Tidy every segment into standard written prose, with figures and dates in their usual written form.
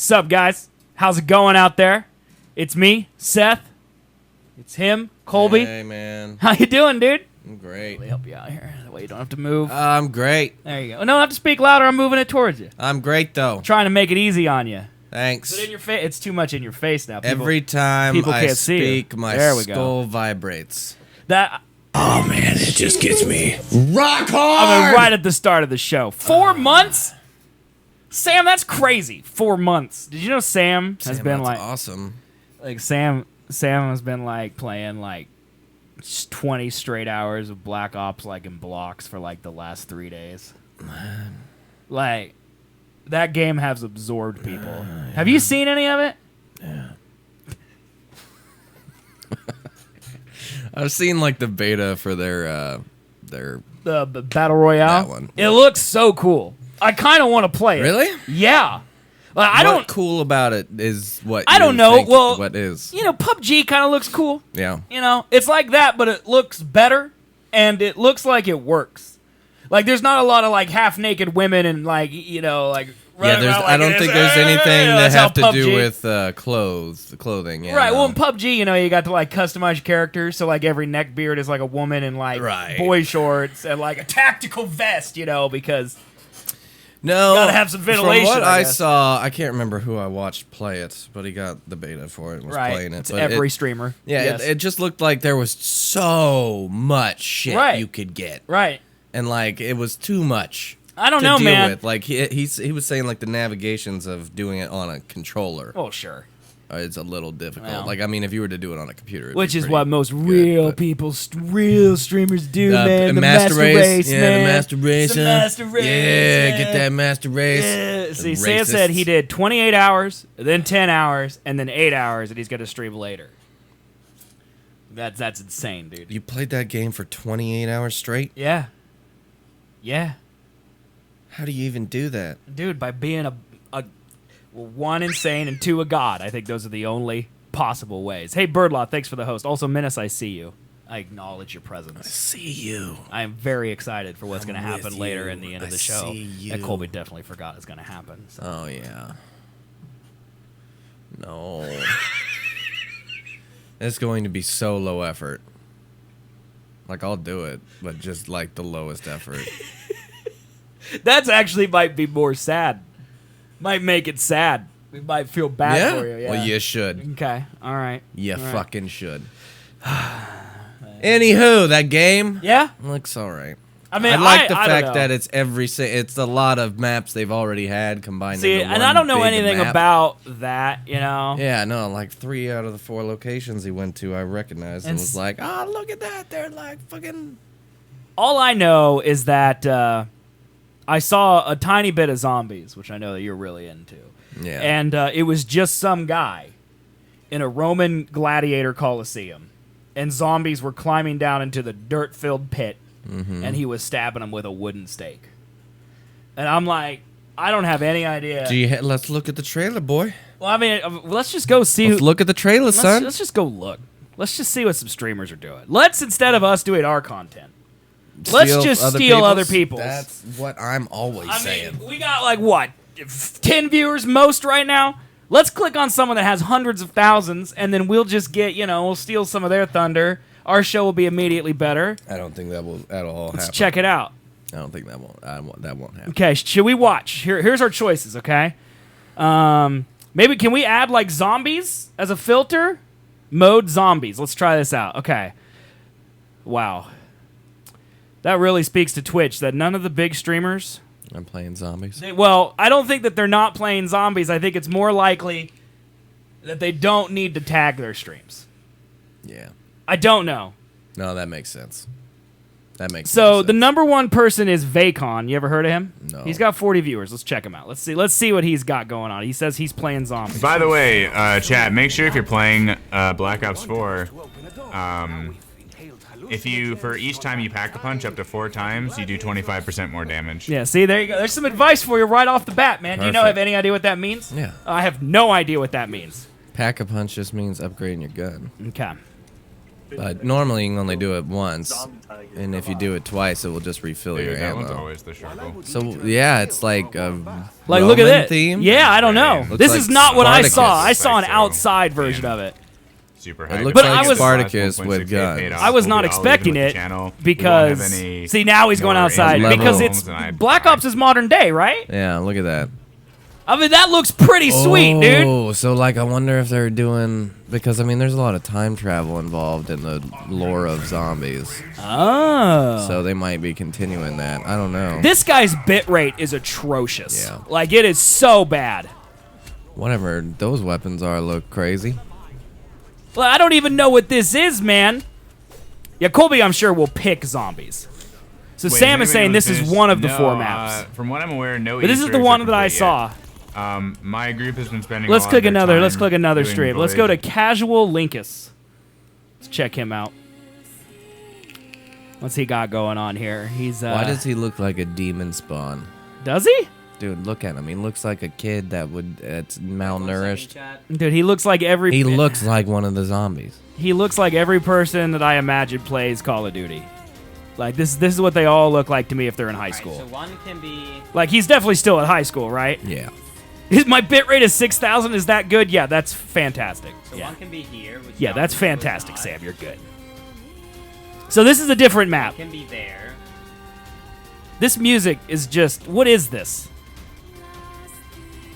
Sup, guys? How's it going out there? It's me, Seth. It's him, Colby. Hey, man. How you doing, dude? I'm great. Let me help you out here. That way you don't have to move. I'm great. There you go. No, I have to speak louder. I'm moving it towards you. I'm great, though. Trying to make it easy on you. Thanks. But in your face, it's too much in your face now. Every time people I can't see you. speak, my There we skull vibrates. That Oh man, it just gets me. Rock hard! I mean, right at the start of the show. 4 months? Sam, that's crazy. 4 months. Did you know Sam has been that's like awesome. Like Sam has been like playing like 20 straight hours of Black Ops like in blocks for like the last 3 days. Man. Like that game has absorbed people. Have you seen any of it? Yeah. I've seen like the beta for their The Battle Royale. That one. It looks so cool. I kind of want to play it. Really? Yeah. Like, I what don't. cool about it is what I you don't know. think Well, what is? You know, PUBG kind of looks cool. Yeah. You know, it's like that, but it looks better, and it looks like it works. Like, there's not a lot of like half-naked women and like like. Yeah, there's. I don't think there's anything that have to do with clothing. Yeah, right. no. Well, in PUBG, you got to like customize your character, so like every neck beard is like a woman in like boy shorts and like a tactical vest. Because no, gotta have some ventilation. From what I I guess. saw, I can't remember who I watched play it, but he got the beta for it and was playing it. It's But every streamer. Yeah, Yes. it just looked like there was so much shit you could get. Right. And like it was too much. I don't to know, deal man. With. Like he was saying like the navigations of doing it on a controller. Oh, sure. It's a little difficult. Well. Like I mean, if you were to do it on a computer, it'd Which be is pretty what most good, real but- people, real streamers do, man. The master race, yeah, man. the master race, It's the huh? master race, yeah, yeah. get that master race. Yeah. See, The Sam said he racists. did 28 hours, then 10 hours, and then 8 hours, and he's going to stream later. That's insane, dude. You played that game for 28 hours straight? Yeah. Yeah. How do you even do that? Dude, by being a one, insane, and two, a god. I think those are the only possible ways. Hey, Birdlaw, thanks for the host. Also, Menace, I see you. I acknowledge your presence. See you. I am very excited for what's going to I'm happen with later you. in the end of I the show. see you. And Colby definitely forgot it's going to happen. So. Oh, yeah. No. It's going to be so low effort. Like, I'll do it, but just like the lowest effort. That's actually might be more sad. Might make it sad. We might feel bad for you. Yeah. Well, you should. Okay. All right. You All right. fucking should. Anywho, that game Yeah. looks all right. I mean, I like the I don't fact know. that it's a lot of maps they've already had combined See, into and one I don't know big anything map. about that, Yeah, no, like 3 out of the 4 locations he went to, I recognized and And was like, oh, look at that. They're like fucking. All I know is that I saw a tiny bit of zombies, which I know that you're really into. Yeah. And it was just some guy in a Roman gladiator coliseum, and zombies were climbing down into the dirt-filled pit, and he was stabbing them with a wooden stake. And I'm like, I don't have any idea. Let's look at the trailer, boy. Well, I mean, let's just go see. Let's look at the trailer, son. Let's just go look. Let's just see what some streamers are doing. Let's, instead of us doing our content, let's just steal other people's. That's what I'm always saying. We got like what, 10 viewers most right now. Let's click on someone that has hundreds of thousands, and then we'll just get, we'll steal some of their thunder. Our show will be immediately better. I don't think that will at all happen. Let's check it out. I don't think that won't happen. Okay, should we watch? Here's our choices, okay? Maybe can we add like zombies as a filter? Mode zombies. Let's try this out. Okay. Wow. That really speaks to Twitch that none of the big streamers... I'm playing zombies. Well, I don't think that they're not playing zombies. I think it's more likely that they don't need to tag their streams. Yeah. I don't know. No, that makes sense. That makes So sense. the number one person is Vacon. You ever heard of him? No. He's got 40 viewers. Let's check him out. Let's see what he's got going on. He says he's playing zombies. By the way, chat, make sure if you're playing Black Ops 4, if you, for each time you pack a punch up to 4 times, you do 25% more damage. Yeah, see, there you go. There's some advice for you right off the bat, man. Do you have any idea what that means? Yeah. I have no idea what that means. Pack a punch just means upgrading your gun. Okay. But normally you can only do it once, and if you do it twice, it will just refill your Dude, that one's ammo. always the struggle. So yeah, it's like a Like, look at Roman it. theme. Yeah, I don't know. Looks This like is not what I saw. Spartacus. I saw an So, outside version yeah. of it. Super It high. looks But like I was- Spartacus with guns. I was not expecting it because see now he's going outside level. because it's Black Ops is modern day, right? Yeah, look at that. I mean that looks pretty sweet, dude. Oh, so like I wonder if they're doing because I mean there's a lot of time travel involved in the lore of zombies, Oh. so they might be continuing that. I don't know. This guy's bit rate is atrocious. Yeah. Like it is so bad. Whatever those weapons are look crazy. Well, I don't even know what this is, man. Yeah, Colby, I'm sure will pick zombies. So Sam is saying this is one of the 4 maps. From what I'm aware, no. But this is Easter the eggs one are that I complete saw. yet. My group has been spending. Let's a lot click of their another. Let's time click another doing stream. Let's go to voice. Casual Linkus. Let's check him out. What's he got going on here? He's Why does he look like a demon spawn? Does he? Dude, look at him. He looks like a kid that's malnourished. Dude, he looks like every. He looks like one of the zombies. He looks like every person that I imagine plays Call of Duty. Like this is what they all look like to me if they're in high school. So one can be. Like he's definitely still at high school, right? Yeah. My bit rate is 6,000. Is that good? Yeah, that's fantastic. So Yeah, one can be here. Which yeah, that's obviously was fantastic, not. Sam. You're good. So this is a different map. Can be there. This music is just. What is this?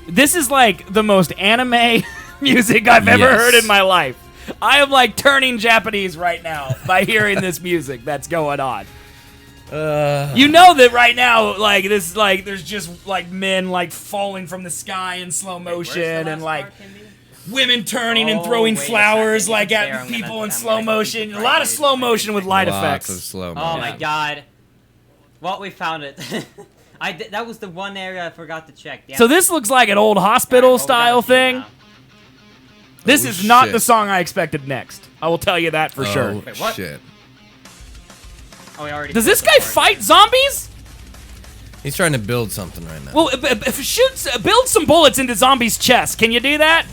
This is like the most anime music I've ever Yes. heard in my life. I am like turning Japanese right now by hearing this music that's going on. You know that right now, like this, like there's just like men like falling from the sky in slow motion and like women turning and Oh, throwing wait a flowers second. like There, at I'm people gonna- in I'm slow gonna motion. keep A lot of right slow motion with light Lots effects. of slow mo. Oh my god. Well, we found it. That was the one area I forgot to check. Damn So it. this looks like an old hospital Alright, well, we style gotta keep it thing. now. This Oh, is not shit. the song I expected next. I will tell you that for sure. Wait, what? Shit. Oh, we already. Does killed this the guy part. fight zombies? He's trying to build something right now. Well, if shoots, build some bullets into zombies' chests. Can you do that?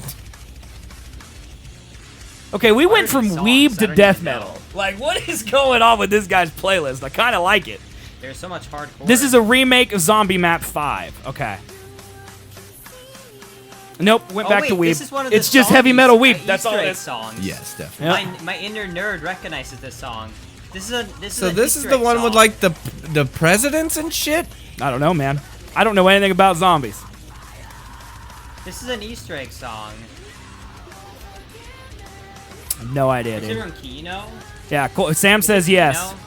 Okay, we went from songs, weeb I to don't death even know. metal. Like, what is going on with this guy's playlist? I kind of like it. There's so much hardcore. This is a remake of Zombie Map 5. Okay. Nope, went Oh, back wait, to weeb. this is one of the It's just heavy metal zombies, weeb. That's all Easter it egg is. songs. Yes, definitely. Yep. My inner nerd recognizes this song. This is a. So this is the one with like the presidents and shit. I don't know, man. I don't know anything about zombies. This is an Easter egg song. No idea, Is it dude. from Kino? Yeah, cool. Sam says yes. Kino?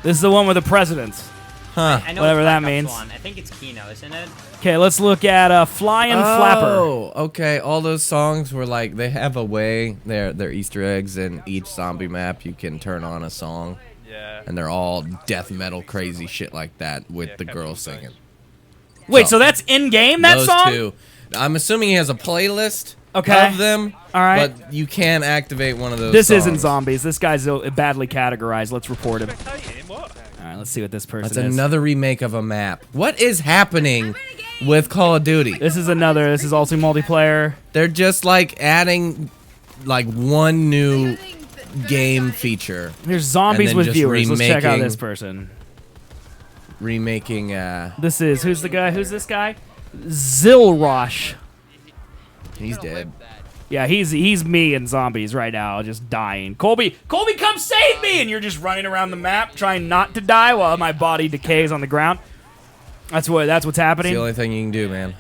This is the one with the presidents. Huh. I know Whatever it's that Black Ops means. 1. I think it's Kino, isn't it? Okay, let's look at Flying Flapper. Oh, okay. All those songs were like they have a way. They're Easter eggs in each zombie map. You can turn on a song, Yeah. and they're all death metal crazy shit like that with the Captain girls Crunch. Wait, singing. so that's in game, that those song? two. I'm assuming he has a playlist Okay. of them. All right. But you can activate one of those. This songs. isn't zombies. This guy's badly categorized. Let's report him. What? All right, let's see what this person That's is. another remake of a map. What is happening with Call of Duty? This is another. This is also multiplayer. They're just like adding like one new game feature, There's zombies then with just viewers. Let's check out remaking- this person. remaking. This is who's the guy? Who's this guy? Zilrosh. He's dead. Yeah, he's me and zombies right now, just dying. Colby, come save me! And you're just running around the map trying not to die while my body decays on the ground. That's what's It's happening. the only thing you can do, man.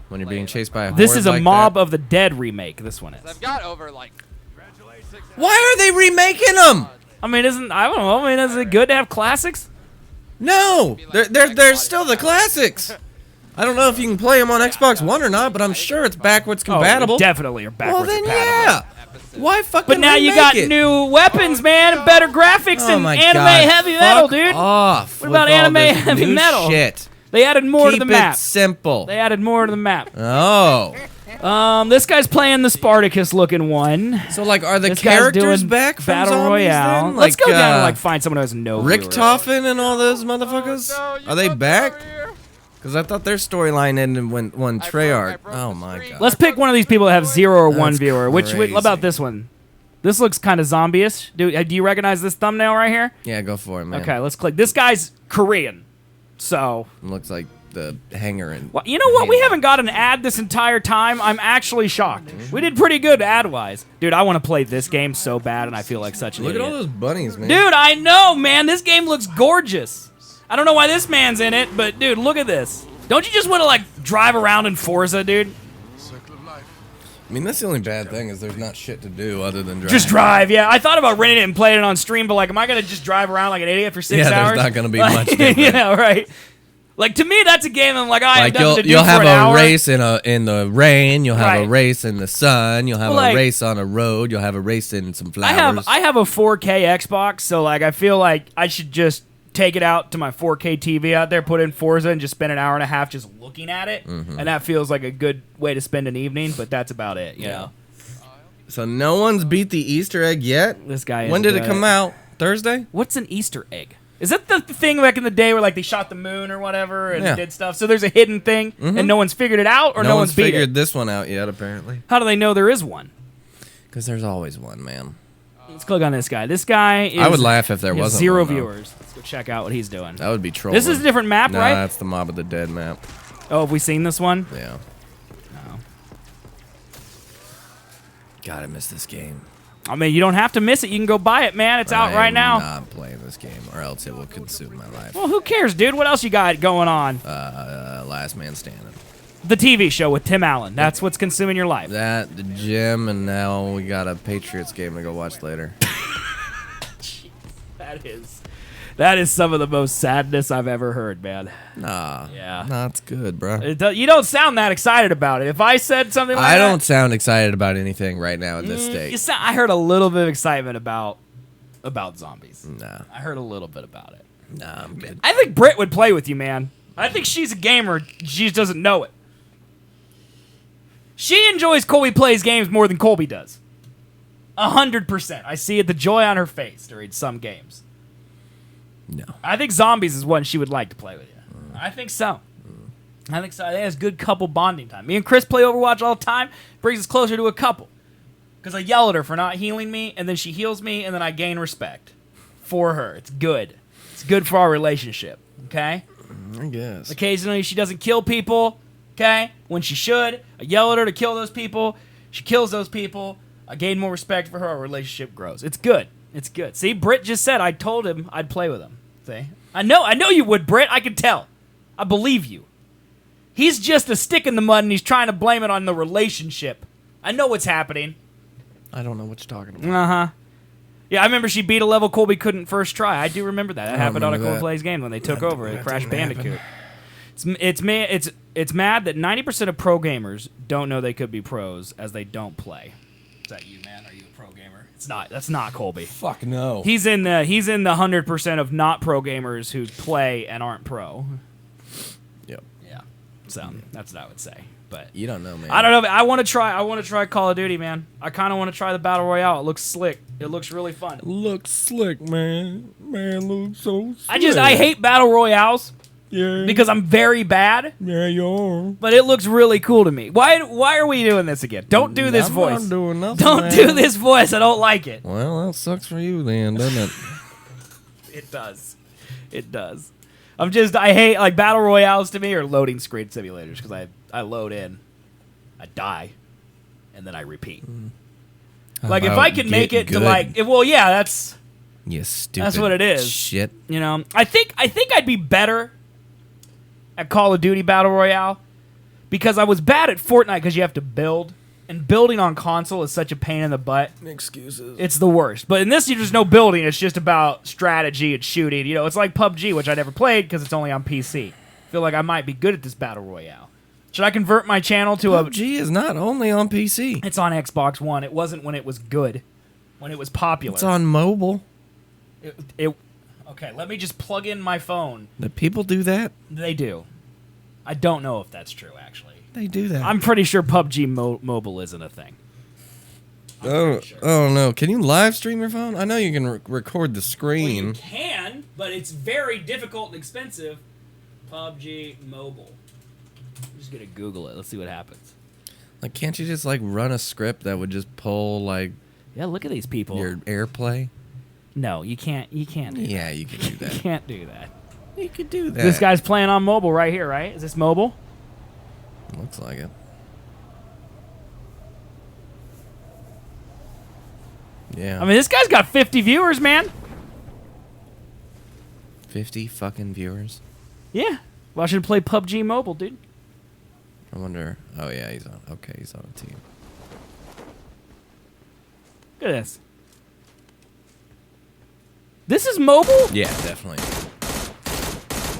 When you're being chased by a This horde is a like Mob that. of the Dead remake. This one is. I've got over like. Why are they remaking them? I mean, I don't know. I mean, is it good to have classics? No, they're still the classics. I don't know if you can play them on Xbox One or not, but I'm sure it's backwards compatible. Oh, definitely are well, backwards then compatible. yeah. Why fucking But now you remake got it? new weapons, man, and better graphics Oh and my anime God, heavy metal, fuck dude. Off What with about all anime this heavy new metal? Shit. They added more Keep to the map. it simple. They added more to the map. Oh. This guy's playing the Spartacus looking one. So like, are the This guy's characters doing back from Battle zombies Royale. then? Let's go down and uh, like find someone who has no viewers. Richtofen and all those motherfuckers? Are they back? Because I thought their storyline ended when Treyarch. Oh my god. Let's pick one of these people that have 0 or 1 That's viewer. Which crazy. about this one? This looks kind of zombie-ish. Do you recognize this thumbnail right here? Yeah, go for it, man. Okay, let's click. This guy's Korean, so... Looks like the hanger and... Well, you know what? We haven't got an ad this entire time. I'm actually shocked. We did pretty good ad-wise. Dude, I want to play this game so bad, and I feel like such an Look idiot. at all those bunnies, man. Dude, I know, man. This game looks gorgeous. I don't know why this man's in it, but dude, look at this. Don't you just want to like drive around in Forza, dude? I mean, that's the only bad thing is there's not shit to do other than drive. Just drive, yeah. I thought about renting it and playing it on stream, but like, am I gonna just drive around like an idiot for 6 hours? Yeah, there's not gonna be Like, much different. Yeah, right. Like to me, that's a game. I'm like, I have Like nothing to do you'll for have an a hour. race in the rain. You'll have Right. a race in the sun. You'll have Well, like- a race on a road. You'll have a race in some flowers. I have a 4K Xbox, so like I feel like I should just take it out to my 4K TV out there, put in Forza, and just spend an hour and a half just looking at it, and that feels like a good way to spend an evening. But that's about it, you know. So no one's beat the Easter egg yet. This guy. When isn't did it good. come out? Thursday? What's an Easter egg? Is that the thing back in the day where like they shot the moon or whatever and Yeah. did stuff? So there's a hidden thing, and no one's figured it out, or no one's beat figured it. this one out yet, apparently. How do they know there is one? Because there's always one, man. Let's click on this guy. This guy is... I would laugh if there he has wasn't 0 one, though. viewers. Let's go check out what he's doing. That would be trolling. This is a different map, Nah, right? that's the Mob of the Dead map. Oh, have we seen this one? Yeah. No. God, I miss this game. I mean, you don't have to miss it. You can go buy it, man. It's out right now. I'm not playing this game, or else it will consume my life. Well, who cares, dude? What else you got going on? Last Man Standing. The TV show with Tim Allen. That's what's consuming your life. That, the gym, and now we got a Patriots game to go watch later. That is some of the most sadness I've ever heard, man. Nah. Yeah. Nah, it's good, bro. You don't sound that excited about it. If I said something like I that... don't sound excited about anything right now at this stage. I heard a little bit of excitement about zombies. Nah. I heard a little bit about it. Nah, I'm good. I think Britt would play with you, man. I think she's a gamer. She just doesn't know it. She enjoys Colby plays games more than Colby does. 100%. I see it, the joy on her face during some games. No. I think zombies is one she would like to play with you. I think so. I think so. I think it's good couple bonding time. Me and Chris play Overwatch all the time. Brings us closer to a couple. Because I yell at her for not healing me, and then she heals me, and then I gain respect for her. It's good. It's good for our relationship. Okay? I guess. Occasionally she doesn't kill people. Okay? When she should. I yell at her to kill those people. She kills those people. I gain more respect for her. Our relationship grows. It's good. It's good. See, Britt just said I told him I'd play with him. See? I know you would, Britt. I can tell. I believe you. He's just a stick in the mud and he's trying to blame it on the relationship. I know what's happening. I don't know what you're talking about. Uh-huh. Yeah, I remember she beat a level Colby couldn't first try. I do remember that. That happened on a remember Colby that. Plays game when they took over at Crash didn't happen. Bandicoot. It's mad that 90% of pro gamers don't know they could be pros as they don't play. Is that you, man? Are you a pro gamer? It's not. That's not Colby. Fuck no. He's in the 100% of not pro gamers who play and aren't pro. Yep. Yeah. So that's what I would say. But You don't know, man. I don't know. I want to try Call of Duty, man. I kind of want to try the battle royale. It looks slick. It looks really fun. Looks slick, man. Man, looks so slick. I hate battle royales Yeah. because I'm very bad. Yeah, you are. But it looks really cool to me. Why are we doing this again? Don't do this I'm voice. not doing nothing, Don't man. do this voice. I don't like it. Well, that sucks for you then, doesn't it? It does. It does. I hate like battle royales to me or loading screen simulators because I load in, I die, and then I repeat. Like if about I can make get it to good? like, well, yeah, that's You stupid. That's what it is. Shit. you know. I think I'd be better at Call of Duty battle royale because I was bad at Fortnite because you have to build. And building on console is such a pain in the butt. Excuses. It's the worst. But in this, there's no building. It's just about strategy and shooting. You know, it's like PUBG, which I never played because it's only on PC. I feel like I might be good at this battle royale. Should I convert my channel to a... PUBG is not only on PC. It's on Xbox One. It wasn't when it was good. When it was popular. It's on mobile. Okay, let me just plug in my phone. Do people do that? They do. I don't know if that's true, actually. They do that. I'm pretty sure PUBG mobile isn't a thing. Oh no! Can you live stream your phone? I know you can record the You screen. can, but it's very difficult and expensive. PUBG Mobile. I'm just gonna Google it. Let's see what happens. Like, can't you just like run a script that would just pull like Yeah, look at these people. Your AirPlay. No, you can't. You can't. Do Yeah, you can do You that. can't do that. You could do that. This guy's playing on mobile right here, right? Is this mobile? Looks like it. Yeah. I mean, this guy's got 50 viewers, man. 50 fucking viewers. Yeah. Watching him play PUBG Mobile, dude. I wonder. Oh yeah, he's on. Okay, he's on a team. Look at this. This is mobile? Yeah, definitely.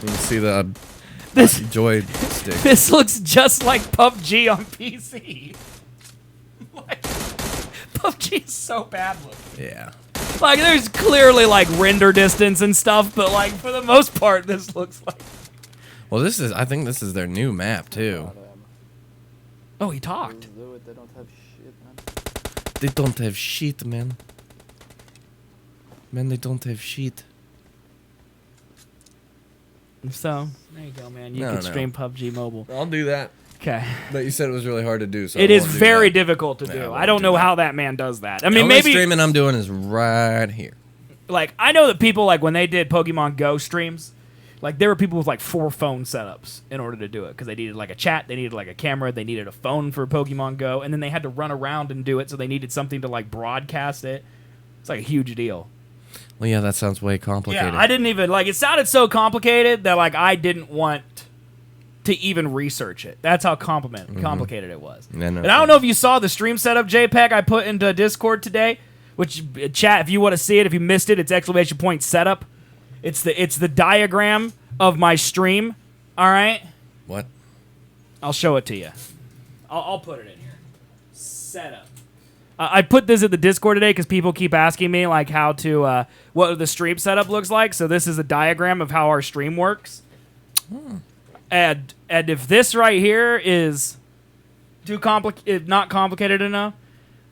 You can see the This joystick. this looks just like PUBG on PC. Like, PUBG is so bad looking. Yeah. Like, there's clearly, like, render distance and stuff, but, like, for the most part, this looks like... Well, I think this is their new map, too. Oh, he talked. They don't have shit, man. They don't have shit, man. Man, they don't have shit. So, there you go, man. You No, can no. stream PUBG Mobile. I'll do that. Okay. But you said it was really hard to do, so It I is won't do very that. difficult to Yeah, I do. won't I don't do know that. how that man does that. I The mean, only maybe... streaming I'm doing is right here. Like, I know that people, like, when they did Pokemon Go streams, like, there were people with, like, 4 phone setups in order to do it. Because they needed, like, a chat, they needed, like, a camera, they needed a phone for Pokemon Go, and then they had to run around and do it, so they needed something to, like, broadcast it. It's, like, a huge deal. Well, yeah, that sounds way complicated. Yeah, I didn't even, like, it sounded so complicated that, like, I didn't want to even research it. That's how complicated it was. Yeah, no And I don't know if you saw the stream setup JPEG I put into Discord today, which, chat, if you want to see it, if you missed it, it's ! setup. It's the diagram of my stream, all right? What? I'll show it to you. I'll put it in here. Setup. I put this in the Discord today because people keep asking me, like, how to, what the stream setup looks like. So this is a diagram of how our stream works. And if this right here is not complicated enough,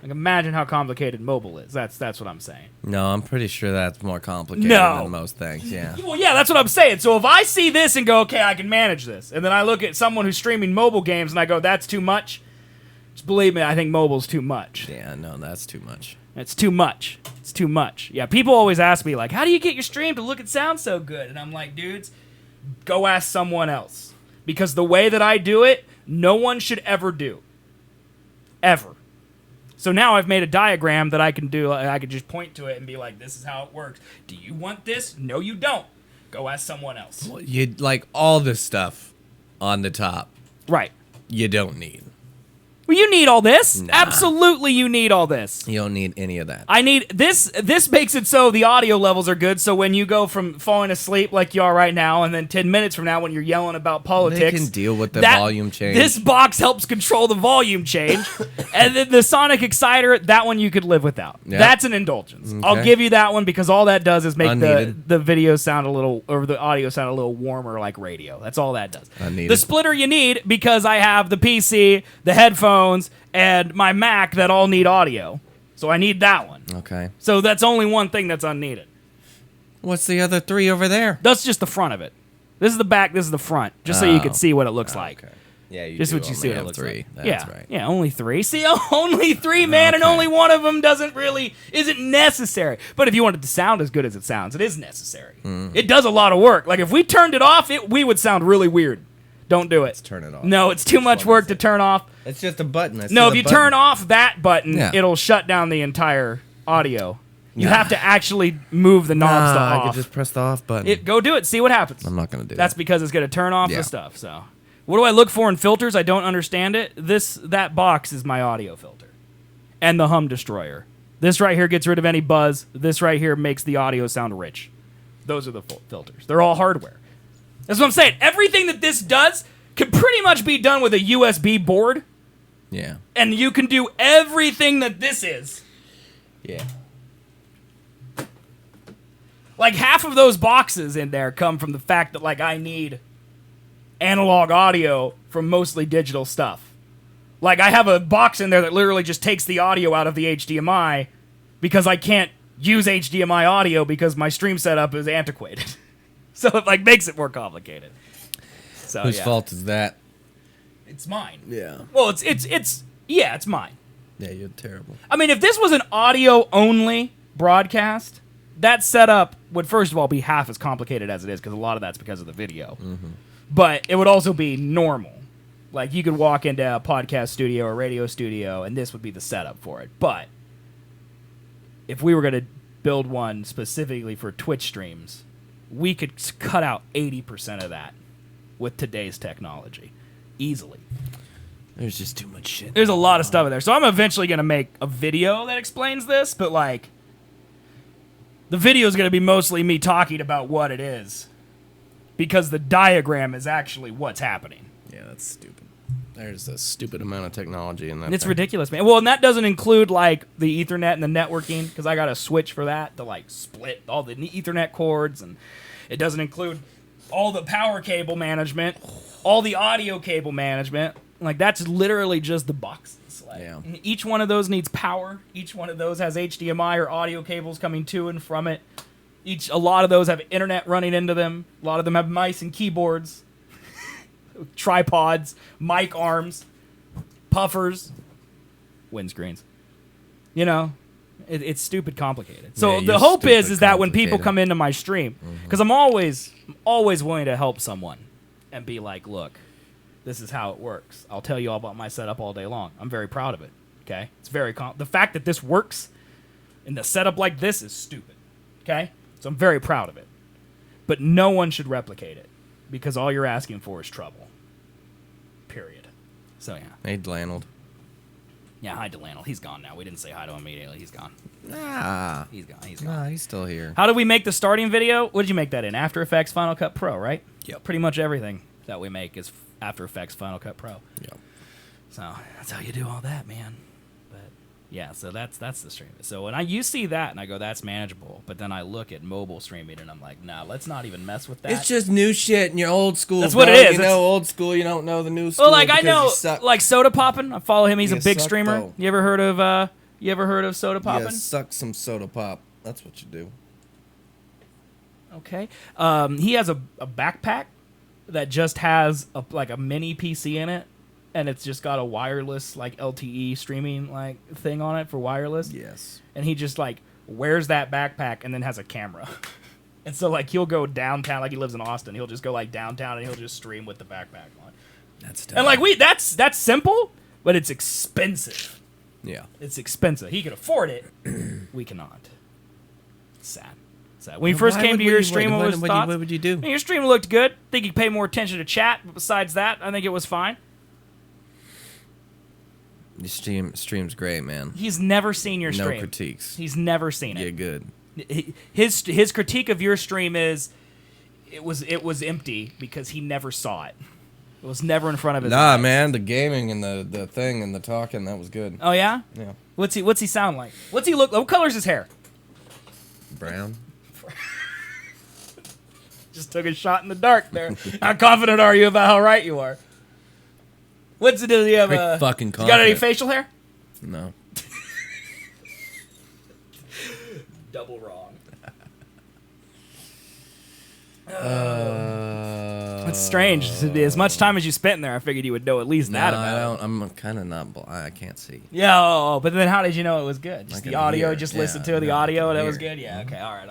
like, imagine how complicated mobile is. That's what I'm saying. No, I'm pretty sure that's more complicated No. than most things, yeah. Well, yeah, that's what I'm saying. So if I see this and go, okay, I can manage this, and then I look at someone who's streaming mobile games and I go, that's too much, just believe me, I think mobile's too much. Yeah, no, that's too much. It's too much. It's too much. Yeah, people always ask me, like, how do you get your stream to look and sound so good? And I'm like, dudes, go ask someone else. Because the way that I do it, no one should ever do. Ever. So now I've made a diagram that I can do. I can just point to it and be like, this is how it works. Do you want this? No, you don't. Go ask someone else. Well, you like all this stuff on the top. Right. You don't need. Well, you need all this. Nah. Absolutely, you need all this. You don't need any of that. I need this. This makes it so the audio levels are good. So when you go from falling asleep like you are right now, and then 10 minutes from now when you're yelling about politics, They can deal with the volume change. This box helps control the volume change, and then the sonic exciter, that one you could live without. Yep. That's an indulgence. Okay. I'll give you that one because all that does is make Unneeded. the video sound a little, or the audio sound a little warmer like radio. That's all that does. Unneeded. The splitter you need because I have the PC, the headphones, and my Mac that all need audio. So I need that one. Okay. So that's only one thing that's unneeded. What's the other 3 over there? That's just the front of it. This is the back, this is the front. Just so you can see what it looks like. Okay. Yeah, you Just do what you see only what it have looks 3. like. That's yeah. right. Yeah, only 3. See, only 3, man, and Okay. only one of them isn't necessary. But if you want it to sound as good as it sounds, it is necessary. It does a lot of work. Like, if we turned it off, we would sound really weird. Don't do it. Turn it off. No, it's too much work to turn off. It's just a button. I see No, the if you button. turn off that button, Yeah. it'll shut down the entire audio. You Nah. have to actually move the knobs to I off. could just press the off button. Go do it. See what happens. I'm not gonna do That's that. because it's going to turn off Yeah. the stuff. So, what do I look for in filters? I don't understand it. That box is my audio filter, and the hum destroyer. This right here gets rid of any buzz. This right here makes the audio sound rich. Those are the filters. They're all hardware. That's what I'm saying. Everything that this does can pretty much be done with a USB board, Yeah. and you can do everything that this is. Yeah. Like, half of those boxes in there come from the fact that, like, I need analog audio from mostly digital stuff. Like, I have a box in there that literally just takes the audio out of the HDMI because I can't use HDMI audio because my stream setup is antiquated. So it, like, makes it more complicated. So, Whose yeah. fault is that? It's mine. Yeah. Well, it's mine. Yeah, you're terrible. I mean, if this was an audio-only broadcast, that setup would, first of all, be half as complicated as it is, because a lot of that's because of the video. Mm-hmm. But it would also be normal. Like, you could walk into a podcast studio or radio studio, and this would be the setup for it. But if we were going to build one specifically for Twitch streams, we could cut out 80% of that with today's technology. Easily. There's just too much shit. There's a lot of stuff in there. So I'm eventually going to make a video that explains this, but, like, the video is going to be mostly me talking about what it is, because the diagram is actually what's happening. Yeah, that's stupid. There's a stupid amount of technology in that. It's thing. ridiculous, man. Well, and that doesn't include, like, the Ethernet and the networking, because I got a switch for that to, like, split all the Ethernet cords, and it doesn't include all the power cable management, all the audio cable management. Like, that's literally just the boxes. Like, Yeah. Each one of those needs power. Each one of those has HDMI or audio cables coming to and from it. A lot of those have internet running into them. A lot of them have mice and keyboards, tripods, mic arms, puffers, windscreens. You know, it's stupid complicated. So Yeah, the you're hope is stupid that when people complicated. come into my stream, because I'm always willing to help someone and be like, look, this is how it works. I'll tell you all about my setup all day long. I'm very proud of it. Okay, it's very the fact that this works in the setup like this is stupid. Okay, so I'm very proud of it. But no one should replicate it, because all you're asking for is trouble. Period. So yeah. Hey, Dlanald. Yeah, hi to Lionel. He's gone now. We didn't say hi to him immediately. He's gone. Ah. He's gone. Nah, he's still here. How did we make the starting video? What did you make that in? After Effects Final Cut Pro, right? Yep. Pretty much everything that we make is After Effects Final Cut Pro. Yep. So that's how you do all that, man. But yeah, so that's the stream. So when you see that and I go, that's manageable, but then I look at mobile streaming and I'm like, nah, let's not even mess with that. It's just new shit and you're old school. That's bro. what it is. You know old school. You don't know the new school. Well, like I because know, you suck. like Soda Poppin'. I follow him. He's a You big suck, streamer. though. You ever heard of Soda Poppin'? You suck some soda pop. That's what you do. Okay. He has a backpack that just has a mini PC in it, and it's just got a wireless like LTE streaming like thing on it for wireless. Yes. And he just like wears that backpack and then has a camera. And so like he'll go downtown, like he lives in Austin. He'll just go like downtown and he'll just stream with the backpack on. That's And like that's simple, but it's expensive. Yeah. It's expensive. He can afford it. We cannot. Sad. When you first came to your stream, what was thoughts? What would you do? I mean, your stream looked good. I think you could pay more attention to chat, but besides that, I think it was fine. Your stream's great, man. He's never seen your No stream. critiques. He's never seen Yeah, it. good. His critique of your stream is it was empty because he never saw it. It was never in front of his eyes. Man, the gaming and the thing and the talking, that was good. Oh yeah? Yeah. What's he sound like? What's he look? What color's his hair? Brown. Just took a shot in the dark there. How confident are you about how right you are? What's it? Do you have Pretty fucking you got any confident. facial hair? No. Double wrong. It's strange. As much time as you spent in there, I figured you would know at least No, that I about it. don't. I'm kind of not. I can't see. Yeah, but then how did you know it was good? Just I the can audio, hear. just Yeah, listen to the no, I audio, can that was hear. good? Yeah, okay, all right,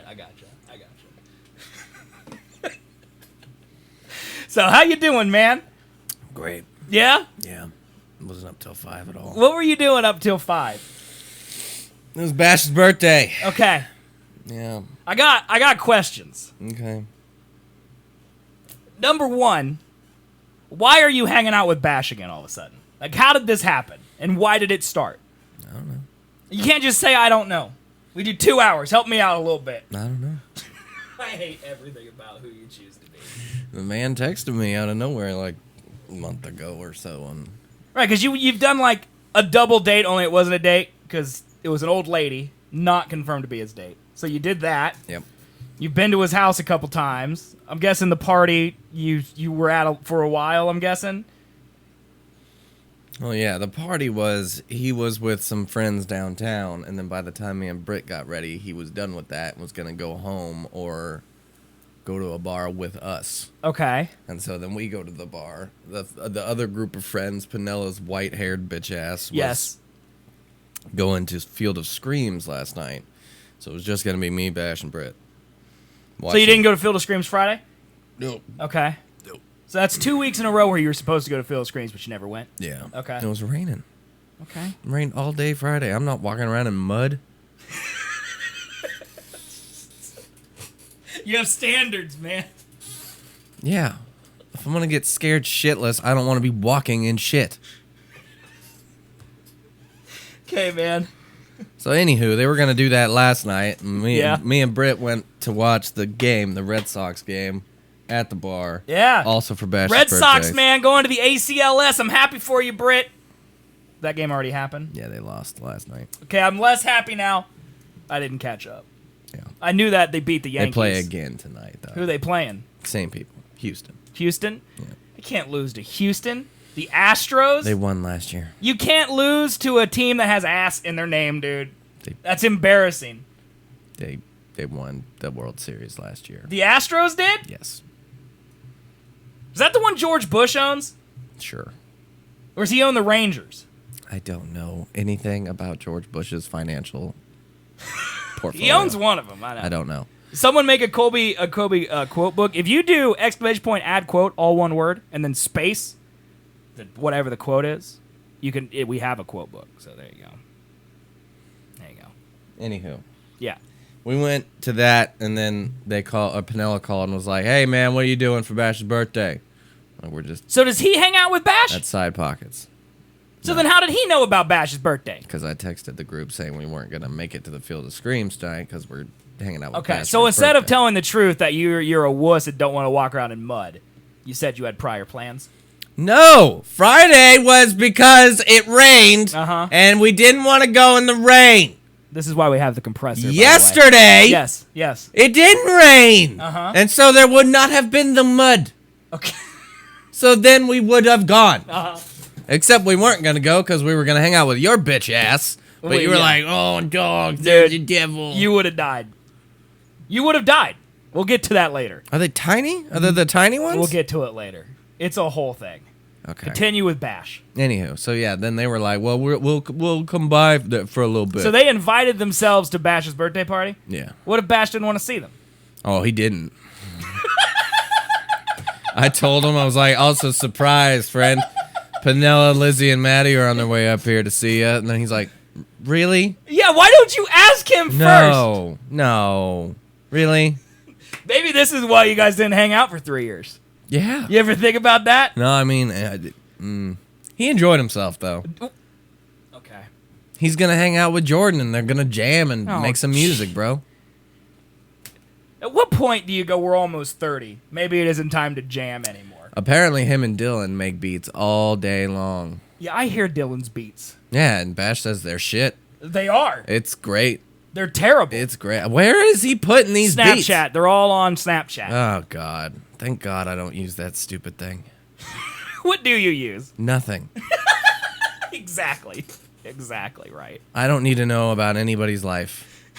I got you. So how you doing, man? Great. Yeah? Yeah. Wasn't up till 5 at all. What were you doing up till 5? It was Bash's birthday. Okay, Yeah. I got questions. Okay. Number one, why are you hanging out with Bash again all of a sudden? Like, how did this happen? And why did it start? I don't know. You can't just say, I don't know. We do 2 hours. Help me out a little bit. I don't know. I hate everything about who you choose to be. The man texted me out of nowhere like a month ago or so. And Right, because you've done, like, a double date, only it wasn't a date, because it was an old lady, not confirmed to be his date. So you did that. yep. You've been to his house a couple times. I'm guessing the party you were at for a while, I'm guessing. Well, yeah, the party was, he was with some friends downtown, and then by the time me and Britt got ready, he was done with that and was going to go home or go to a bar with us. Okay. And so then we go to the bar. The other group of friends, Pinella's white-haired bitch ass, was Yes. going to Field of Screams last night. So it was just going to be me, Bash, and Britt. So you didn't go to Field of Screams Friday? No. Okay. Nope. So that's 2 weeks in a row where you were supposed to go to Field of Screams, but you never went? Yeah. Okay. It was raining. Okay. It rained all day Friday. I'm not walking around in mud. You have standards, man. Yeah. If I'm going to get scared shitless, I don't want to be walking in shit. Okay, man. So anywho, they were going to do that last night. And Yeah. me and Britt went to watch the game, the Red Sox game, at the bar. Yeah. Also for Bash's Red birthday. Sox, man, going to the ACLS. I'm happy for you, Britt. That game already happened. Yeah, they lost last night. Okay, I'm less happy now. I didn't catch up. Yeah. I knew that they beat the Yankees. They play again tonight, though. Who are they playing? Same people. Houston. Houston? Yeah. I can't lose to Houston. The Astros? They won last year. You can't lose to a team that has ass in their name, dude. That's embarrassing. They won the World Series last year. The Astros did? Yes. Is that the one George Bush owns? Sure. Or does he own the Rangers? I don't know anything about George Bush's financial portfolio. He owns one of them. I don't know. Someone make a Colby quote book. If you do exclamation point add quote all one word and then space whatever the quote is, you can. We have a quote book. So there you go. There you go. Anywho, Yeah. we went to that, and then Pinella called and was like, "Hey man, what are you doing for Bash's birthday?" And we're just So does he hang out with Bash? at Side Pockets. So then how did he know about Bash's birthday? Because I texted the group saying we weren't gonna make it to the Field of Screams tonight because we're hanging out with Okay, Bash so for his instead of birthday. telling the truth that you're a wuss and don't want to walk around in mud, you said you had prior plans. No, Friday was because it rained, Uh-huh. and we didn't want to go in the rain. This is why we have the compressor. by the way. Yesterday, Yes. it didn't rain, Uh-huh. and so there would not have been the mud. Okay. So then we would have gone. Uh-huh. Except we weren't going to go because we were going to hang out with your bitch ass. But Wait, you were yeah. like, oh, dog, there's the Dude, devil. You would have died. You would have died. We'll get to that later. Are they tiny? Are they the tiny ones? We'll get to it later. It's a whole thing. Okay. Continue with Bash. Anywho, so yeah, then they were like, well, we'll come by for a little bit. So they invited themselves to Bash's birthday party? Yeah. What if Bash didn't want to see them? Oh, he didn't. I told him, I was like, also surprise, friend. Pinella, Lizzie, and Maddie are on their way up here to see you. And then he's like, really? Yeah, why don't you ask him first? No. Really? Maybe this is why you guys didn't hang out for 3 years. Yeah. You ever think about that? No, I mean, he enjoyed himself, though. Okay. He's going to hang out with Jordan, and they're going to jam and Oh, make some music, bro. At what point do you go, we're almost 30? Maybe it isn't time to jam anymore. Apparently, him and Dylan make beats all day long. Yeah, I hear Dylan's beats. Yeah, and Bash says they're shit. They are. It's great. They're terrible. It's great. Where is he putting these beats? Snapchat. They're all on Snapchat. Oh, God. Thank God I don't use that stupid thing. What do you use? Nothing. Exactly. Exactly right. I don't need to know about anybody's life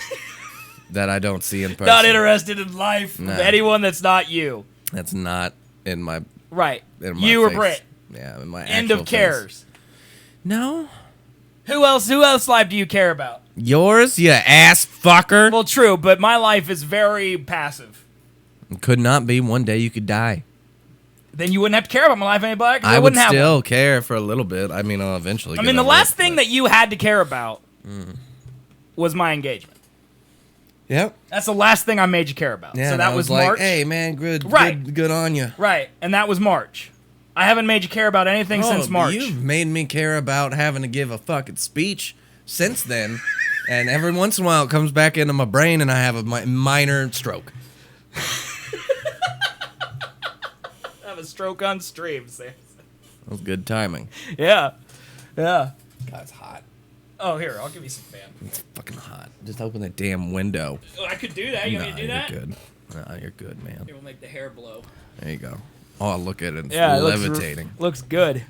that I don't see in person. Not interested in life Nah. of anyone that's not you. That's not in my... Right. In my You or face. Britt. Yeah, in my End actual of cares. face. No. Who else life do you care about? Yours, you ass fucker. Well, true, but my life is very passive. Could not be. One day you could die. Then you wouldn't have to care about my life anybody. 'Cause I would wouldn't have still one. care for a little bit. I mean, I'll eventually I get mean, the over last it, thing but- that you had to care about was my engagement. Yep. That's the last thing I made you care about. Yeah, so and that I was like, March. hey, man, good, Right. good on you. Right, and that was March. I haven't made you care about anything since March. You've made me care about having to give a fucking speech since then. And every once in a while it comes back into my brain and I have a minor stroke. I have a stroke on stream, Sam. That was good timing. Yeah. Yeah. God, it's hot. Oh, here, I'll give you some fan. It's fucking hot. Just open that damn window. Oh, I could do that. You want me to do that? You're good. Nah, you're good, man. It will make the hair blow. There you go. Oh, look at it. It's Yeah, levitating. Looks good.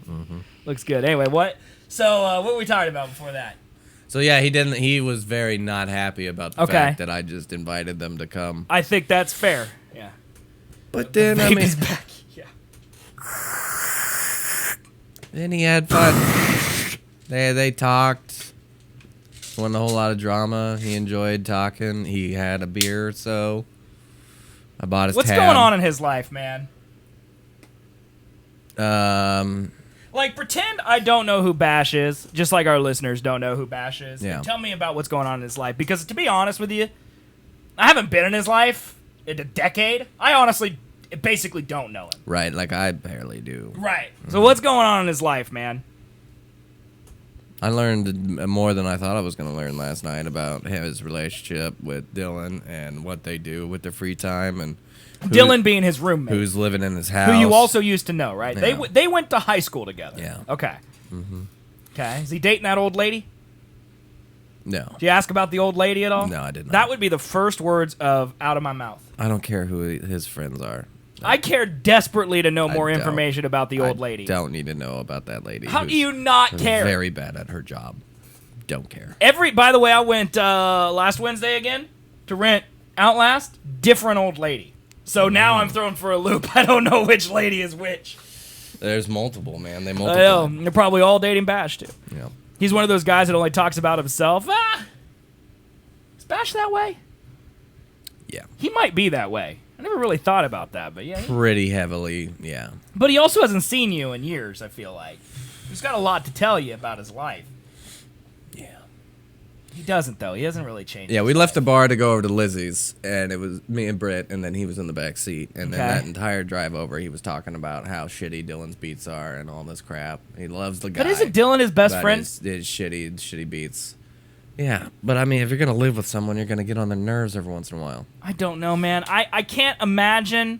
Looks good. Anyway, what? So, what were we talking about before that? So yeah, he was very not happy about the fact that I just invited them to come. I think that's fair. Yeah. But then I mean, Baby's back. Yeah. then he had fun. They talked. wasn't a whole lot of drama. He enjoyed talking. He had a beer, so I bought his What's tab. going on in his life, man? Um, Like, pretend I don't know who Bash is, just like our listeners don't know who Bash is. Yeah. And tell me about what's going on in his life. Because, to be honest with you, I haven't been in his life in a decade. I honestly basically don't know him. right, like I barely do. Right. So what's going on in his life, man? I learned more than I thought I was going to learn last night about his relationship with Dylan and what they do with their free time and Dylan being his roommate. who's living in his house. Who you also used to know, right? Yeah. They went to high school together. Yeah. Okay. Okay. Is he dating that old lady? No. Did you ask about the old lady at all? No, I did not. That would be the first words out of my mouth. I don't care who his friends are. I care desperately to know more don't. information about the old lady. Don't need to know about that lady. How who's do you not care? Very bad at her job. Don't care. By the way, I went last Wednesday again to rent Outlast. Different old lady. So now I'm thrown for a loop. I don't know which lady is which. There's multiple, man. They I multiple. know. They're probably all dating Bash, too. Yeah. He's one of those guys that only talks about himself. Is Bash that way? Yeah. He might be that way. I never really thought about that, but yeah. Pretty heavily, yeah. But he also hasn't seen you in years, I feel like. He's got a lot to tell you about his life. Yeah. He doesn't, though. He hasn't really changed. Yeah, his we left the life. bar to go over to Lizzie's, and it was me and Britt, and then he was in the back seat. And then Okay. that entire drive over, he was talking about how shitty Dylan's beats are and all this crap. He loves the guy. But isn't Dylan his best but friend? his shitty beats. Yeah, but I mean, if you're going to live with someone, you're going to get on their nerves every once in a while. I don't know, man. I can't imagine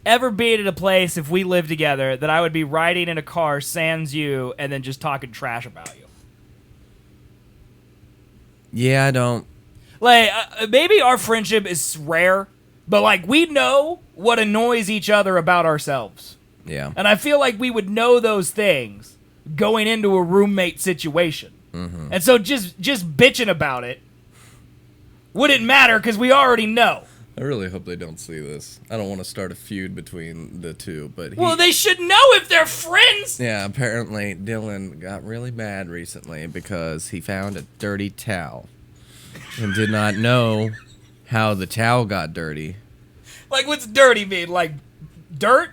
ever being at a place, if we lived together, that I would be riding in a car sans you and then just talking trash about you. Yeah, I don't. Like, maybe our friendship is rare, but, like, we know what annoys each other about ourselves. Yeah. And I feel like we would know those things going into a roommate situation. Mm-hmm. And so just bitching about it wouldn't matter because we already know. I really hope they don't see this. I don't want to start a feud between the two, but Well, they should know if they're friends. yeah, apparently Dylan got really mad recently because he found a dirty towel and did not know how the towel got dirty. Like, what's dirty mean? Like, dirt?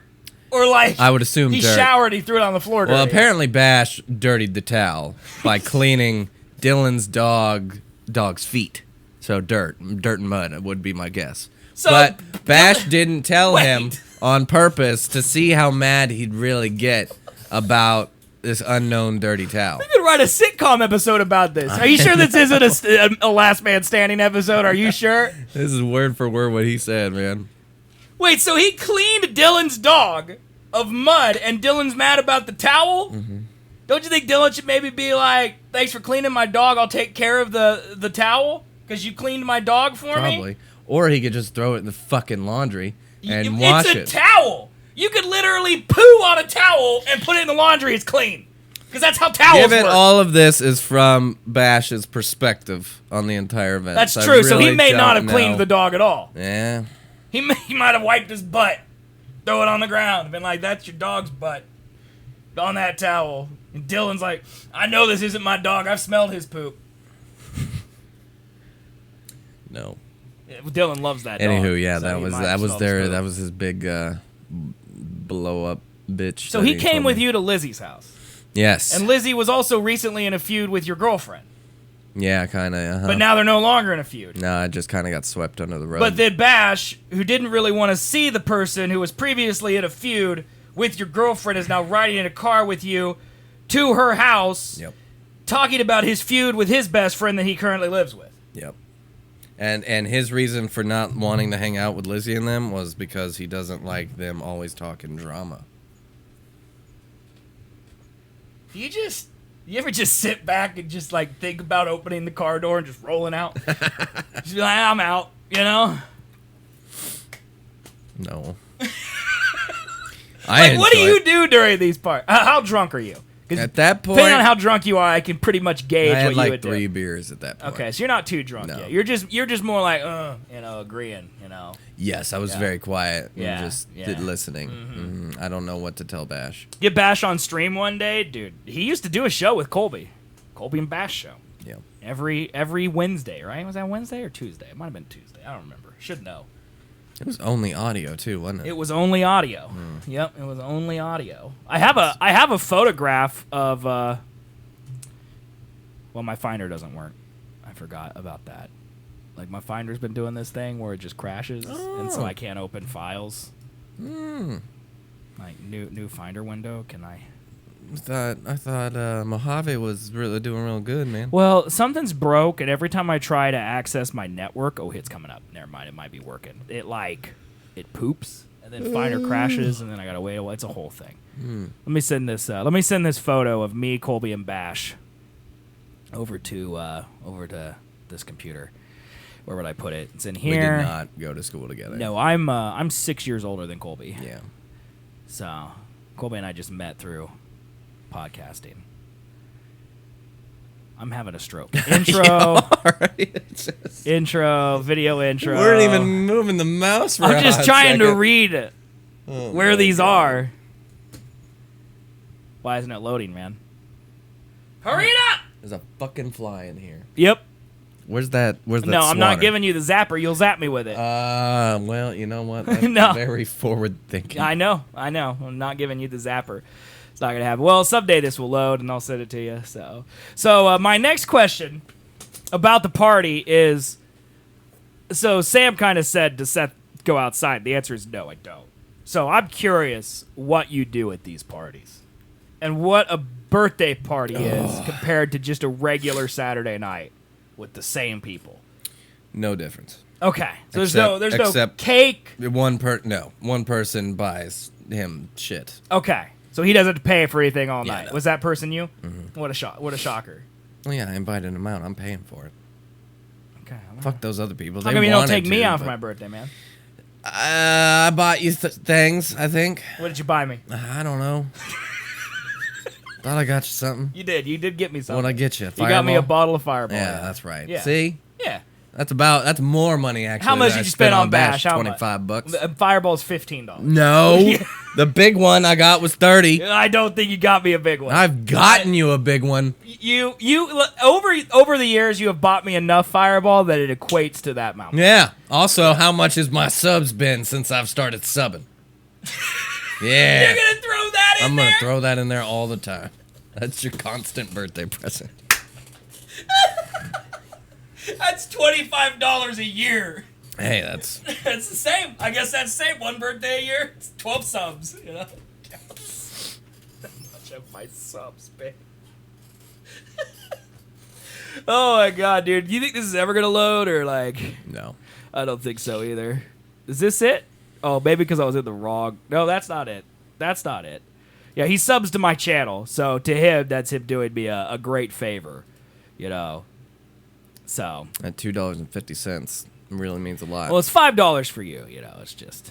Or like, I would assume he dirt. showered, he threw it on the floor dirty. Well, apparently Bash dirtied the towel by cleaning Dylan's dog's feet. So dirt and mud would be my guess. So, but Bash didn't tell him Wait. on purpose to see how mad he'd really get about this unknown dirty towel. We could write a sitcom episode about this. Are you sure this isn't a Last Man Standing episode? Are you sure? This is word for word what he said, man. Wait, so he cleaned Dylan's dog of mud, and Dylan's mad about the towel? Mm-hmm. Don't you think Dylan should maybe be like, thanks for cleaning my dog, I'll take care of the towel? Because you cleaned my dog for me? Probably. Or he could just throw it in the fucking laundry and wash it. It's a towel! You could literally poo on a towel and put it in the laundry, it's clean. Because that's how towels Given work. all of this is from Bash's perspective on the entire event. That's I true, so he really may not don't have cleaned know. the dog at all. Yeah. He might have wiped his butt, throw it on the ground, and been like, that's your dog's butt on that towel. And Dylan's like, I know this isn't my dog, I've smelled his poop. No. Yeah, Dylan loves that dog. Anywho, yeah, so that he was might have smelled his poop. that was his big blow up bitch. So that he came told with me. you to Lizzie's house. Yes. And Lizzie was also recently in a feud with your girlfriend. Yeah, kind of. Uh-huh. But now they're no longer in a feud. No, I just kind of got swept under the rug. But then Bash, who didn't really want to see the person who was previously in a feud with your girlfriend, is now riding in a car with you to her house, Yep. talking about his feud with his best friend that he currently lives with. Yep. And his reason for not wanting to hang out with Lizzie and them was because he doesn't like them always talking drama. You ever just sit back and just like think about opening the car door and just rolling out? Just be like, I'm out, you know? No. Like, what do enjoy you it. do during these parts? How drunk are you? 'Cause At that point, depending on how drunk you are, I can pretty much gauge I had what you like would 3 do. beers at that point. Okay, so you're not too drunk No. yet. You're just more like, agreeing, you know. Yes, I was Yeah. very quiet Yeah, and just yeah. listening. I don't know what to tell Bash. Get Bash on stream one day, dude. He used to do a show with Colby and Bash show. Yeah. Every Wednesday, right? Was that Wednesday or Tuesday? It might have been Tuesday. I don't remember. Should know. It was only audio too, wasn't it? It was only audio. Yep, it was only audio. I have a photograph of well, my Finder doesn't work. I forgot about that. Like my Finder's been doing this thing where it just crashes, and so I can't open files. Like new Finder window. Can I? I thought Mojave was really doing real good, man. Well, something's broke, and every time I try to access my network, it's coming up. Never mind, it might be working. It poops, and then Finder crashes, and then I gotta wait a while. It's a whole thing. Let me send this. Let me send this photo of me, Colby, and Bash over to this computer. Where would I put it? It's in here. We did not go to school together. No, I'm 6 years older than Colby. Yeah. So Colby and I just met through podcasting. I'm having a stroke. Intro, intro, video intro. We weren't even moving the mouse for I'm just a trying to second. read where these are. Why isn't it loading, man? Hurry it up! There's a fucking fly in here. Yep. Where's that? Where's that? No, I'm not swatter? giving you the zapper. You'll zap me with it. Well, you know what? That's No. very forward thinking. I know. I'm not giving you the zapper. It's not gonna happen. Well, someday this will load, and I'll send it to you. So my next question about the party is: so Sam kind of said to Seth, "Go outside." The answer is no, I don't. So I'm curious what you do at these parties, and what a birthday party is compared to just a regular Saturday night with the same people. No difference. Okay, so there's no except cake. One person buys him shit. Okay, so he doesn't have to pay for anything all Yeah, night. no. Was that person you? Mm-hmm. What a shocker. Well, yeah, I invited him out. I'm paying for it. Okay. Fuck those other people. How They come you don't wanted take me to, out for but- my birthday, man? I bought you things, I think. What did you buy me? I don't know. Thought I got you something. You did. You did get me something. What'd I get you? You got me a Fireball? bottle of Fireball. Yeah, that's right. Yeah. See? Yeah. That's more money, actually. How much than did I you spend on Bash? Bash? How much? $25. The Fireball's $15. No. The big one I got was 30. I don't think you got me a big one. I've gotten you a big one. You over the years you have bought me enough Fireball that it equates to that amount. Yeah. Also, how much has my subs been since I've started subbing? Yeah. You're gonna throw that in I'm there? gonna throw that in there all the time. That's your constant birthday present. That's $25 a year. Hey, that's That's the same. I guess that's the same. One birthday a year. It's 12 subs. You know. That much of my subs, babe. Oh my god, dude! Do you think this is ever gonna load or like? no. I don't think so either. Is this it? Oh, maybe because I was in the wrong. No, that's not it. That's not it. Yeah, he subs to my channel, so to him, that's him doing me a great favor, you know. So, At $2.50 really means a lot. well, it's $5 for you, you know. It's just,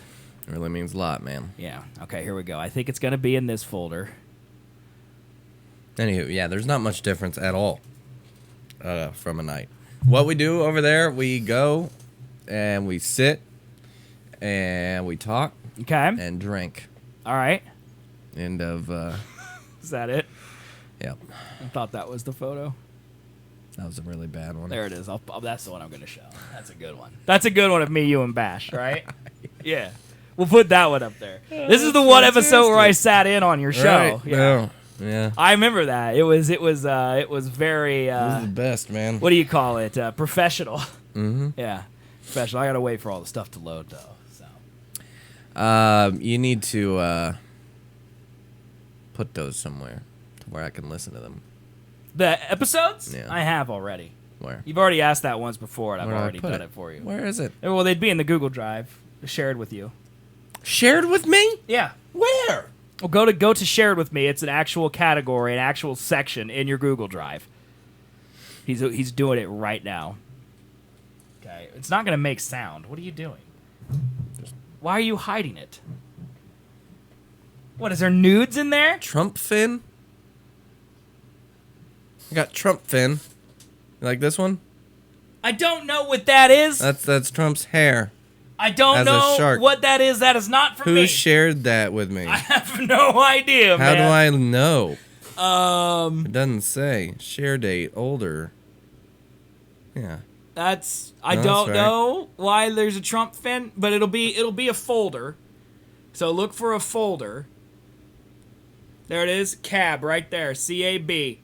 It really means a lot, man. yeah. Okay, here we go. I think it's gonna be in this folder. Anywho, yeah, there's not much difference at all from a night. What we do over there, we go and we sit and we talk Okay. and drink. All right. End of, Is that it? yep. I thought that was the photo. That was a really bad one. There it is. That's the one I'm gonna show. That's a good one. That's a good one of me, you, and Bash, right? Yeah. We'll put that one up there. This is the one episode where I sat in on your show. Right? Yeah. No. Yeah. I remember that. It was very It was the best, man. what do you call it? Professional. Mm-hmm. Yeah. Professional. I gotta wait for all the stuff to load though. So You need to put those somewhere to where I can listen to them. the episodes? Yeah. I have already. Where? You've already asked that once before and I've Where do I already put done it for you. Where is it? Well, they'd be in the Google Drive. Shared with you. Shared with me? Yeah. Where? Well, go to shared with me. It's an actual category, an actual section in your Google Drive. He's doing it right now. Okay, it's not gonna make sound. What are you doing? Why are you hiding it? What is there nudes in there? Trump fin? I got Trump fin. You like this one? I don't know what that is. That's Trump's hair. I don't as a know shark. what that is. That is not for Who me. shared that with me? I have no idea, How man. do I know? I? It doesn't say. Share date, older. Yeah. I No, don't that's fair. know why there's a Trump fin, but it'll be a folder. So look for a folder. There it is, CAB right there, CAB.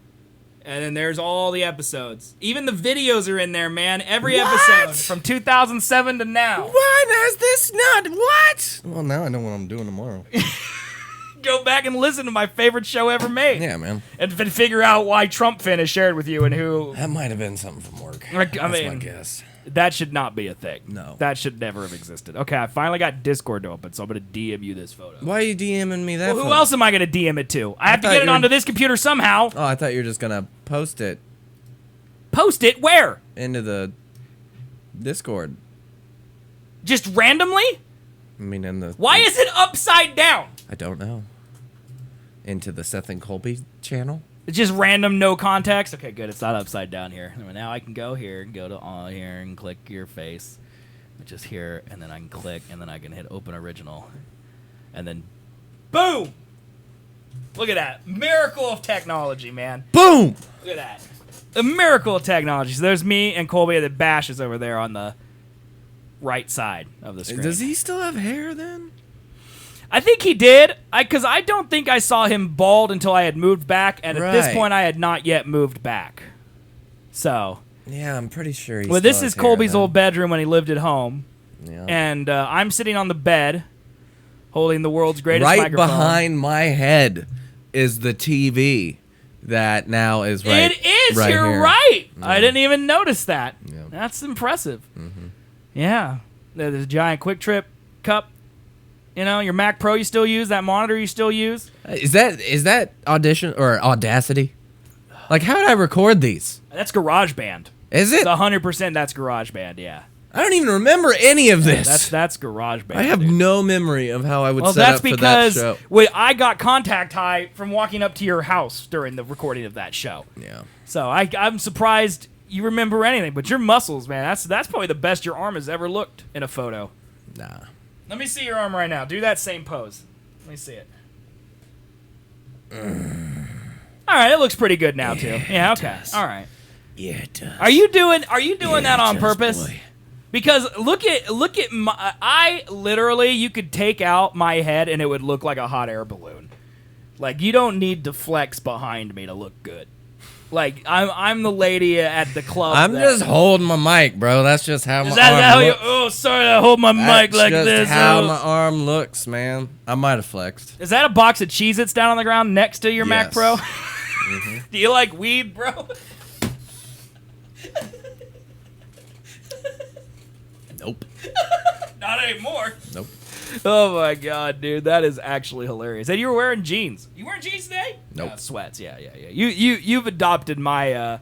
And then there's all the episodes. Even the videos are in there, man. Every episode from 2007 to now. What has this not? What? Well, now I know what I'm doing tomorrow. Go back and listen to my favorite show ever made. Yeah, man. And figure out why Trump fin is shared with you and who. That might have been something from work. That's my mean, guess. That should not be a thing. No. That should never have existed. Okay, I finally got Discord open, so I'm going to DM you this photo. Why are you DMing me that? Well, who for? else am I going to DM it to? I have to thought get it you were- onto this computer somehow. Oh, I thought you were just gonna post it Post it where? into the Discord. Just randomly? I mean, in the. Why is it upside down? I don't know. Into the Seth and Colby channel. It's just random, no context. Okay, good. It's not upside down here. Now I can go here and go to all here and click your face, which is here, and then I can click, and then I can hit open original, and then boom! Look at that miracle of technology, man. Boom! Look at that, a miracle of technology. So there's me and Colby, and the Bash is over there on the right side of the screen. Does he still have hair then? I think he did, because I don't think I saw him bald until I had moved back, and at this Right. point I had not yet moved back. So, Yeah, I'm pretty sure he. well, still this has is hair Colby's then. old bedroom when he lived at home, Yeah. and I'm sitting on the bed, holding the world's greatest Right microphone. behind my head is the TV that now is right. It is. right You're here. right. I didn't even notice that. Yeah. That's impressive. Yeah. There's a giant Quick Trip cup. You know, your Mac Pro you still use, that monitor you still use. Is that Audition or Audacity? Like, how did I record these? That's GarageBand. Is It's it? 100% that's GarageBand, yeah. I don't even remember any of this. That's GarageBand. I have dude. no memory of how I would Well, set that's up for that because show. I got contact high from walking up to your house during the recording of that show. Yeah. So I'm surprised you remember anything. But your muscles, man, that's probably the best your arm has ever looked in a photo. Nah. Let me see your arm right now. Do that same pose. Let me see it. All right, it looks pretty good now too. Yeah, okay. All right. Yeah, it does. Are you doing that on it does, purpose? boy. Because look at my, I literally, you could take out my head and it would look like a hot air balloon. Like, you don't need to flex behind me to look good. Like, I'm the lady at the club. I'm that- just holding my mic, bro. That's just how my Is that arm how you? looks. Oh, sorry, I hold my mic That's like just this. how Oh. my arm looks, man. I might have flexed. Is that a box of Cheez-Its down on the ground next to your Mac Yes. Pro? Do you like weed, bro? Nope. Not anymore. Nope. Oh my god, dude, that is actually hilarious. And you were wearing jeans. You wearing jeans today? Nope. Sweats. Yeah. You've adopted my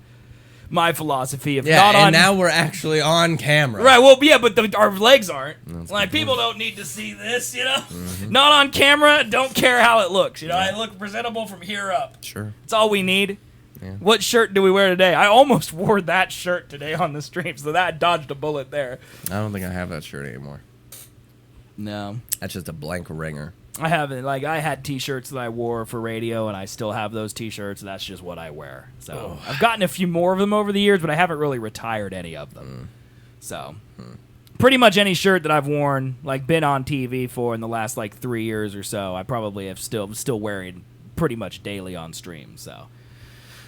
my philosophy of Yeah, not and on. now we're actually on camera. Right. Well, yeah, but our legs aren't. That's Like, good people don't need to see this, you know. Not on camera. Don't care how it looks. You know, I look presentable from here up. Sure. That's all we need. Yeah. What shirt do we wear today? I almost wore that shirt today on the stream, so that dodged a bullet there. I don't think I have that shirt anymore. No. That's just a blank ringer. I haven't. Like, I had T-shirts that I wore for radio, and I still have those T-shirts. And that's just what I wear. So I've gotten a few more of them over the years, but I haven't really retired any of them. So pretty much any shirt that I've worn, like been on TV for in the last like 3 years or so, I probably have still wearing pretty much daily on stream. So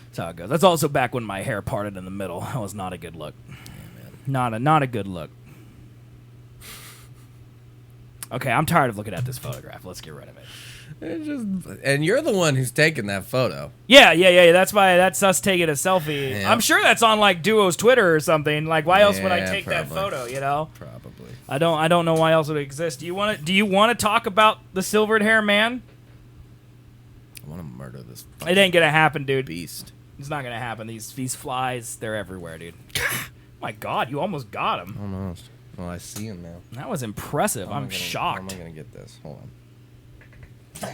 that's how it goes. That's also back when my hair parted in the middle. That was not a good look. Not a good look. Okay, I'm tired of looking at this photograph. Let's get rid of it. And you're the one who's taking that photo. Yeah. That's us taking a selfie. Yeah. I'm sure that's on like Duo's Twitter or something. Like, why else would I Yeah, take that probably. photo? You know, Probably. I don't know why else it would exist. Do you want to talk about the silvered hair man? I want to murder this It ain't gonna happen, dude. beast. It's not gonna happen. These flies, they're everywhere, dude. My God, you almost got him. Almost. Well, I see him now. That was impressive. I'm How shocked. am I going to get this? Hold on.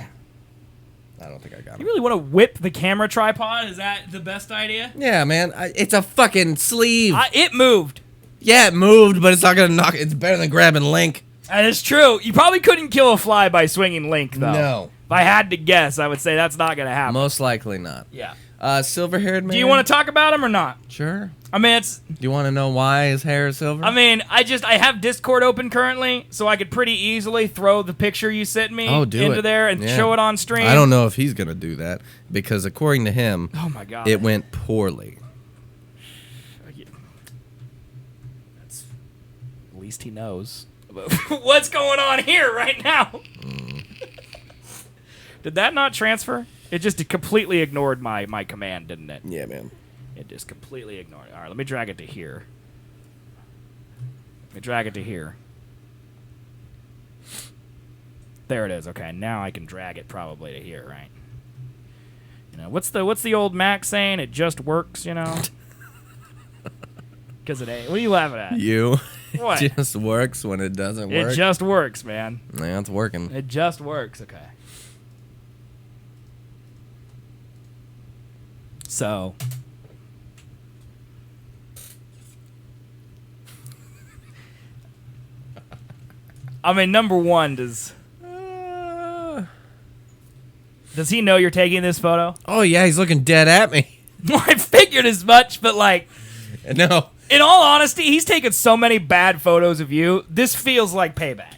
I don't think I got You him. really want to whip the camera tripod? Is that the best idea? Yeah, man. It's a fucking sleeve. It moved. Yeah, it moved, but it's not going to knock. It's better than grabbing Link. That is true. You probably couldn't kill a fly by swinging Link, though. No. If I had to guess, I would say that's not going to happen. Most likely not. Yeah. Silver-haired man. Do you want to talk about him or not? Sure. I mean, it's. Do you want to know why his hair is silver? I mean, I have Discord open currently, so I could pretty easily throw the picture you sent me into there and show it on stream. I don't know if he's gonna do that because according to him, oh my god, it went poorly. That's at least he knows what's going on here right now. Did that not transfer? It just completely ignored my command, didn't it? Yeah, man. It just completely ignored it. All right, let me drag it to here. Let me drag it to here. There it is. Okay, now I can drag it probably to here, right? You know, what's the old Mac saying? It just works, you know? Because it ain't. What are you laughing at? You. What? It just works when it doesn't work. It just works, man. Yeah, it's working. It just works. Okay. So. I mean, number one, does he know you're taking this photo? Oh, yeah, he's looking dead at me. I figured as much, but like, No. in all honesty, he's taken so many bad photos of you. This feels like payback.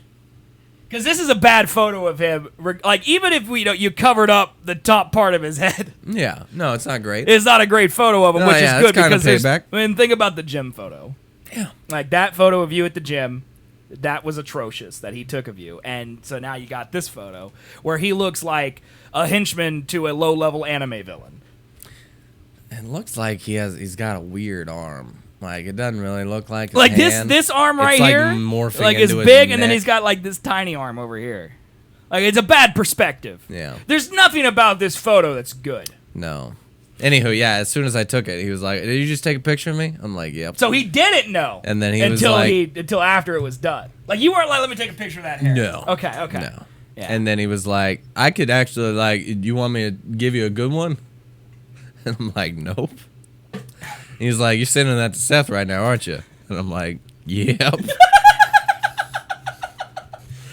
Because this is a bad photo of him. Like, even if you covered up the top part of his head. Yeah. No, it's not great. It's not a great photo of him, which is good because payback. I mean, think about the gym photo. Yeah. Like, that photo of you at the gym, that was atrocious that he took of you. And so now you got this photo where he looks like a henchman to a low-level anime villain. It looks like he's got a weird arm. Like, it doesn't really look like his Like hand. this arm right it's like here, morphing like is into his big, and then neck. he's got like this tiny arm over here. Like, it's a bad perspective. Yeah. There's nothing about this photo that's good. No. Anywho, yeah, as soon as I took it, he was like, "Did you just take a picture of me?" I'm like, "Yep." So he didn't know. And then he was like, until after it was done. Like, you weren't like, "Let me take a picture of that hair." No. Okay. No. Yeah. And then he was like, "I could actually, like, you want me to give you a good one?" And I'm like, "Nope." He's like, "You're sending that to Seth right now, aren't you?" And I'm like, "Yep."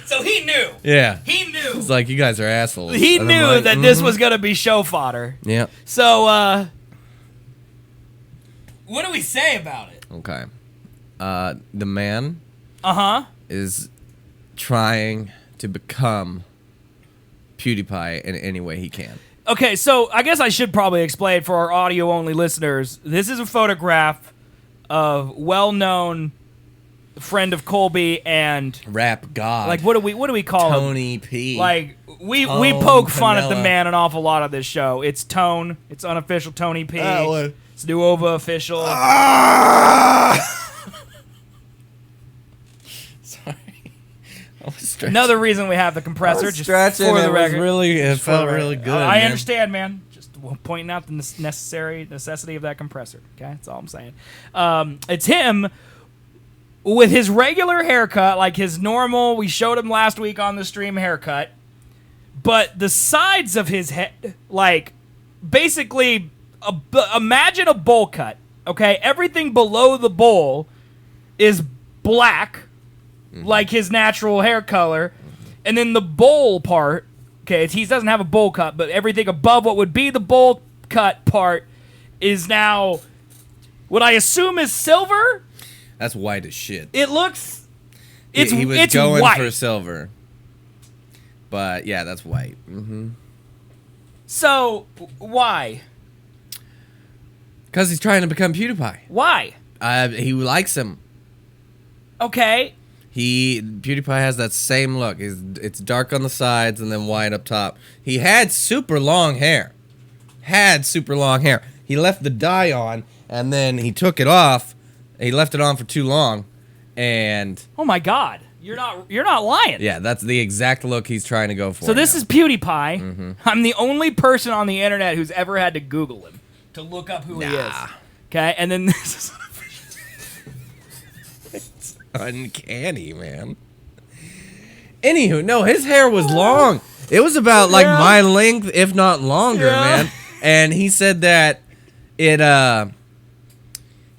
So he knew. Yeah. He knew. It's like, you guys are assholes. He And I'm knew like, that this was gonna be show fodder. Yeah. So, what do we say about it? Okay. The man is trying to become PewDiePie in any way he can. Okay, so I guess I should probably explain for our audio-only listeners. This is a photograph of well-known friend of Colby and Rap God. like what do we call him? Tony P. Like we Tone poke fun at the Panella. man an awful lot of this show. It's Tone. It's unofficial Tony P. It's New Ova official. Sorry. I was stretching. Another reason we have the compressor. Just for the record. It felt really good. I man. understand, man. Just pointing out the necessity of that compressor. Okay, that's all I'm saying. It's him with his regular haircut, like his normal. We showed him last week on the stream haircut, but the sides of his head, like basically, imagine a bowl cut. Okay, everything below the bowl is black, like his natural hair color, and then the bowl part. Okay, he doesn't have a bowl cut, but everything above what would be the bowl cut part is now what I assume is silver. That's white as shit. It looks. It's he was it's going white. for silver. But yeah, that's white. Mm-hmm. So why? Because he's trying to become PewDiePie. Why? He likes him. Okay. PewDiePie has that same look. It's dark on the sides and then white up top. He had super long hair. He left the dye on and then he took it off. He left it on for too long, and Oh my God, you're not lying. yeah, that's the exact look he's trying to go for. So this now. is PewDiePie. I'm the only person on the internet who's ever had to Google him to look up who he is. Okay, and then this is uncanny, man. Anywho, no, his hair was long. It was about like my length, if not longer, man. And he said that he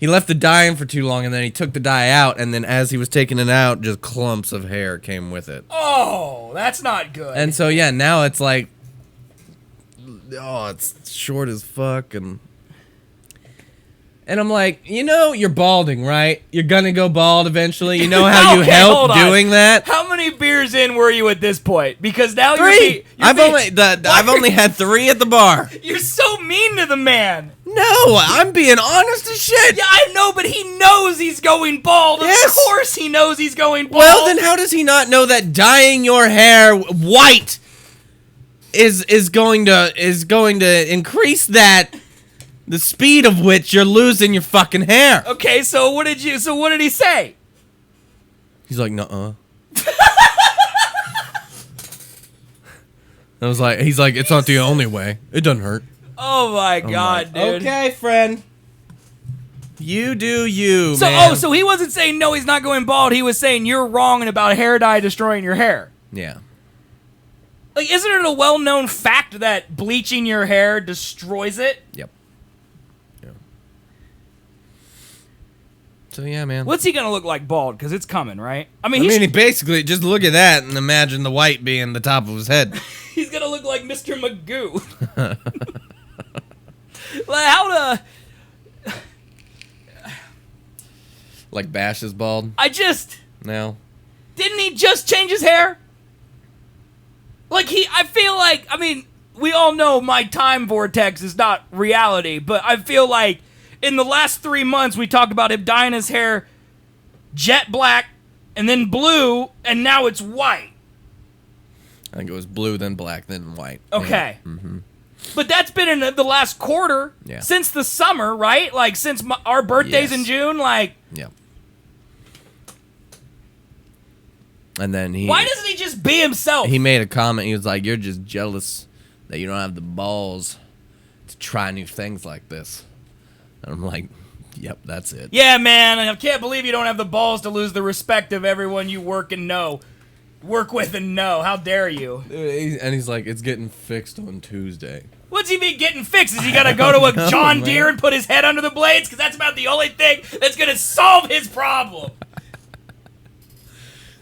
left the dye in for too long, and then he took the dye out, and then as he was taking it out, just clumps of hair came with it. Oh, that's not good. And so, yeah, now it's like, it's short as fuck, and I'm like, you're balding, right? You're gonna go bald eventually. You know how you Okay, help hold on. doing that? How many beers in were you at this point? Because now 3. I've only had 3 at the bar. You're so mean to the man. No, I'm being honest as shit. Yeah, I know, but he knows he's going bald. Yes. Of course he knows he's going bald. Well, then how does he not know that dyeing your hair white is going to increase the speed of which you're losing your fucking hair? Okay, so what did he say? He's like, nuh-uh. He's like, it's not the only way. It doesn't hurt. Oh my I'm god, like, dude. okay, friend. You do you, man. So he wasn't saying no, he's not going bald. He was saying you're wrong and about hair dye destroying your hair. Yeah. Like, isn't it a well-known fact that bleaching your hair destroys it? Yep. Yeah. So yeah, man. What's he gonna look like bald? Because it's coming, right? I mean, he basically just look at that and imagine the white being the top of his head. he's gonna look like Mr. Magoo. Like, how to... Like Bash is bald now. Didn't he just change his hair? Like, I feel like, I mean, we all know my time vortex is not reality, but I feel like in the last 3 months we talked about him dyeing his hair jet black and then blue, and now it's white. I think it was blue, then black, then white. Okay. Yeah. Mm-hmm. But that's been in the last quarter, since the summer, right? Like, since our birthdays in June, like... Yeah. And then why doesn't he just be himself? He made a comment. He was like, you're just jealous that you don't have the balls to try new things like this. And I'm like, yep, that's it. Yeah, man, and I can't believe you don't have the balls to lose the respect of everyone you work with and know. How dare you? And he's like, it's getting fixed on Tuesday. What's he mean getting fixed? Is he got to go to a John Deere and put his head under the blades? Because that's about the only thing that's going to solve his problem.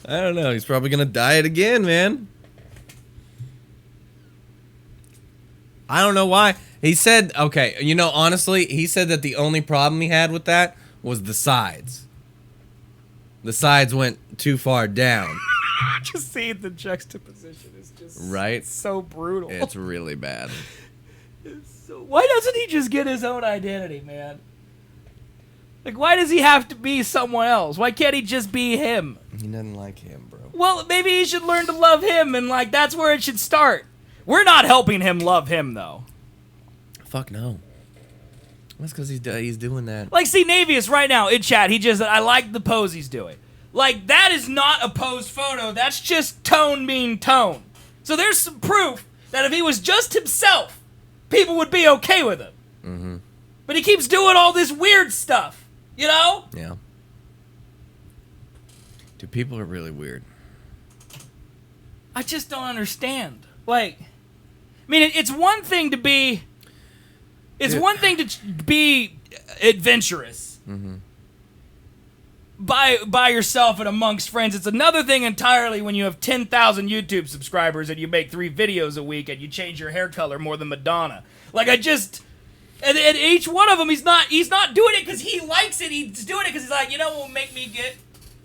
I don't know. He's probably going to dye it again, man. I don't know why. He said, okay, honestly, he said that the only problem he had with that was the sides. The sides went too far down. Just seeing the juxtaposition is just right? So brutal. It's really bad. Why doesn't he just get his own identity, man? Like, why does he have to be someone else? Why can't he just be him? He doesn't like him, bro. Well, maybe he should learn to love him, and, like, that's where it should start. We're not helping him love him, though. Fuck no. That's because he's doing that. Like, see, Navius right now in chat, I like the pose he's doing. Like, that is not a posed photo. That's just tone being tone. So there's some proof that if he was just himself, people would be okay with him. Mm-hmm. But he keeps doing all this weird stuff. You know? Yeah. Dude, people are really weird. I just don't understand. Like, I mean, it's one thing to be... It's one thing to be adventurous. Mm-hmm. By yourself and amongst friends. It's another thing entirely when you have 10,000 YouTube subscribers and you make 3 videos a week and you change your hair color more than Madonna. Like, I just... And each one of them, he's not doing it because he likes it. He's doing it because he's like, you know what will make me get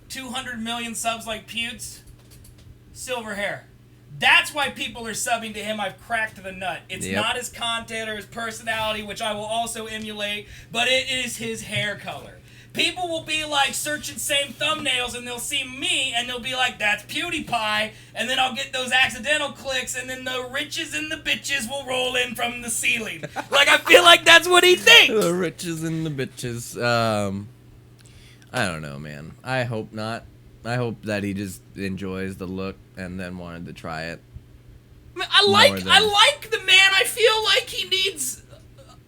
200 million subs like Pewds? Silver hair. That's why people are subbing to him. I've cracked the nut. It's not his content or his personality, which I will also emulate, but it is his hair color. People will be like searching same thumbnails and they'll see me and they'll be like, that's PewDiePie, and then I'll get those accidental clicks and then the riches and the bitches will roll in from the ceiling. Like, I feel like that's what he thinks. The riches and the bitches. I don't know, man. I hope not. I hope that he just enjoys the look and then wanted to try it. I like the man. I feel like he needs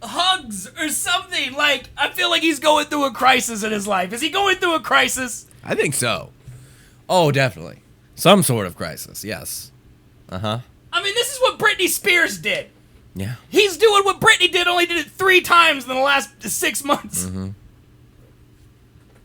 hugs or something. Like, I feel like he's going through a crisis in his life. Is he going through a crisis? I think so. Oh, definitely. Some sort of crisis, yes. Uh-huh. I mean, this is what Britney Spears did. Yeah. He's doing what Britney did, only did it 3 times in the last 6 months. Mm-hmm.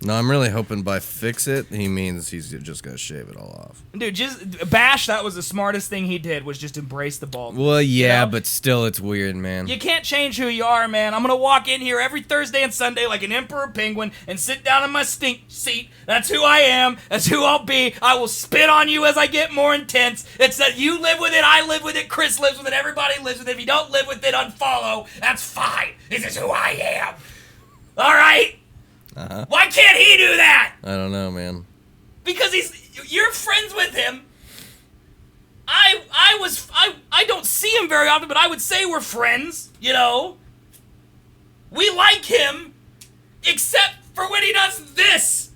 No, I'm really hoping by fix it, he means he's just gonna shave it all off. Dude, just Bash, that was the smartest thing he did, was just embrace the bald. Well, yeah, You know? but still, it's weird, man. You can't change who you are, man. I'm gonna walk in here every Thursday and Sunday like an emperor penguin and sit down in my stink seat. That's who I am. That's who I'll be. I will spit on you as I get more intense. It's that you live with it, I live with it, Chris lives with it, everybody lives with it. If you don't live with it, unfollow. That's fine. This is who I am. All right? Why can't he do that? I don't know, man. Because you're friends with him. I don't see him very often, but I would say we're friends, you know? We like him, except for when he does this.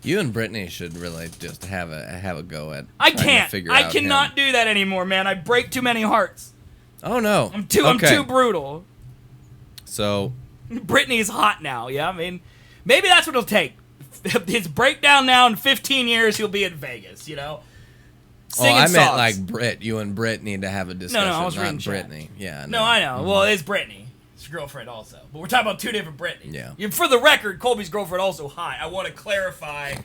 You and Brittany should really just have a go at. I trying to can't. figure I out cannot him. do that anymore, man. I break too many hearts. Oh no. I'm too brutal. So. Brittany's hot now, yeah? I mean, maybe that's what it'll take. His breakdown now in 15 years, he'll be in Vegas, you know? Singing I meant songs. like Britt. You and Britt need to have a discussion. I was not reading chat. Brittany. Yeah. No, I know. Well, it's Brittany. It's her girlfriend also. But we're talking about two different Brittany's. Yeah. For the record, Colby's girlfriend also hot. I want to clarify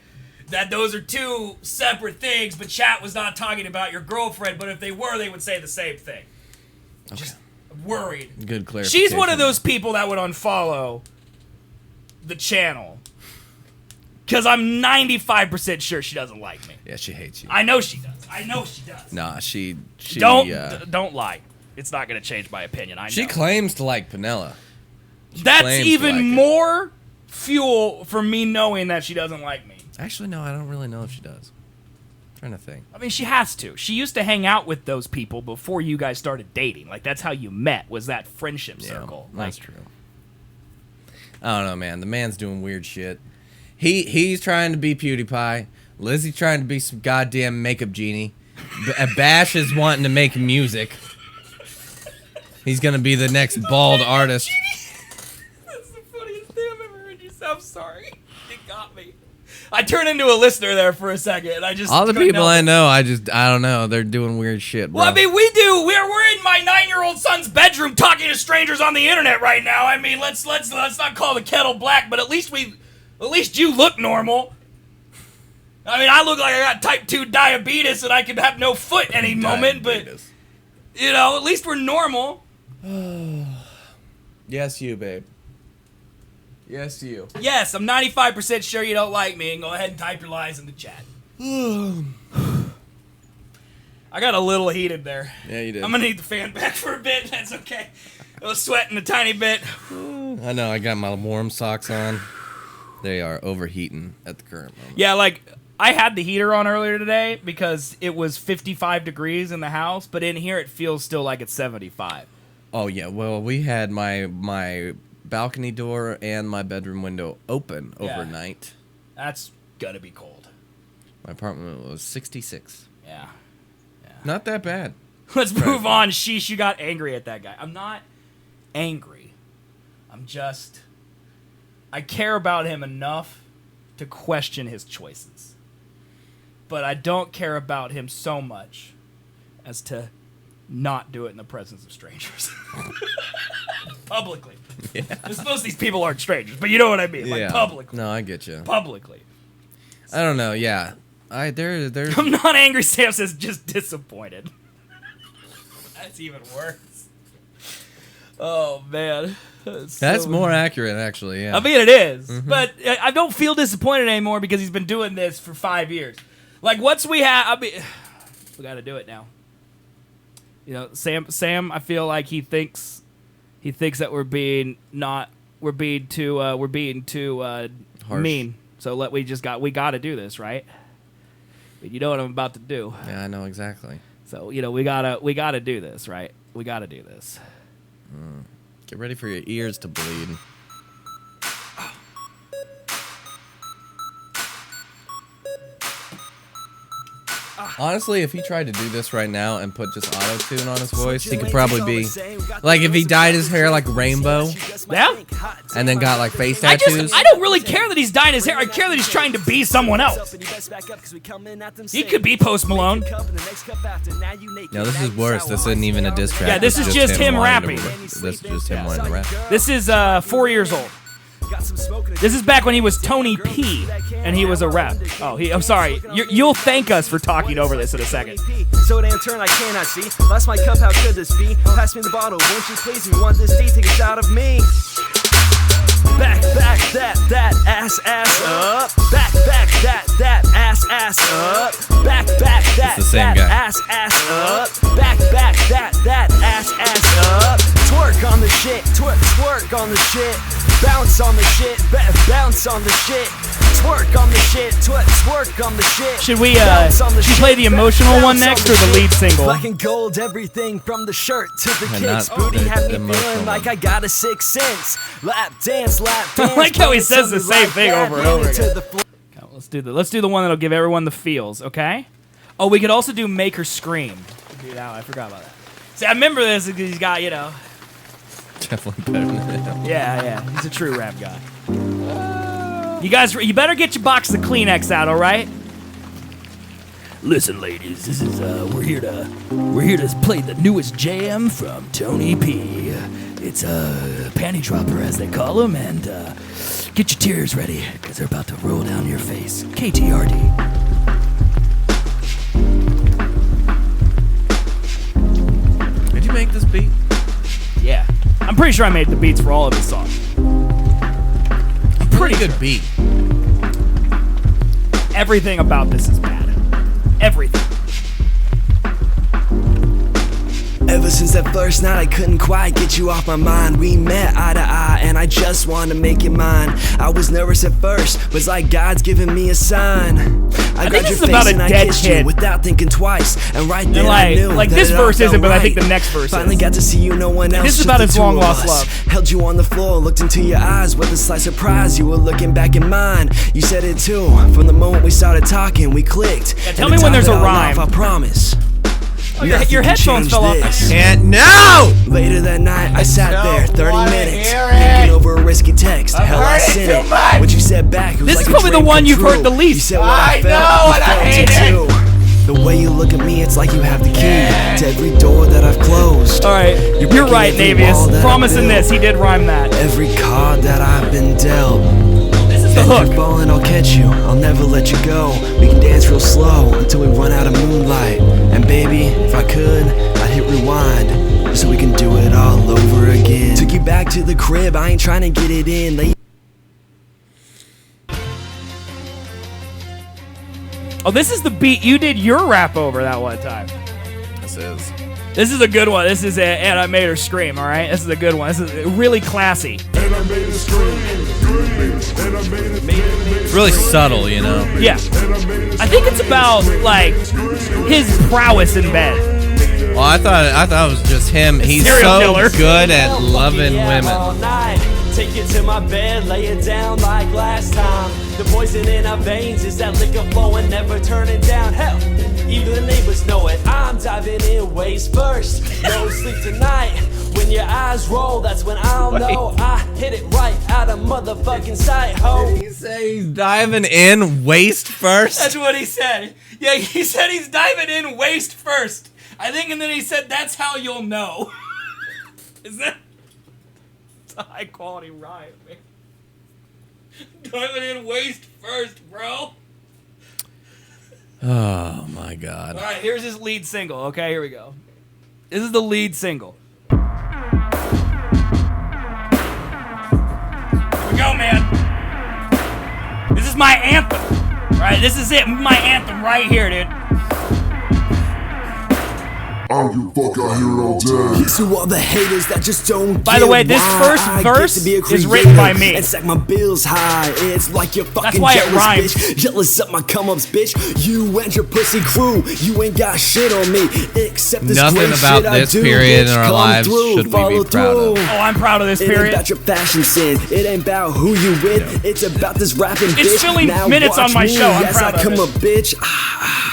that those are two separate things, but chat was not talking about your girlfriend, but if they were, they would say the same thing. Okay. Just worried. Good clarification. She's one of those people that would unfollow the channel. Because I'm 95% sure she doesn't like me. Yeah, she hates you. I know she does. I know she does. Nah, she Don't lie. It's not going to change my opinion. I know. She claims to like Penella. That's claims to even like it. more fuel for me knowing that she doesn't like me. Actually, no, I don't really know if she does. I'm trying to think. I mean, she has to. She used to hang out with those people before you guys started dating. Like, that's how you met, was that friendship circle. That's true. I don't know, man. The man's doing weird shit. He's trying to be PewDiePie. Lizzie's trying to be some goddamn makeup genie. Bash is wanting to make music. He's gonna be the next bald artist. That's the funniest thing I've ever heard you say. I'm sorry. It got me. I turned into a listener there for a second. And I just All the couldn't people help I it. know, I don't know. They're doing weird shit, bro. Well, I mean, we do. We're in my 9-year-old son's bedroom talking to strangers on the internet right now. I mean, let's not call the kettle black, but at least you look normal. I mean, I look like I got type 2 diabetes and I could have no foot any moment, but you know, at least we're normal. Yes, you, babe. Yes, you. Yes, I'm 95% sure you don't like me, and go ahead and type your lies in the chat. I got a little heated there. Yeah, you did. I'm gonna need the fan back for a bit. That's okay. I was sweating a tiny bit. I know. I got my warm socks on. They are overheating at the current moment. Yeah, like, I had the heater on earlier today because it was 55 degrees in the house, but in here it feels still like it's 75. Oh yeah. Well, we had my balcony door and my bedroom window open overnight. That's gonna be cold. My apartment was 66. Yeah. Not that bad. Let's move on. Sheesh, you got angry at that guy. I'm not angry. I care about him enough to question his choices. But I don't care about him so much as to not do it in the presence of strangers. Publicly. Yeah. Most of these people aren't strangers, but you know what I mean. Like, publicly. No, I get you. Publicly. I don't know. Yeah. There's. I'm not angry, Sam says, just disappointed. That's even worse. Oh, man. That's more accurate, actually, yeah. I mean, it is. But I don't feel disappointed anymore because he's been doing this for 5 years. Like, once we have... I mean, we got to do it now. You know, Sam, I feel like he thinks that we're being too Harsh. mean. So we got to do this, right? You know what I'm about to do. Yeah, I know exactly. So, you know, we gotta do this, right? We gotta do this. Get ready for your ears to bleed. Honestly, if he tried to do this right now and put just auto-tune on his voice, he could probably be... Like, if he dyed his hair like rainbow Yeah? and then got, like, face tattoos... I don't really care that he's dyeing his hair. I care that he's trying to be someone else. He could be Post Malone. No, this is worse. This isn't even a diss track. Yeah, this is just him wanting rapping. This is just him wanting to rap. This is 4 years old. This is back when he was Tony P, and he was a rep. Oh, I'm sorry. You'll thank us for talking over this in a second. So damn turn I cannot see. Lost my cup, how could this be? Pass me the bottle, won't you please? You want this tea, take it out of me. Back, that ass up. Back, that ass up. Back, that ass up. Back, that ass up. Twerk on the shit, twerk on the shit. Bounce on the shit, bounce on the shit. Twerk on the shit, twerk on the shit. Should we play the emotional one next or the lead single? Black and gold, everything from the shirt to the kicks. Booty had me feeling like I got a sixth sense. Lap dance. I like how he says the same thing over and over again. Okay, let's do the one that'll give everyone the feels, okay? Oh, we could also do Make Her Scream. Do that one. I forgot about that. See, I remember this because he's got, Definitely better than him. Yeah, he's a true rap guy. You guys, you better get your box of Kleenex out, all right? Listen, ladies, this is we're here to play the newest jam from Tony P. It's a panty dropper, as they call them, and get your tears ready, because they're about to roll down your face. KTRD. Did you make this beat? Yeah. I'm pretty sure I made the beats for all of his songs. Pretty good beat. Everything about this is bad. Everything. Ever since that first night, I couldn't quite get you off my mind. We met eye to eye, and I just wanted to make you mine. I was nervous at first, but it's like God's giving me a sign. I think grabbed this your is about face a and I dead kissed kid. you without thinking twice. And right then I knew like that this it all verse felt isn't, but I think right. the next verse Finally is. got to see you, no one else. This is just about the his two long of lost us. love. Held you on the floor, looked into your eyes with a slight surprise. You were looking back in mine. You said it too. From the moment we started talking, we clicked. Yeah, tell me when there's a rhyme. I promise. Oh, your headphones fell off. Can't no! Later that night, I sat there 30 wanna minutes hear thinking it. over a risky text. Hell, I heard it sent too it. much. What you said back, it was This like is a probably the dream one come you've heard true. the least. You said what I felt, know, you and I felt hate it too. The way you look at me, it's like you have the key to every door that I've closed. All right, you're breaking right, every wall Navius. that I Promising built. this, he did rhyme that. Every card that I've been dealt. This is the If hook. you're falling, I'll catch you. I'll never let you go. We can dance real slow until we run out of moonlight. And baby, if I could, I'd hit rewind so we can do it all over again. Took you back to the crib. I ain't trying to get it in. Oh, this is the beat you did your rap over that one time. This is a good one. This is and I made her scream, all right? This is a good one. This is really classy. It's really subtle, you know? Yeah. I think it's about, like, his prowess in bed. Well, I thought it was just him. He's Serial so killer. good at loving women. All night. Take it to my bed, lay it down like last time. The poison in our veins is that liquor flowing, never turning down. Hell, even the neighbors know it. I'm diving in waist first. No sleep tonight. When your eyes roll, that's when I'll know I hit it right out of motherfucking sight, ho. Did he say he's diving in waist first? That's what he said. Yeah, he said he's diving in waist first. I think, and then he said, that's how you'll know. Is that? It's a high quality rhyme, man. Diving in waist first, bro. Oh my god. All right, here's his lead single. Okay, here we go. This is the lead single. Here we go, man. This is my anthem. All right, this is it. My anthem right here, dude. I don't give a fuck, I hear it all day. Here's to all the haters that just don't By the get way, this why first I verse get to be a is written by me. And stack my bills high. It's like you're fucking why it jealous, rhymes. bitch. Jealous of my come-ups, bitch. You and your pussy crew, you ain't got shit on me. Except this Nothing great about shit I this do, period bitch. in our Come lives through, should we follow be proud of. through. Oh, I'm proud of this It ain't period. about your fashion sense. It ain't about who you with. It's about this rapping bitch. It's filling Now minutes watch on my me show. I'm as proud I of come it. up, bitch.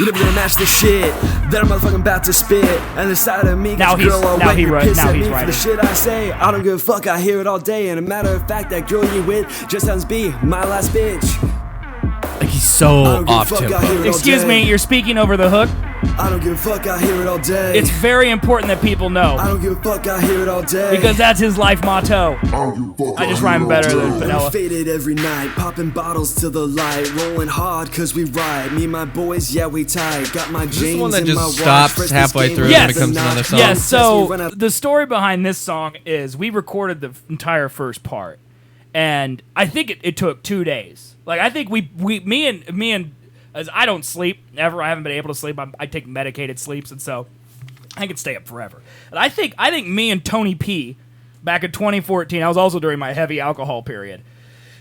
You never gonna match the shit that I'm motherfucking about to spit. And the side of me, Now got your he's- girl all now wet, he you wrote- piss now at he's me for writing. the shit I say. I don't give a fuck. I hear it all day. And a matter of fact, that girl you with just sounds be my last bitch. Like he's I so don't give a off fuck, I hear tempo. it all Excuse day. me, you're speaking over the hook. I don't give a fuck, I hear it all day. It's very important that people know. I don't give a fuck, I hear it all day. Because that's his life motto. I don't give a fuck. I just rhyme better than Vanilla. Faded every night, popping bottles to the light, rolling hard cause we ride. Me and my boys, yeah, we tight. Got my This jeans one that and just my watch. stops Press halfway this through game Yes. and becomes another song. Yes, so the story behind this song is we recorded the entire first part. And I think it took 2 days. Like, I think me and as I don't sleep ever. I haven't been able to sleep. I take medicated sleeps, and so I could stay up forever. And I think me and Tony P, back in 2014, I was also during my heavy alcohol period.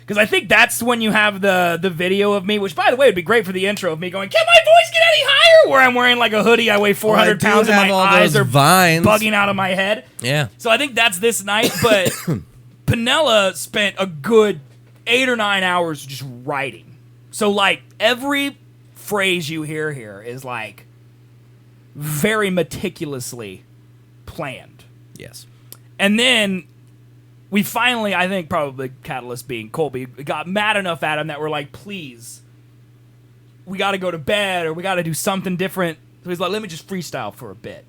Because I think that's when you have the video of me, which, by the way, would be great for the intro of me going, can my voice get any higher? Where I'm wearing like a hoodie, I weigh 400 pounds, and my eyes are vines bugging out of my head. Yeah. So I think that's this night, but Pinella spent a good 8 or 9 hours just writing. So, like, every phrase you hear here is, like, very meticulously planned. Yes. And then we finally, I think probably catalyst being Colby, got mad enough at him that we're like, please, we got to go to bed or we got to do something different. So he's like, let me just freestyle for a bit.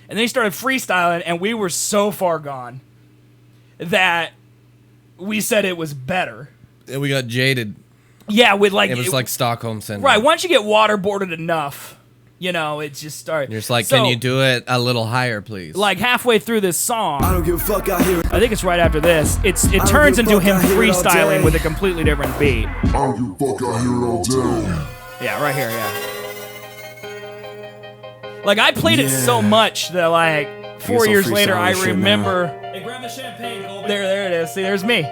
And then he started freestyling, and we were so far gone that we said it was better. And we got jaded. Yeah, with like... It was like Stockholm Syndrome. Right, once you get waterboarded enough, you know, it just starts... You're just like, can you do it a little higher, please? Like, halfway through this song... I don't give a fuck, I hear it. I think it's right after this. It turns into him freestyling with a completely different beat. I don't give a fuck, I hear it all day. Yeah, right here, yeah. Like, I played it so much that, like, 4 years later, I remember... Hey, grab the champagne, Colby. There it is. See, there's me.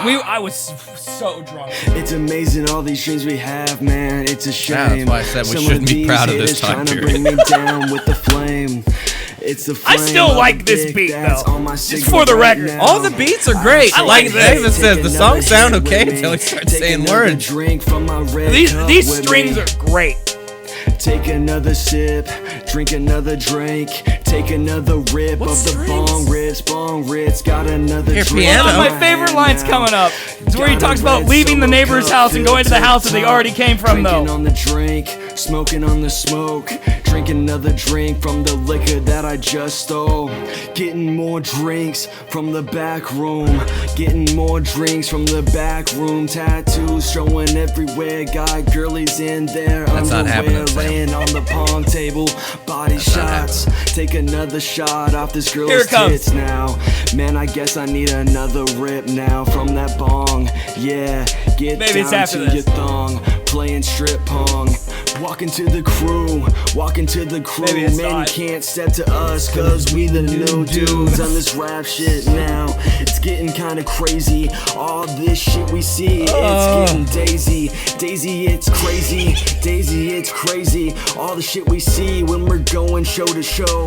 I was so drunk. It's amazing all these dreams we have, man. It's a shame. Yeah, that's why I said we shouldn't be proud of this time period. Bring me down with the flame. It's the flame. I still like this beat, though. Just for the record. All the beats are great. I like this. David says, the songs sound okay until he starts saying words. These strings are great. Take another sip, drink another drink, take another rip of the bong rips, got another drink. piano. One of my favorite lines coming up is where he talks about leaving the neighbor's house and going to the house that they already came from, though. Drinking on the drink, smoking on the smoke, drink another drink from the liquor that I just stole. Getting more drinks from the back room, getting more drinks from the back room. Tattoos showing everywhere, got girlies in there. That's not happening, Sam. Laying on the pong table, body shots. Take another shot off this Here girl's it comes. tits now. Man, I guess I need another rip now from that bong. Yeah, get Maybe it's down after to this. your thong, playing strip pong. Walking to the crew, Maybe it's man, not. you can't step to us, cause we the new dudes on this rap shit now. It's getting kinda crazy, all this shit we see, it's getting Daisy, it's crazy, Daisy, it's crazy, all the shit we see when we're going show to show.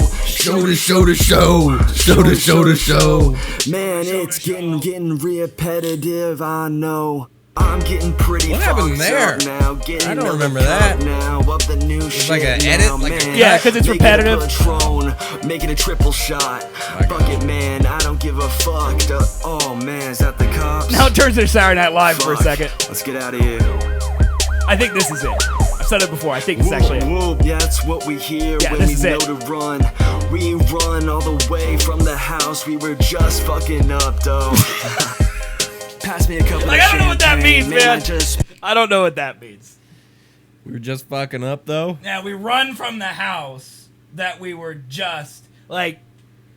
Man, it's getting repetitive, I know. I'm getting pretty What happened fucked there? up now. Getting I don't another remember that. cup now of the new shit like an now, edit, like a man. cut? Yeah, 'cause it's Making repetitive. a Patron, making a triple shot. Fuck it, man, I don't give a fuck. Oh man, is that the cops? Now it turns into Saturday Night Live for a Fuck. second. Let's get out of here. I think this is it. I've said it before. I think this is actually it. Whoop, yeah, that's what we hear Yeah, when this we is know it. to run. We run all the way from the house. We were just fucking up, though. Pass me a couple Like, of I don't know what that champagne, means, man. I I don't know what that means. We were just fucking up, though. Yeah, we run from the house that we were just, like,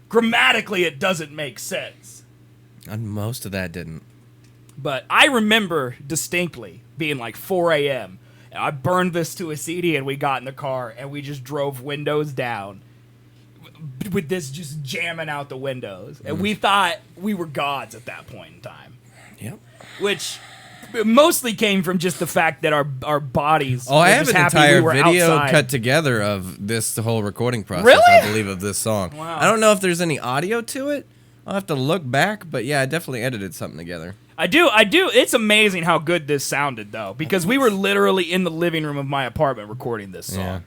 grammatically it doesn't make sense. And most of that didn't. But I remember distinctly being like 4 a.m. and I burned this to a CD and we got in the car and we just drove windows down with this just jamming out the windows. And we thought we were gods at that point in time. Yep. Which mostly came from just the fact that our bodies Oh, I were have just an happy entire we were video outside. cut together of this whole recording process, Really? I believe, of this song. Wow. I don't know if there's any audio to it. I'll have to look back, but yeah, I definitely edited something together. I do. It's amazing how good this sounded, though, because we were literally in the living room of my apartment recording this song. Yeah.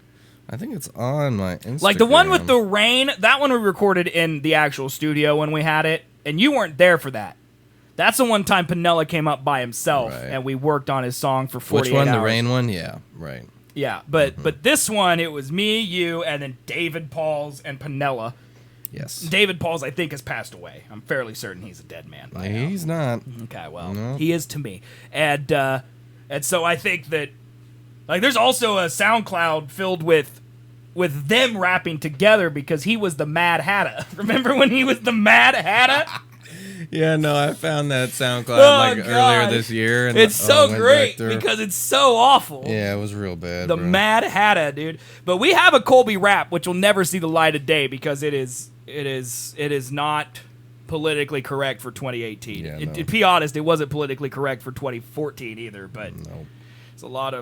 I think it's on my Instagram. Like the one with the rain, that one we recorded in the actual studio when we had it, and you weren't there for that. That's the one time Pinella came up by himself, Right. and we worked on his song for 48 Which one? hours. The rain one? Yeah, right. Yeah, but this one, it was me, you, and then David Pauls and Panella. Yes. David Pauls, I think, has passed away. I'm fairly certain he's a dead man by now. He's not. Okay, well, No. he is to me. And so I think that, like, there's also a SoundCloud filled with them rapping together because he was the Mad Hatter. Remember when he was the Mad Hatter? Yeah, no, I found that SoundCloud earlier this year. And it's so went great back through. because it's so awful. Yeah, it was real bad. The bro. Mad Hatter, dude. But we have a Colby rap, which will never see the light of day because it is not politically correct for 2018. Yeah, To be honest, it wasn't politically correct for 2014 either. But Nope.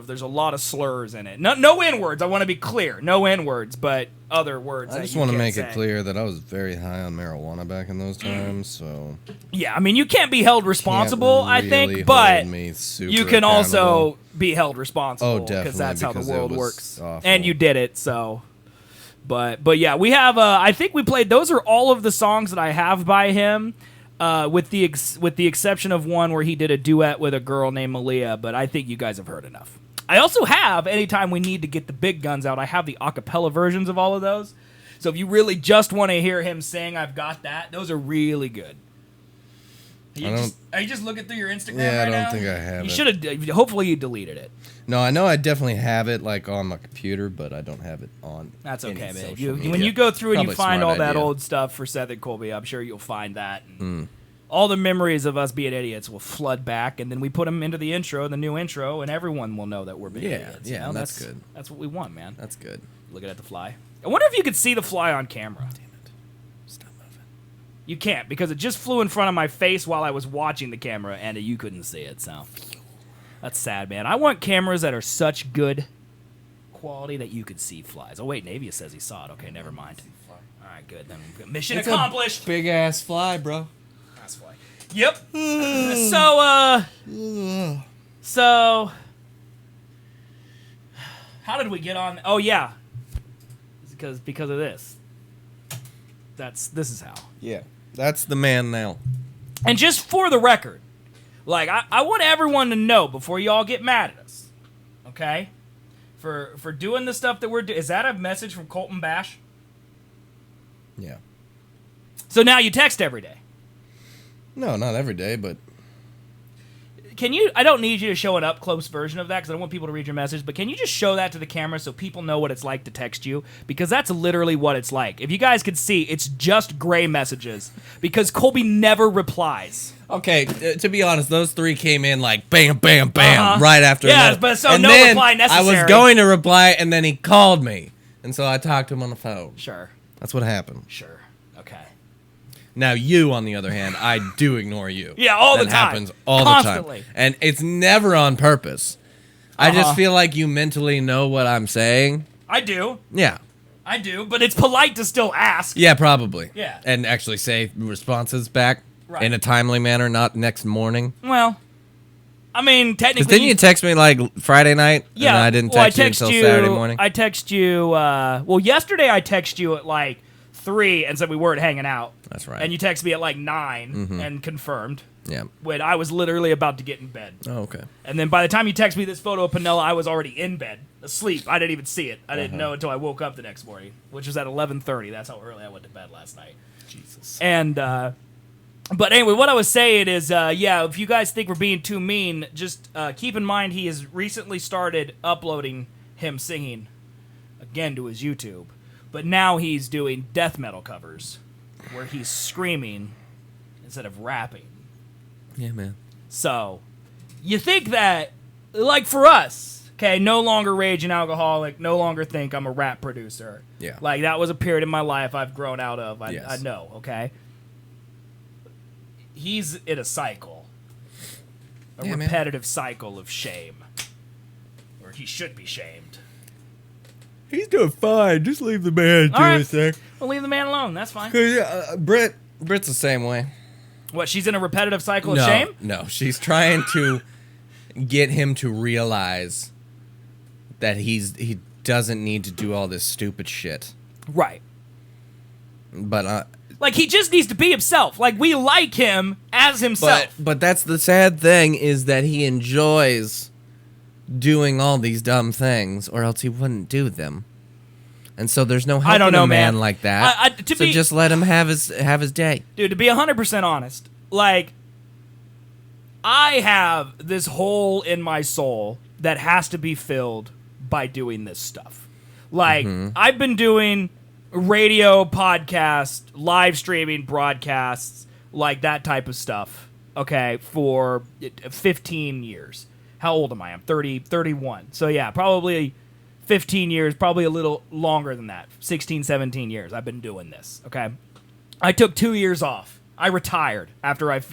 there's a lot of slurs in it. No N words. I want to be clear. No N words, but other words. I just want to make it clear that I was very high on marijuana back in those times, so Yeah, I mean, you can't be held responsible. can't I really think, but hold me super you can accountable. also be held responsible. Oh, definitely, because that's how the because it world was works. awful. And you did it, so. But yeah, we have. I think we played. Those are all of the songs that I have by him, with the exception of one where he did a duet with a girl named Malia. But I think you guys have heard enough. I also have. Anytime we need to get the big guns out, I have the acapella versions of all of those. So if you really just want to hear him sing, I've got that. Those are really good. Are you just looking through your Instagram Yeah, right now? I don't think I have You it. should have. Hopefully you deleted it. No, I know I definitely have it like on my computer, but I don't have it on. That's any okay, man. social media. When you go through and you Probably find smart all that idea. old stuff for Seth and Colby, I'm sure you'll find that. And all the memories of us being idiots will flood back, and then we put them into the intro, the new intro, and everyone will know that we're being idiots. Yeah, you know? that's good. That's what we want, man. That's good. Looking at the fly. I wonder if you could see the fly on camera. Damn it! Stop moving. You can't, because it just flew in front of my face while I was watching the camera, and you couldn't see it, so. That's sad, man. I want cameras that are such good quality that you could see flies. Oh, wait, Navia says he saw it. Okay, never mind. All right, good. Then mission accomplished. Big ass fly, bro. That's fly. Yep. So, how did we get on? Oh, yeah. It's because of this. This is how. Yeah, that's the man now. And just for the record, like, I want everyone to know before you all get mad at us, okay? For doing the stuff that we're doing. Is that a message from Colton Bash? Yeah. So now you text every day. No, not every day, but Can you, I don't need you to show an up-close version of that because I don't want people to read your message, but can you just show that to the camera so people know what it's like to text you? Because that's literally what it's like. If you guys could see, it's just gray messages because Colby never replies. okay. To be honest, those three came in like bam, bam, bam, right after. Yeah, another. but so and no then reply necessary. I was going to reply, and then he called me, and so I talked to him on the phone. Sure. That's what happened. Sure. Okay. Now you, on the other hand, I do ignore you. Yeah, all the That time. happens all Constantly. the time, and it's never on purpose. I just feel like you mentally know what I'm saying. I do. Yeah. I do, but it's polite to still ask. Yeah, probably. Yeah. And actually say responses back Right. in a timely manner, not next morning. Well, I mean, Because technically. didn't you text me like Friday night? Yeah. And I didn't well, text you until Saturday morning. I text you. Well, yesterday I texted you at like 3 and said we weren't hanging out. That's right. And you texted me at like 9 Mm-hmm. and confirmed Yeah. when I was literally about to get in bed. Oh, okay. And then by the time you text me this photo of Panella, I was already in bed, asleep. I didn't even see it. I didn't know until I woke up the next morning, which was at 11:30. That's how early I went to bed last night. Jesus. And but anyway, what I was saying is, yeah, if you guys think we're being too mean, just keep in mind he has recently started uploading him singing again to his YouTube. But now he's doing death metal covers where he's screaming instead of rapping. Yeah, man. So, you think that, like for us, okay, no longer raging alcoholic, no longer think I'm a rap producer. Yeah. Like, that was a period in my life I've grown out of. I Yes. know, okay? He's in a cycle. A Yeah, man. repetitive cycle of shame. Or he should be shamed. He's doing fine. Just leave the man All right. a sec. We'll leave the man alone. That's fine. Cause Britt's the same way. What, she's in a repetitive cycle of shame? No, she's trying to get him to realize that he doesn't need to do all this stupid shit. Right. But Like, he just needs to be himself. Like, we like him as himself. but that's the sad thing is that he enjoys doing all these dumb things, or else he wouldn't do them. And so there's no helping I don't know, a man man. like that. So just let him have his day. Dude, to be 100% honest, like, I have this hole in my soul that has to be filled by doing this stuff. Like, I've been doing radio, podcast, live streaming, broadcasts, like that type of stuff, okay, for 15 years. How old am I? I'm 31. So, yeah, probably 15 years, probably a little longer than that. 16, 17 years I've been doing this, okay? I took 2 years off. I retired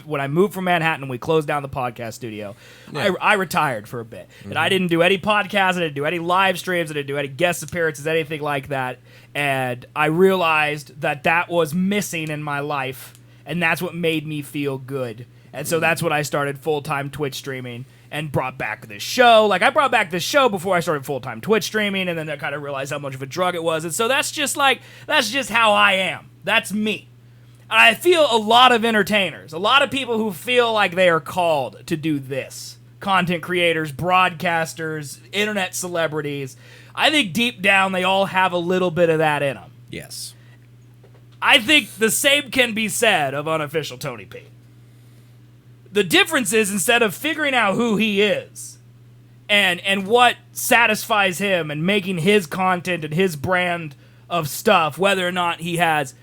when I moved from Manhattan. We closed down the podcast studio. Yeah. I retired for a bit, and I didn't do any podcasts. I didn't do any live streams. I didn't do any guest appearances, anything like that. And I realized that was missing in my life, and that's what made me feel good. And so that's when I started full-time Twitch streaming and brought back this show. Like, I brought back this show before I started full-time Twitch streaming, and then I kind of realized how much of a drug it was. And so that's just how I am. That's me. I feel a lot of entertainers, a lot of people who feel like they are called to do this. Content creators, broadcasters, internet celebrities. I think deep down they all have a little bit of that in them. Yes. I think the same can be said of unofficial Tony P. The difference is, instead of figuring out who he is and what satisfies him and making his content and his brand of stuff, whether or not he has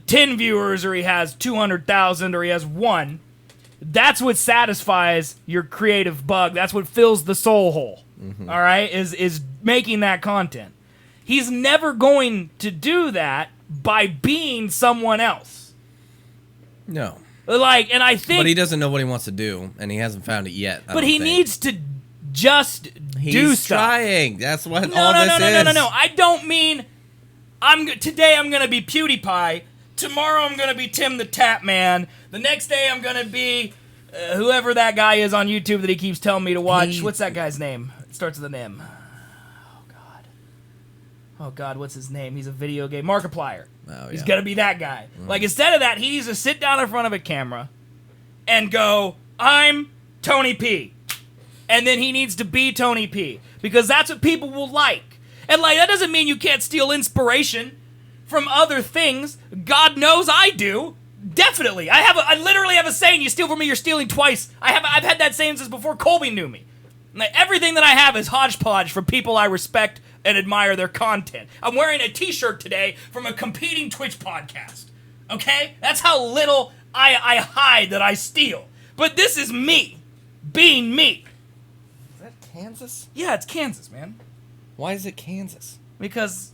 10 viewers or he has 200,000 or he has 1, that's what satisfies your creative bug. That's what fills the soul hole. All right, is making that content. He's never going to do that by being someone else. No. Like, and I think, But he doesn't know what he wants to do, and he hasn't found it yet. But he needs to just do He's stuff. trying. That's what No, all no, this no, is. no, no, no, no. I don't mean today I'm gonna be PewDiePie. Tomorrow I'm gonna be Tim the Tap Man. The next day I'm gonna be whoever that guy is on YouTube that he keeps telling me to watch. What's that guy's name? It starts with an M. Oh God, what's his name? He's a video game Markiplier. Oh, He's yeah. gonna be that guy. Like, instead of that, he needs to sit down in front of a camera and go, "I'm Tony P," and then he needs to be Tony P, because that's what people will like. And like, that doesn't mean you can't steal inspiration from other things. God knows I do. Definitely. I literally have a saying: you steal from me, you're stealing twice. I've had that saying since before Colby knew me. Like, everything that I have is hodgepodge from people I respect and admire their content. I'm wearing a t-shirt today from a competing Twitch podcast. Okay? That's how little I hide that I steal. But this is me, being me. Is that Kansas? Yeah, it's Kansas, man. Why is it Kansas? Because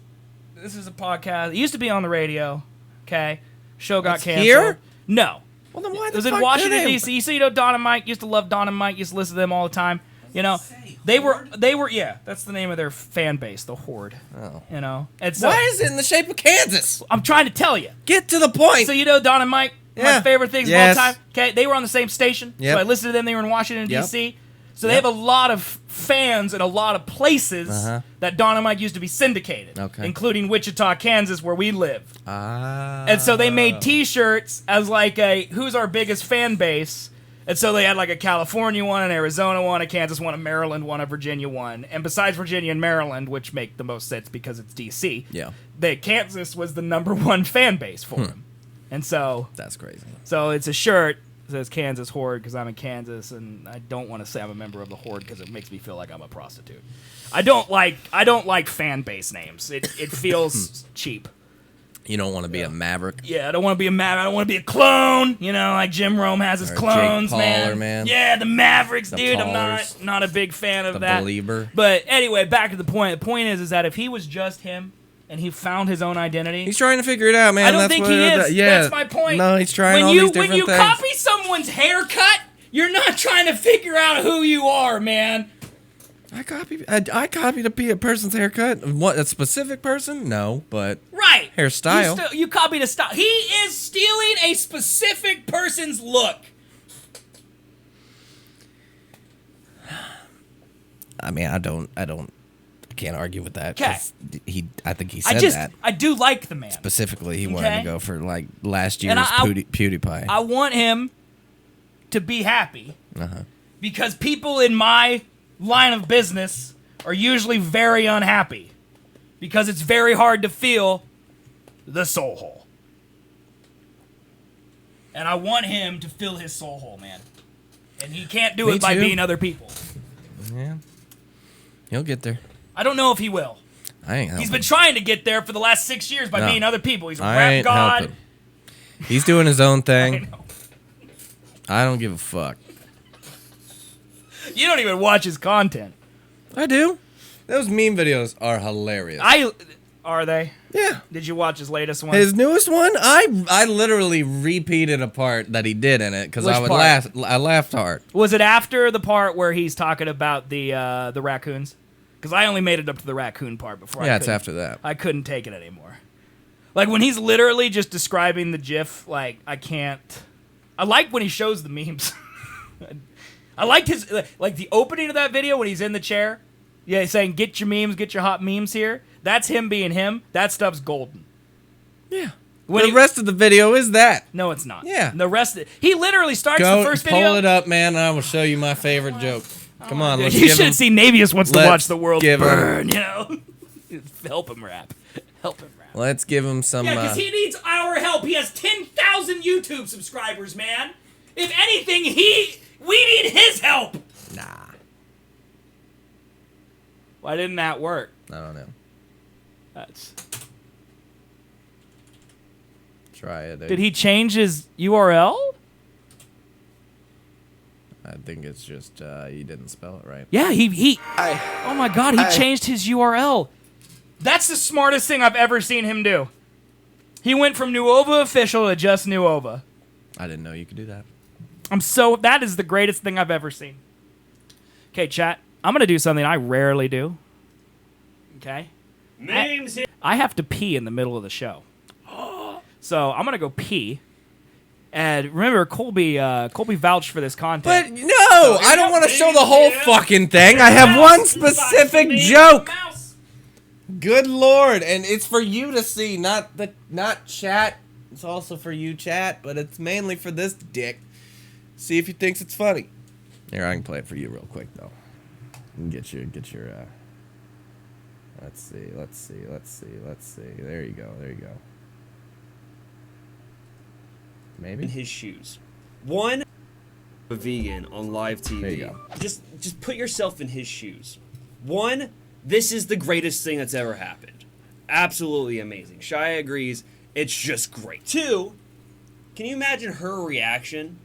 this is a podcast. It used to be on the radio. Okay? Show got It's canceled. here? No. Well, then why It the was fuck in Washington, do they- D.C. So, you know, Don and Mike used to love Don and Mike. Used to listen to them all the time. You know, they were, yeah, that's the name of their fan base, the Horde. Oh. You know? And so, Why is it in the shape of Kansas? I'm trying to tell you. Get to the point. So, you know, Don and Mike, my Yeah. favorite things Yes. of all time. Okay, they were on the same station. Yep. So I listened to them. They were in Washington, Yep. D.C. So they Yep. have a lot of fans in a lot of places that Don and Mike used to be syndicated, Okay. including Wichita, Kansas, where we live. Ah. And so they made T-shirts as like a who's our biggest fan base. And so they had like a California one, an Arizona one, a Kansas one, a Maryland one, a Virginia one. And besides Virginia and Maryland, which make the most sense because it's D.C., Yeah. Kansas was the #1 fan base for them. And so That's crazy. it's a shirt that says Kansas Horde because I'm in Kansas, and I don't want to say I'm a member of the Horde because it makes me feel like I'm a prostitute. I don't like fan base names. It feels cheap. You don't want to be a maverick. Yeah, I don't want to be a Maverick. I don't want to be a clone. You know, like Jim Rome has his Or clones, Jake Paul, man. Yeah, the Mavericks, The dude. Paulers. I'm not a big fan of The that. Belieber. But anyway, back to the point. The point is that if he was just him and he found his own identity, He's trying to figure it out, man. I don't That's think what he it is. Yeah. That's my point. No, he's trying when all you these different when you things. copy someone's haircut, you're not trying to figure out who you are, man. I copied a person's haircut. What, a specific person? No, but Right. hairstyle. You copied a style. He is stealing a specific person's look. I mean, I can't argue with that. 'cause I think he said that. I do like the man. Specifically, he wanted Okay. to go for like last year's And PewDiePie. I want him to be happy Uh-huh. because people in my line of business are usually very unhappy because it's very hard to feel the soul hole. And I want him to fill his soul hole, man. And he can't do Me it by too. being other people. Yeah. He'll get there. I don't know if he will. I ain't helping. He's been trying to get there for the last 6 years by No. being other people. He's a I rap ain't god. helping. He's doing his own I thing. know. I don't give a fuck. You don't even watch his content. I do. Those meme videos are hilarious. Are they? Yeah. Did you watch his latest one? His newest one, I literally repeated a part that he did in it because Which I would part? laugh. I laughed hard. Was it after the part where he's talking about the raccoons? Because I only made it up to the raccoon part before. Yeah, it's after that. I couldn't take it anymore. Like when he's literally just describing the GIF. Like I can't. I like when he shows the memes. I liked his like the opening of that video when he's in the chair. Yeah, he's saying get your memes, get your hot memes here. That's him being him. That stuff's golden. Yeah. When The rest of the video is that. No, it's not. Yeah. The rest. He literally starts Go the first video. pull it up, man, and I will show you my favorite joke. Come on, let's You give should him. see Navius wants to let's watch the world give him- burn. You know, help him rap. Help him rap. Let's give him some. Yeah, because he needs our help. He has 10,000 YouTube subscribers, man. If anything, we need his help. Nah, Why didn't that work? I don't know. That's. Try it. Did he change his URL? I think it's just you didn't spell it right. Yeah, he. Oh my God, he changed his URL. That's the smartest thing I've ever seen him do. He went from Nuova official to just Nuova. I didn't know you could do that. That is the greatest thing I've ever seen. Okay, chat. I'm gonna do something I rarely do. Okay. I have to pee in the middle of the show. So I'm gonna go pee. And remember, Colby vouched for this content. But no, I don't want to show the whole fucking thing. I have one specific joke. Good Lord, and it's for you to see, not chat. It's also for you, chat, but it's mainly for this dick. See if he thinks it's funny. Here, I can play it for you real quick though. And get your. Let's see. There you go. Maybe. In his shoes. One, a vegan on live TV. There you go. Just put yourself in his shoes. One, this is the greatest thing that's ever happened. Absolutely amazing. Shia agrees. It's just great. Two, can you imagine her reaction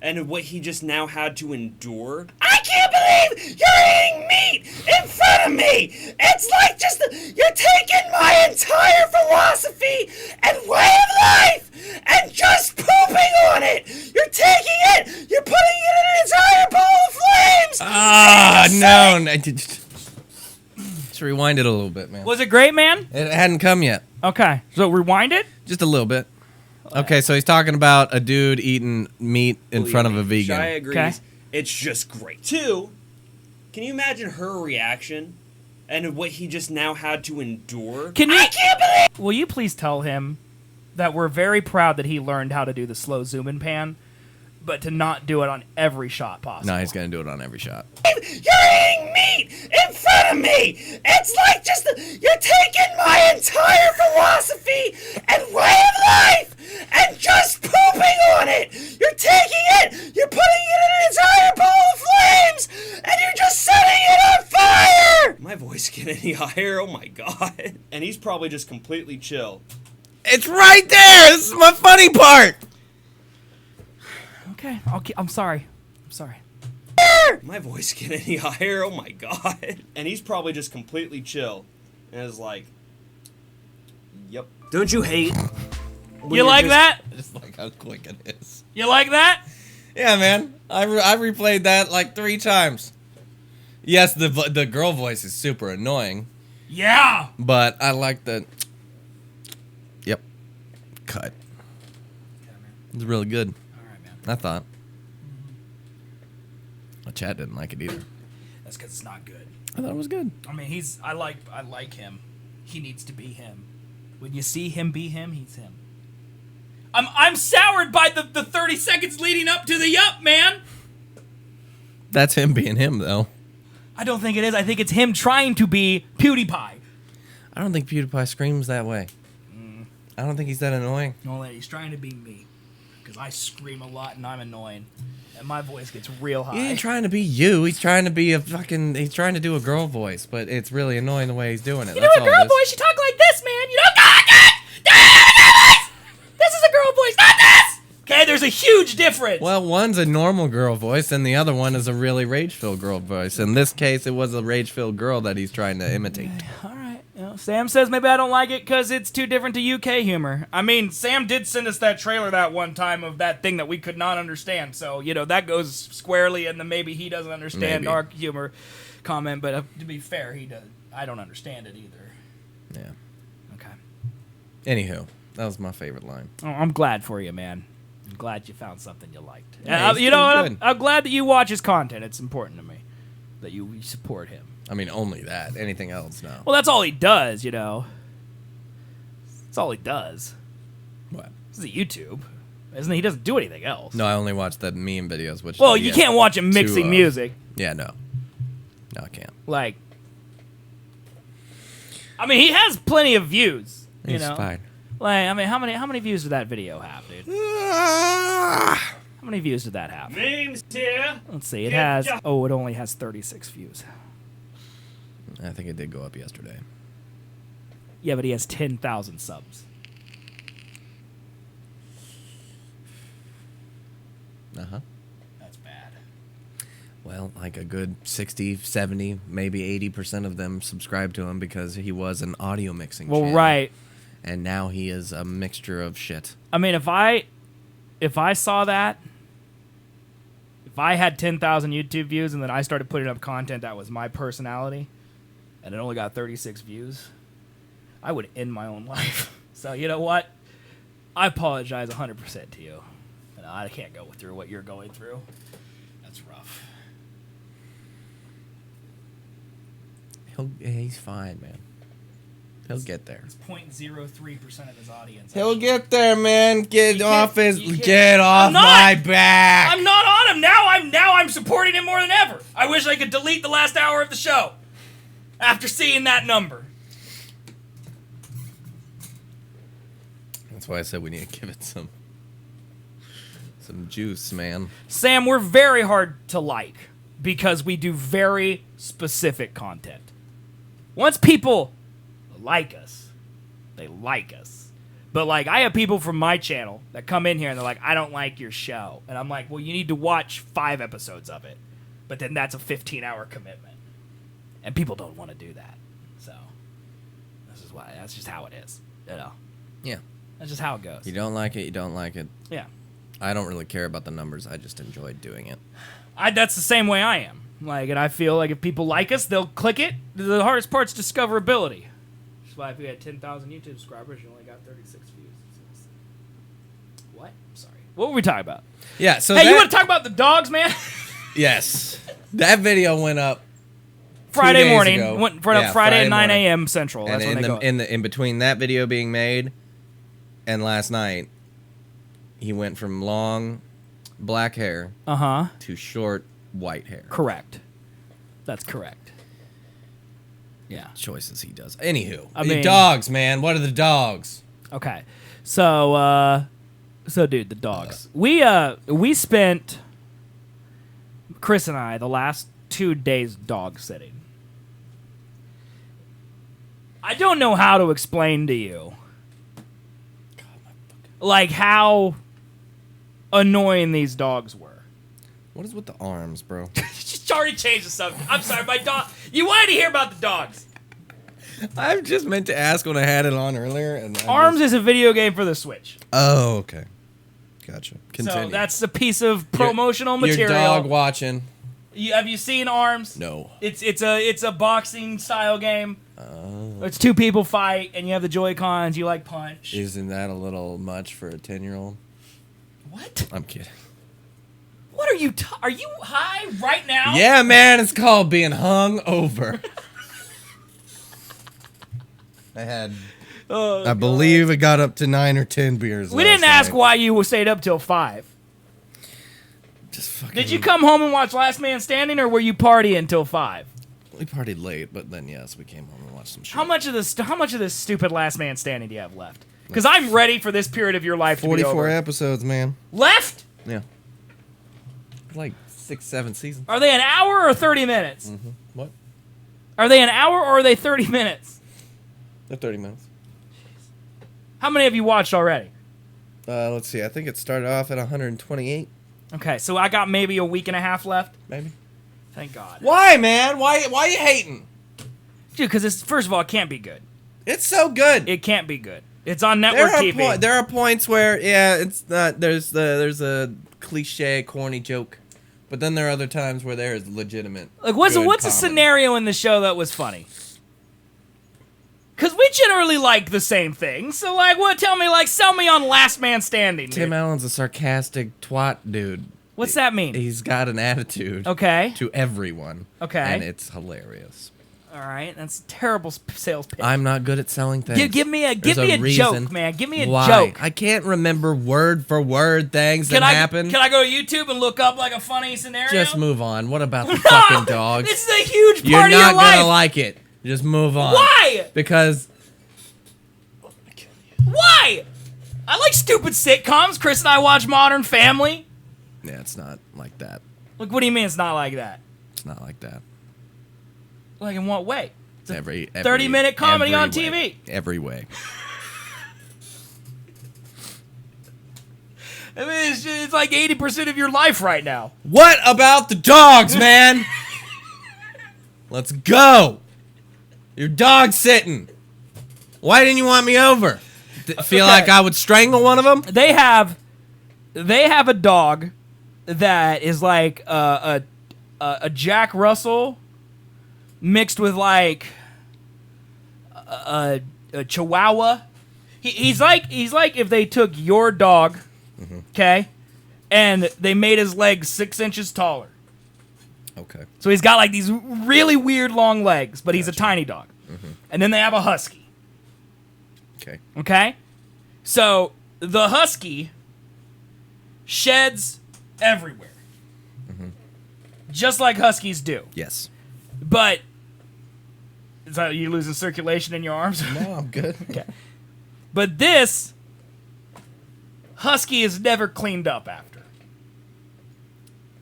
and what he just now had to endure? I can't believe you're eating meat in front of me! It's like you're taking my entire philosophy and way of life and just pooping on it! You're taking it! You're putting it in an entire bowl of flames! Ah, no. Just rewind it a little bit, man. Was it great, man? It hadn't come yet. Okay, so rewind it. Just a little bit. Okay, so he's talking about a dude eating meat in front of a vegan. Shia agrees. Okay. It's just great. Two, can you imagine her reaction and what he just now had to endure? I can't believe. Will you please tell him that we're very proud that he learned how to do the slow zoom in pan, but to not do it on every shot possible. No, he's gonna do it on every shot. You're eating meat in front of me! It's like you're taking my entire philosophy and way of life and just pooping on it! You're taking it! You're putting it in an entire bowl of flames! And you're just setting it on fire! My voice get any higher? Oh my god. And he's probably just completely chill. It's right there! This is my funny part! Okay, I'm sorry. I'm sorry. My voice get any higher? Oh my god. And he's probably just completely chill. And is like, yep. Don't you hate? You like that? I just like how quick it is. You like that? Yeah, man. I replayed that like 3 times. Yes, the girl voice is super annoying. Yeah. But I like the... Yep. Cut. It's really good. Alright, man. I thought. The chat didn't like it either. That's because it's not good. I thought it was good. I mean, I like him. He needs to be him. When you see him be him, he's him. I'm soured by the 30 seconds leading up to the yup, man. That's him being him, though. I don't think it is. I think it's him trying to be PewDiePie. I don't think PewDiePie screams that way. I don't think he's that annoying. No, he's trying to be me. Because I scream a lot and I'm annoying. And my voice gets real high. He ain't trying to be you. He's trying to be he's trying to do a girl voice, but it's really annoying the way he's doing it. You know a girl voice, you talk like this, man. You don't talk like this! This is a girl voice, not this! Okay, there's a huge difference. Well, one's a normal girl voice, and the other one is a really rage-filled girl voice. In this case, it was a rage-filled girl that he's trying to imitate. All right. You know, Sam says maybe I don't like it because it's too different to UK humor. I mean, Sam did send us that trailer that one time of that thing that we could not understand. So, you know, that goes squarely in the maybe he doesn't understand our humor comment. But to be fair, he does. I don't understand it either. Yeah. Okay. Anywho, that was my favorite line. Oh, I'm glad for you, man. I'm glad you found something you liked. Yeah, You know what? good. I'm glad that you watch his content. It's important to me that you support him. I mean, only that. Anything else, no. Well, that's all he does, you know. That's all he does. What? This is YouTube. Isn't he? He doesn't do anything else. No, I only watch the meme videos, which... Well, you can't watch him mixing music. Yeah, no. No, I can't. Like, I mean, he has plenty of views. You He's know? fine. Like, I mean, how many views did that video have, dude? How many views did that have? Names here. Let's see. It has... Oh, it only has 36 views. I think it did go up yesterday. Yeah, but he has 10,000 subs. Uh-huh. That's bad. Well, like a good 60, 70, maybe 80% of them subscribe to him because he was an audio mixing channel. Right. And now he is a mixture of shit. I mean, if I saw that, if I had 10,000 YouTube views and then I started putting up content that was my personality, and it only got 36 views, I would end my own life. So you know what? I apologize 100% to you. And I can't go through what you're going through. That's rough. He's fine, man. He'll get there. It's 0.03% of his audience. He'll get there, man. Get off you get off I'm not. my back. I'm not on him now. I'm supporting him more than ever. I wish I could delete the last hour of the show after seeing that number. That's why I said we need to give it some juice, man. Sam, we're very hard to like because we do very specific content. Once people like us, they like us. But like, I have people from my channel that come in here and they're like, I don't like your show. And I'm like, well, you need to watch 5 episodes of it. But then that's a 15-hour commitment. And people don't want to do that. So this is why. That's just how it is. You know? Yeah. That's just how it goes. You don't like it, you don't like it. Yeah. I don't really care about the numbers. I just enjoy doing it. That's the same way I am. Like, and I feel like if people like us, they'll click it. The hardest part's discoverability. That's why if we had 10,000 YouTube subscribers, you only got 36 views. What? Sorry. What were we talking about? Yeah, so hey, you want to talk about the dogs, man? Yes. That video went up Friday 2 days morning. ago. Went up Yeah, Friday at 9 morning. a.m. Central. That's And when they go. in between that video being made and last night, he went from long black hair to short white hair. Correct. That's correct. Yeah. Choices he does. Anywho, I the mean- dogs, man. What are the dogs? Okay. So dude, the dogs. We spent, Chris and I, the last 2 days dog sitting. I don't know how to explain to you, like, how annoying these dogs were. What is with the arms, bro? Just already changed the subject. I'm sorry, my dog. You wanted to hear about the dogs. I just meant to ask when I had it on earlier. And Arms is a video game for the Switch. Oh, okay. Gotcha. Continue. So that's a piece of promotional Your material. dog watching. Have you seen Arms? No. It's a boxing style game. Oh. It's 2 people fight, and you have the Joy-Cons. You like punch. Isn't that a little much for a 10-year-old? What? I'm kidding. What are you? Are you high right now? Yeah, man. It's called being hung over. I had. I believe it got up to 9 or 10 beers. We didn't ask why you stayed up till 5. Just fucking. Did you come home and watch Last Man Standing, or were you partying till 5? We partied late, but then yes, we came home and watched some shit. How much of this stupid Last Man Standing do you have left? Because I'm ready for this period of your life to be over. 44 episodes, man. Left? Yeah. Like 6, 7 seasons. Are they an hour or 30 minutes? Mm-hmm. What? Are they an hour or are they 30 minutes? They're 30 minutes. How many have you watched already? Let's see. I think it started off at 128. Okay, so I got maybe a week and a half left. Maybe. Thank God. Why, man? Why are you hating? Dude, because first of all, it can't be good. It's so good. It can't be good. It's on network TV. There are points where, yeah, it's not. There's a cliche, corny joke, but then there are other times where there is legitimate. Like, what's a comedy. scenario in the show that was funny? Because we generally like the same thing. So, like, sell me on Last Man Standing. Tim dude. Allen's a sarcastic twat dude. What's that mean? He's got an attitude. Okay. To everyone. Okay. And it's hilarious. All right, that's a terrible sales pitch. I'm not good at selling things. Give me a reason joke, man. Give me a why. joke. I can't remember word for word things that happen. Can I go to YouTube and look up like a funny scenario? Just move on. What about the fucking dog? This is a huge You're part of your not life. gonna like it. Just move on. Why? Because. Why? I like stupid sitcoms. Chris and I watch Modern Family. Yeah, it's not like that. Like, what do you mean it's not like that? It's not like that. Like, in what way? It's a Every 30-minute comedy on way. TV. Every way. I mean, it's like 80% of your life right now. What about the dogs, man? Let's go. You're dog sitting. Why didn't you want me over? Feel like I would strangle one of them? They have a dog that is like a Jack Russell mixed with like a Chihuahua. He's like if they took your dog, okay, and they made his legs 6 inches taller. Okay. So he's got like these really weird long legs, but he's a tiny dog. And then they have a husky. Okay. Okay? So the husky sheds everywhere. Just like huskies do. Yes. But is that you losing circulation in your arms? No, I'm good. Okay. But this husky is never cleaned up after.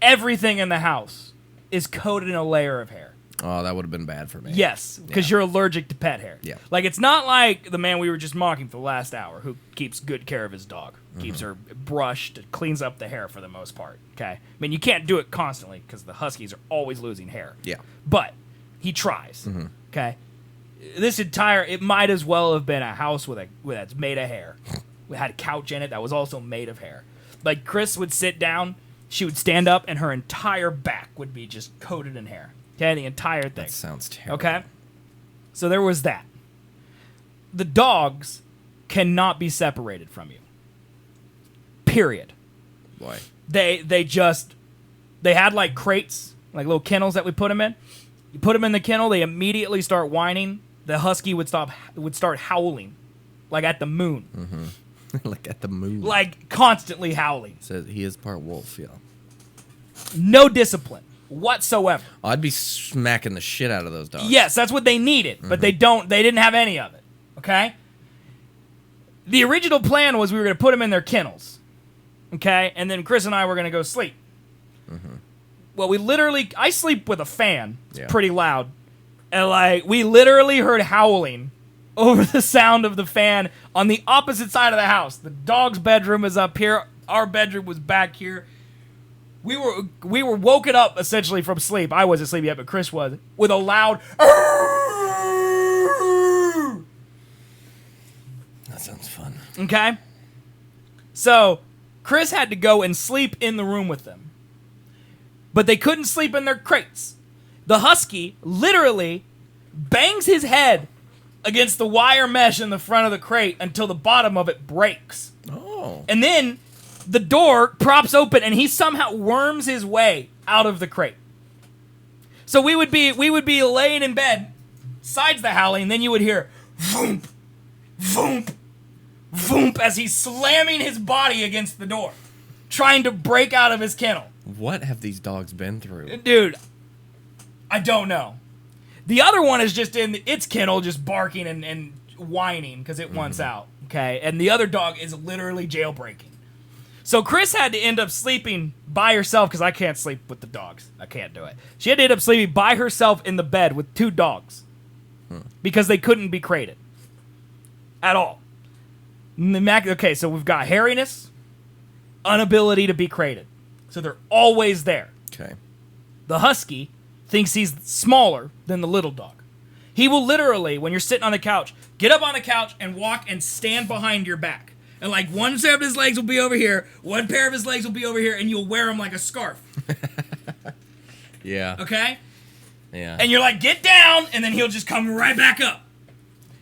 Everything in the house is coated in a layer of hair. Oh, that would have been bad for me. Yes, because you're allergic to pet hair. Yeah. Like, it's not like the man we were just mocking for the last hour who keeps good care of his dog. Keeps her brushed, cleans up the hair for the most part, okay? I mean, you can't do it constantly because the huskies are always losing hair. Yeah. But he tries, okay? It might as well have been a house that's made of hair. We had a couch in it that was also made of hair. Like, Chris would sit down, she would stand up, and her entire back would be just coated in hair. Okay, the entire thing. That sounds terrible. Okay? So there was that. The dogs cannot be separated from you. Period. Boy. They had like crates, like little kennels that we put them in. You put them in the kennel, they immediately start whining. The husky would start howling, like at the moon. Like at the moon. Like constantly howling. Says he is part wolf, yeah. No discipline whatsoever. I'd be smacking the shit out of those dogs. Yes, that's what they needed, but they didn't have any of it. Okay? The original plan was we were going to put them in their kennels. Okay? And then Chris and I were going to go sleep. Well, I sleep with a fan. It's pretty loud. And like, we literally heard howling over the sound of the fan on the opposite side of the house. The dog's bedroom is up here. Our bedroom was back here. We were woken up essentially from sleep. I wasn't asleep yet, but Chris was, with a loud. That sounds fun. Okay? So, Chris had to go and sleep in the room with them. But they couldn't sleep in their crates. The husky literally bangs his head against the wire mesh in the front of the crate until the bottom of it breaks. Oh. And then the door props open and he somehow worms his way out of the crate. So we would be laying in bed, sides the howling, and then you would hear voomp, voomp, voomp as he's slamming his body against the door, trying to break out of his kennel. What have these dogs been through? Dude, I don't know. The other one is just in its kennel, just barking and whining because it wants out. Okay, and the other dog is literally jailbreaking. So Chris had to end up sleeping by herself because I can't sleep with the dogs. I can't do it. She had to end up sleeping by herself in the bed with 2 dogs because they couldn't be crated at all. Okay, so we've got hairiness, inability to be crated. So they're always there. Okay. The husky thinks he's smaller than the little dog. He will literally, when you're sitting on the couch, get up on the couch and walk and stand behind your back. And like one set of his legs will be over here, one pair of his legs will be over here, and you'll wear them like a scarf. Yeah. Okay? Yeah. And you're like, get down, and then he'll just come right back up.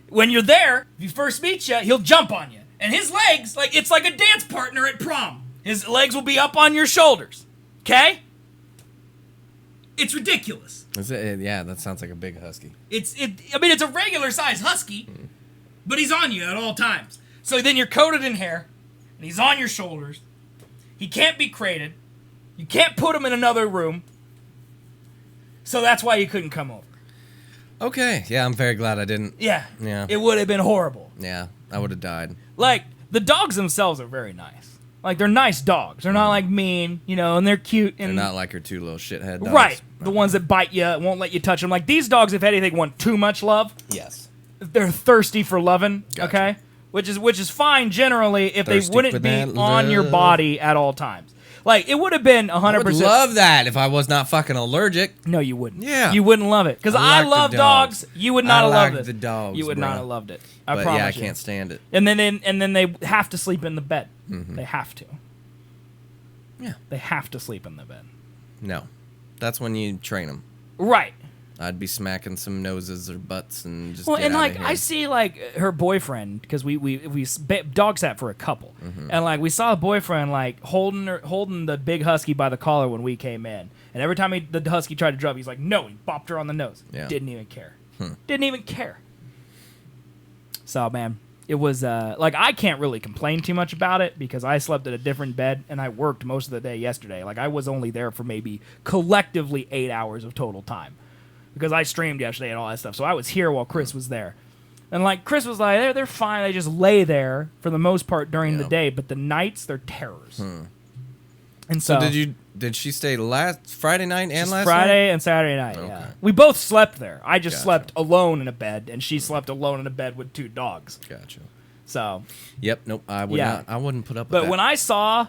When you're there, if you first meet you, he'll jump on you. And his legs, like it's like a dance partner at prom. His legs will be up on your shoulders. Okay? It's ridiculous. Is it? Yeah, that sounds like a big husky. I mean, it's a regular size husky, but he's on you at all times. So then you're coated in hair, and he's on your shoulders. He can't be crated. You can't put him in another room. So that's why you couldn't come over. Okay. Yeah, I'm very glad I didn't. Yeah. Yeah. It would have been horrible. Yeah, I would have died. Like, the dogs themselves are very nice. Like, they're nice dogs. They're not, like, mean, and they're cute. And They're not like your 2 little shithead dogs. right. The ones that bite you, won't let you touch them. Like, these dogs, if anything, want too much love. Yes. They're thirsty for loving, Gotcha. okay? Which is fine generally if Thirsty they wouldn't for be that on your love. body at all times. Like, it would have been 100%. I would love that if I was not fucking allergic. No, you wouldn't. Yeah. You wouldn't love it. Because I I, like the love dogs. dogs. You would not I have like loved it. the dogs, You would not bruh. have loved it. I But promise yeah, I you. can't stand it. And then they have to sleep in the bed. Mm-hmm. They have to. Yeah. They have to sleep in the bed. No. That's when you train them. Right. I'd be smacking some noses or butts and just Well, get and outta like here. I see like her boyfriend because we dog sat for a couple, and like we saw a boyfriend like holding the big husky by the collar when we came in, and every time the husky tried to drop, he's like, no, he bopped her on the nose. Yeah. Didn't even care. Didn't even care. So man, it was like I can't really complain too much about it because I slept at a different bed and I worked most of the day yesterday. Like I was only there for maybe collectively 8 hours of total time. Because I streamed yesterday and all that stuff. So I was here while Chris was there. And like Chris was like, they're fine. They just lay there for the most part during the day. But the nights, they're terrors. And so did she stay last Friday night and last Friday night? and Saturday night, yeah. Okay. We both slept there. I just Gotcha. slept alone in a bed. And she slept alone in a bed with 2 dogs. Gotcha. So. Yep. Nope. I would Yeah. not. I wouldn't put up with But that. when I saw,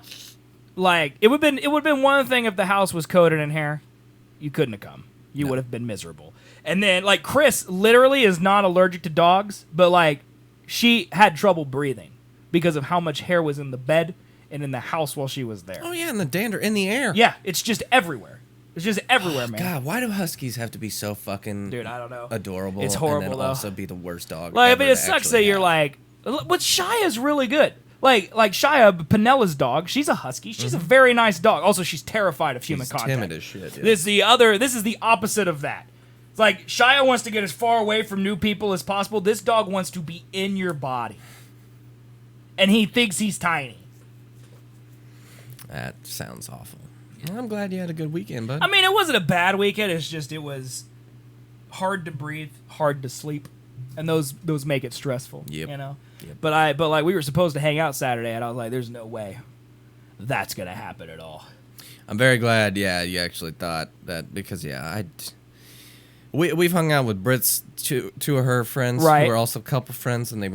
like, it would have been one thing if the house was coated in hair. You couldn't have come. You would have been miserable. And then, like, Chris literally is not allergic to dogs, but, like, she had trouble breathing because of how much hair was in the bed and in the house while she was there. Oh yeah, and the dander in the air. Yeah, it's just everywhere. It's just everywhere, man. God, why do huskies have to be so fucking Dude, I don't know. adorable? It's horrible, and then though. also be the worst dog. Like, I ever mean, it to sucks actually that you're have. like, but Shia's really good. Like Shia, Pinella's dog, she's a husky. She's a very nice dog. Also, she's terrified of human She's contact. timid as shit. Yeah. This is the opposite of that. It's like Shia wants to get as far away from new people as possible. This dog wants to be in your body. And he thinks he's tiny. That sounds awful. Well, I'm glad you had a good weekend, bud. I mean, it wasn't a bad weekend. It's just it was hard to breathe, hard to sleep, and those make it stressful. Yep. You know. Yep. But like we were supposed to hang out Saturday, and I was like, "There's no way that's gonna happen at all." I'm very glad. Yeah, you actually thought that because we've hung out with Brit's two of her friends Right. who are also couple friends, and they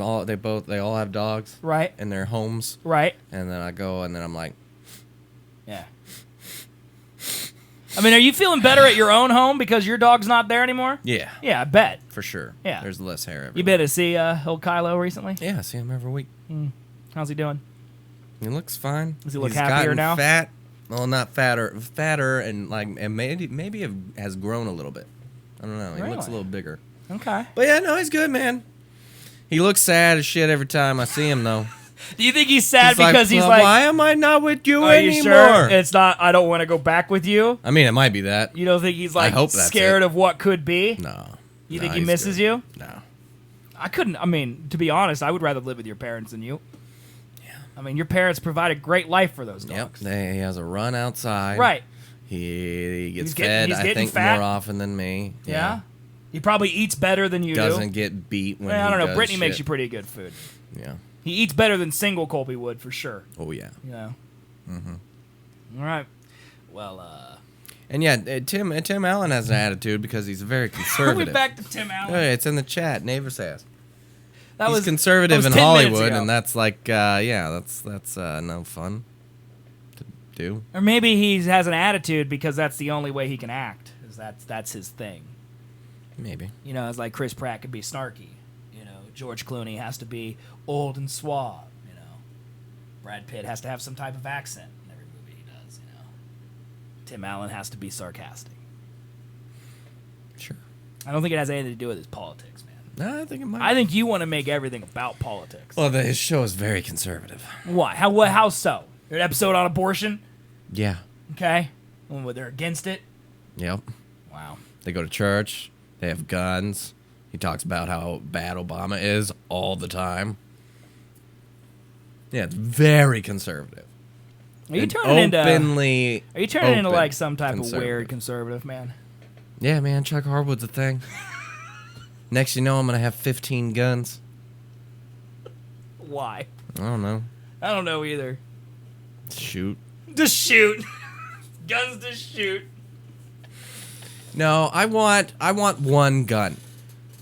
all have dogs Right. in their homes. Right. And then I go, and then I'm like, Yeah. I mean, are you feeling better at your own home because your dog's not there anymore? yeah, Yeah, I bet. for sure. Yeah. There's less hair. Everywhere. You been to see old Kylo recently? Yeah, I see him every week. How's he doing? He looks fine. Does he look He's happier gotten now? Fat. Well, not fatter, and maybe has grown a little bit. I don't know. He looks a Really? little bigger. Okay. But yeah, no, he's good, man. He looks sad as shit every time I see him, though. Do you think he's sad because he's like, why am I not with you "Are you anymore? sure it's not? I don't want to go back with you." I mean, it might be that. You don't think he's like hope that's scared it. of what could be? No. You No, think he he's misses good. you? No. I couldn't. I mean, to be honest, I would rather live with your parents than you. Yeah. I mean, your parents provide a great life for those Yep. dogs. He has a run outside. Right. He gets He's fed, getting I think, fat. more often than me. Yeah. He probably eats better than you doesn't do. get beat when I don't he know. does Brittany makes shit. you pretty good food. Yeah. He eats better than single Colby would for sure. Oh yeah. You know. Mm-hmm. All right. Well, And yeah, Tim Allen has an attitude because he's very conservative. we're back to Tim Allen. Hey, it's in the chat. Neighbor says That he's was conservative that in was 10 minutes Hollywood, ago. and that's like, that's no fun to do. Or maybe he has an attitude because that's the only way he can act. Is that's his thing. Maybe. You know, it's like Chris Pratt could be snarky. You know, George Clooney has to be old and suave. You know, Brad Pitt has to have some type of accent in every movie he does. You know, Tim Allen has to be sarcastic. Sure. I don't think it has anything to do with his politics, man. No, I think it might. I think you want to make everything about politics. Well, his show is very conservative. Why? How so? An episode on abortion? Yeah. Okay. Well, they're against it? Yep. Wow. They go to church. They have guns. He talks about how bad Obama is all the time. Yeah, it's very conservative. Are you And turning into openly? Are you turning into open like some type of conservative. weird conservative man? Yeah, man. Chuck Harwood's a thing. Next, you know, I'm gonna have 15 guns. Why? I don't know. I don't know either. Shoot. Just shoot. Guns to shoot. No, I want one gun,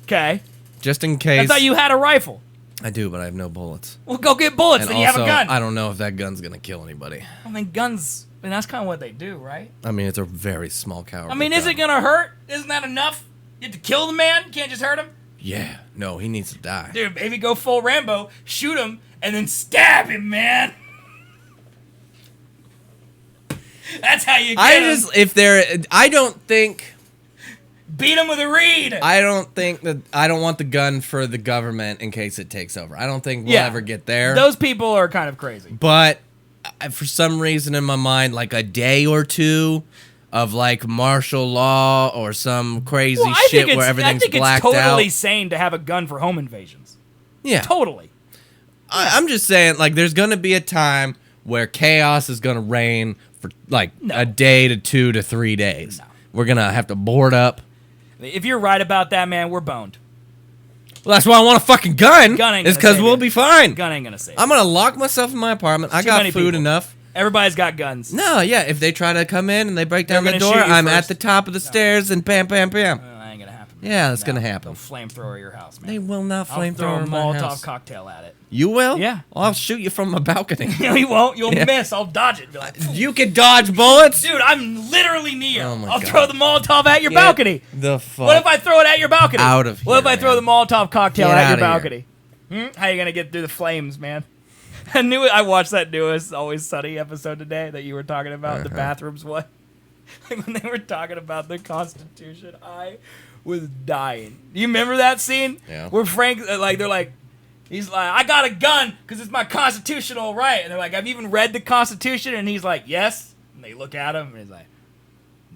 Okay. just in case. I thought you had a rifle. I do, but I have no bullets. Well, go get bullets, And then you have a also, gun. I don't know if that gun's gonna kill anybody. I mean, guns, that's kind of what they do, right? I mean, it's a very small caliber. I mean, is it gun. going to hurt? Isn't that enough? You have to kill the man? You can't just hurt him? Yeah. No, he needs to die. Dude, maybe go full Rambo, shoot him, and then stab him, man. That's how you get him. I don't think. Beat him with a reed. I don't want the gun for the government in case it takes over. I don't think we'll Yeah. ever get there. Those people are kind of crazy. But for some reason in my mind, like a day or two of like martial law or some crazy Well, I shit think where everything's it's blacked totally out. sane to have a gun for home invasions. Yeah. Totally. I'm just saying, like, there's gonna be a time where chaos is gonna reign for like a day to 2 to 3 days. No. We're gonna have to board up. If you're right about that, man, we're boned. Well, that's why I want a fucking gun. Gun ain't It's gonna because save we'll you. be fine. Gun ain't gonna save. I'm gonna lock myself in my apartment. I too got many food people. enough. Everybody's got guns. No, yeah. If they try to come in and they break down They're the gonna door, shoot you I'm first. at the top of the stairs and bam, bam, bam. That ain't gonna happen. Yeah, that's gonna happen. They'll flamethrower your house, man. They will not I'll throw flamethrower a my Molotov house. cocktail at it. You will? Yeah. Well, I'll shoot you from my balcony. No, you won't. You'll Yeah. miss. I'll dodge it. Be like, You can dodge bullets. dude, I'm literally near. Oh my I'll God. throw the Molotov at your Get balcony. The fuck. What if I throw it at your balcony? Out of What if here, I throw the man. Molotov cocktail Get at your outta here. balcony? How you gonna get through the flames, man? I watched that newest Always Sunny episode today that you were talking about, the bathrooms one. Like when they were talking about the Constitution, I was dying. Do you remember that scene? Yeah. Where Frank, they're like, he's like, I got a gun because it's my constitutional right. And they're like, have you even read the Constitution? And he's like, yes. And they look at him and he's like,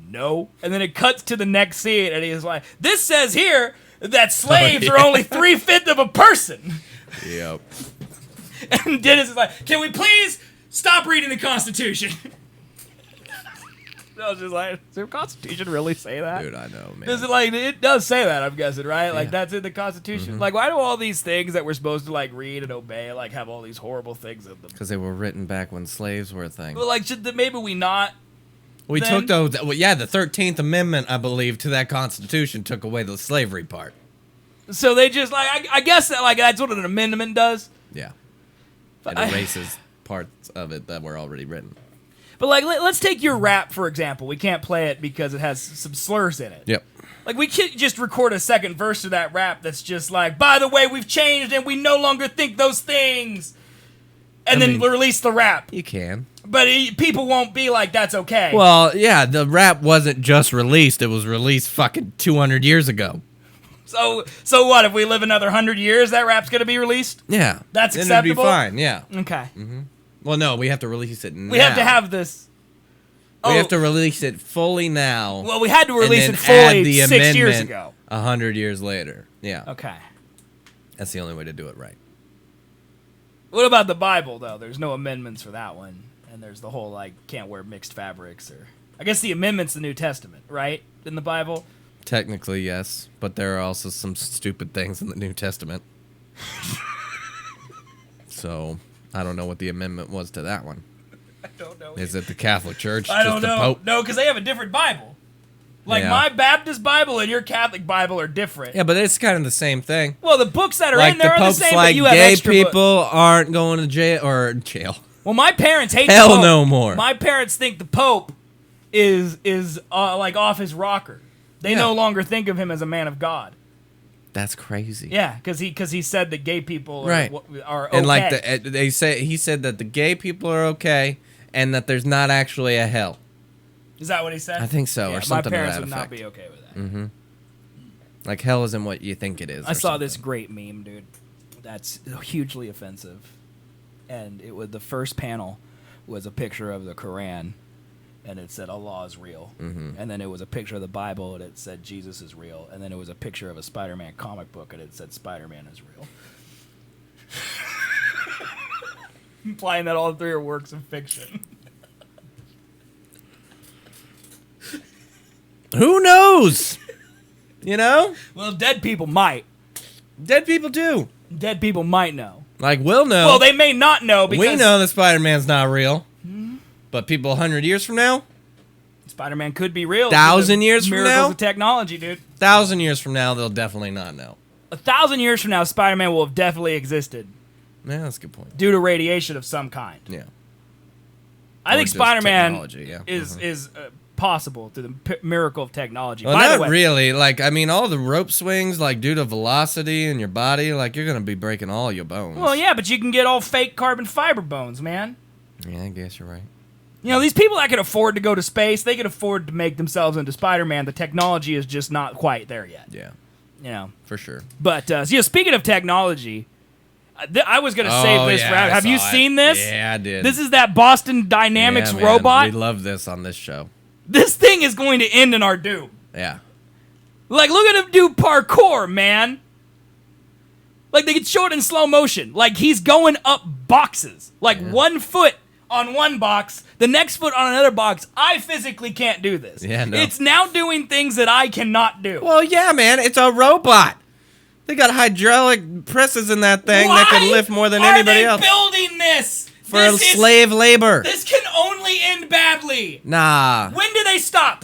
no. And then it cuts to the next scene and he's like, this says here that slaves are only 3/5 of a person. Yep. And Dennis is like, can we please stop reading the Constitution? I was just like, does the Constitution really say that? Dude, I know, man. Does it it does say that, I'm guessing, right? Like that's in the Constitution. Mm-hmm. Like, why do all these things that we're supposed to like read and obey like have all these horrible things in them? Because they were written back when slaves were a thing. Well, like, maybe we not? We then- took those. Well, yeah, the 13th Amendment, I believe, to that Constitution took away the slavery part. So they just like, I guess that like that's what an amendment does. Yeah. But It I- erases parts of it that were already written. But like, let's take your rap for example. We can't play it because it has some slurs in it. Yep. Like, we can't just record a second verse of that rap that's just like, by the way, we've changed and we no longer think those things. And I then mean- release the rap. You can. But people won't be like, that's okay. Well, yeah, the rap wasn't just released. It was released fucking 200 years ago. So what? If we live another 100 years, that rap's going to be released? Yeah. That's then acceptable? It'd be fine, yeah. Okay. Well, no, we have to release it now. We have to have this. We have to release it fully now. Well, we had to and release then it fully add the 6 years amendment ago. 100 years later. Yeah. Okay. That's the only way to do it right. What about the Bible, though? There's no amendments for that one. And there's the whole, like, can't wear mixed fabrics or... I guess the amendment's the New Testament, right? In the Bible? Technically, yes, but there are also some stupid things in the New Testament. So, I don't know what the amendment was to that one. I don't know. Is it the Catholic Church? I don't Just the know. Pope? No, because they have a different Bible. Like, Yeah. my Baptist Bible and your Catholic Bible are different. Yeah, but it's kind of the same thing. Well, the books that are Like in there the are the Pope's same, like but you have gay extra people aren't going to jail. Well, my parents hate Hell the Pope. no more. My parents think the Pope is like off his rocker. They Yeah. no longer think of him as a man of God. That's crazy. Yeah, because he said that gay people Right. are okay. And like he said that the gay people are okay and that there's not actually a hell. Is that what he said? I think so, Yeah, or something to my parents that would effect. not be okay with that. Like hell isn't what you think it is. I or saw something. this great meme, dude. That's hugely offensive, and it was the first panel was a picture of the Quran, and it said Allah is real, and then it was a picture of the Bible, and it said Jesus is real, and then it was a picture of a Spider-Man comic book, and it said Spider-Man is real. Implying that all three are works of fiction. Who knows? You know? Well, dead people might. Dead people do. Dead people might know. Like we'll know. Well, they may not know because we know that Spider-Man's not real. But people 100 years from now, Spider-Man could be real. 1,000 years from Miracles now? of technology, dude. 1,000 years from now, they'll definitely not know. 1,000 years from now, Spider-Man will have definitely existed Yeah, that's a good point. due to radiation of some kind. Yeah. I Or think just Spider-Man technology, yeah. is possible through the miracle of technology. Well, By the not way, really. Like, I mean, all the rope swings, like, due to velocity in your body, like, you're going to be breaking all your bones. well, yeah, but you can get all fake carbon fiber bones, man. Yeah, I guess you're right. You know, these people that can afford to go to space, they can afford to make themselves into Spider-Man. The technology is just not quite there yet. Yeah, You know. for sure. But, speaking of technology, I was going to save this for... Have you seen this? Yeah, I did. This is that Boston Dynamics Yeah, man, robot. We love this on this show. This thing is going to end in our doom. Yeah. Like, look at him do parkour, man. Like, they could show it in slow motion. Like, he's going up boxes. Like, 1 foot on one box, the next foot on another box. I physically can't do this. Yeah, no. It's now doing things that I cannot do. Well, yeah, man, it's a robot. They got hydraulic presses in that thing that can lift more than anybody else. Why are they building this? For slave labor. This can only end badly. Nah. When do they stop?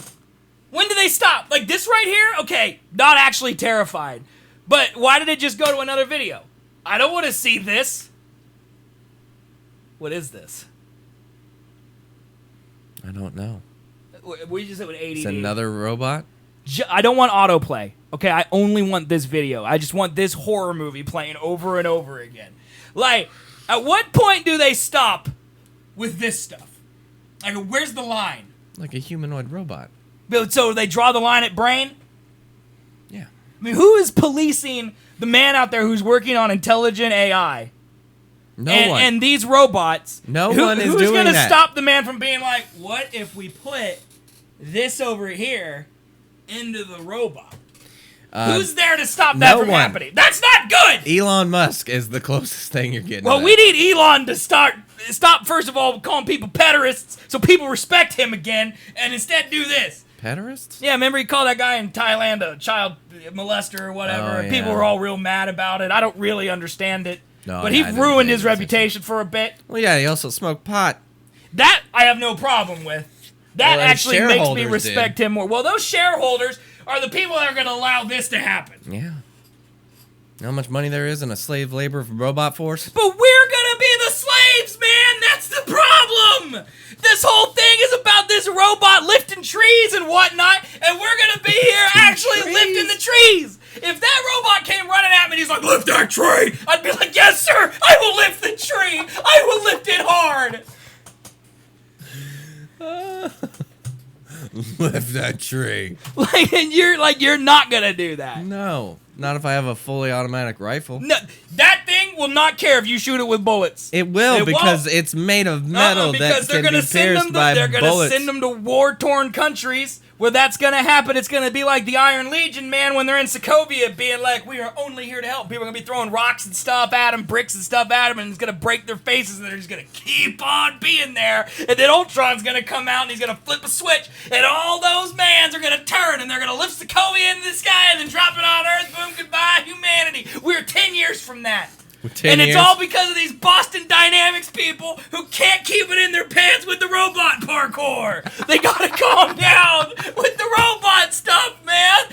When do they stop? Like this right here? Okay, not actually terrified. But why did it just go to another video? I don't want to see this. What is this? I don't know. We just went 80. It's another robot? I don't want autoplay. Okay, I only want this video. I just want this horror movie playing over and over again. Like, at what point do they stop with this stuff? Like, where's the line? Like a humanoid robot. So they draw the line at brain? Yeah. I mean, who is policing the man out there who's working on intelligent AI? No and, one. And these robots. No one is who's doing gonna that. stop the man from being like, what if we put this over here into the robot? Who's there to stop that no from one. happening? That's not good! Elon Musk is the closest thing you're getting. Well, to we that. need Elon to stop, first of all, calling people pederasts so people respect him again, and instead do this. Pederasts? Yeah, remember he called that guy in Thailand a child molester or whatever, Oh, and people yeah. were all real mad about it. I don't really understand it. No, but yeah, he I didn't ruined pay his attention. reputation for a bit. Well, yeah, he also smoked pot. That I have no problem with. That Well, his actually makes me shareholders respect him more. Well, those shareholders are the people that are going to allow this to happen. Yeah. You know how much money there is in a slave labor robot force? But we're going to be the slaves, man! That's the problem! This whole thing is about this robot lifting trees and whatnot, and we're going to be here actually lifting the trees! If that robot came running at me and he's like, lift that tree! I'd be like, yes, sir! I will lift the tree! I will lift it hard! Lift that tree. And you're not going to do that. No. Not if I have a fully automatic rifle. No, that thing will not care if you shoot it with bullets. It will It because won't. it's made of metal that because can be send pierced them by they're gonna bullets. send them to war-torn countries where that's gonna happen. It's gonna be like the Iron Legion, man, when they're in Sokovia, being like, we are only here to help. People are gonna be throwing rocks and stuff at them, bricks and stuff at them, and it's gonna break their faces, and they're just gonna keep on being there. And then Ultron's gonna come out, and he's gonna flip a switch, and all those mans are gonna turn, and they're gonna lift Sokovia into the sky, and then drop it on Earth. Boom, goodbye, humanity. We're 10 years from that. And it's all because of these Boston Dynamics people who can't keep it in their pants with the robot parkour. They gotta calm down with the robot stuff, man.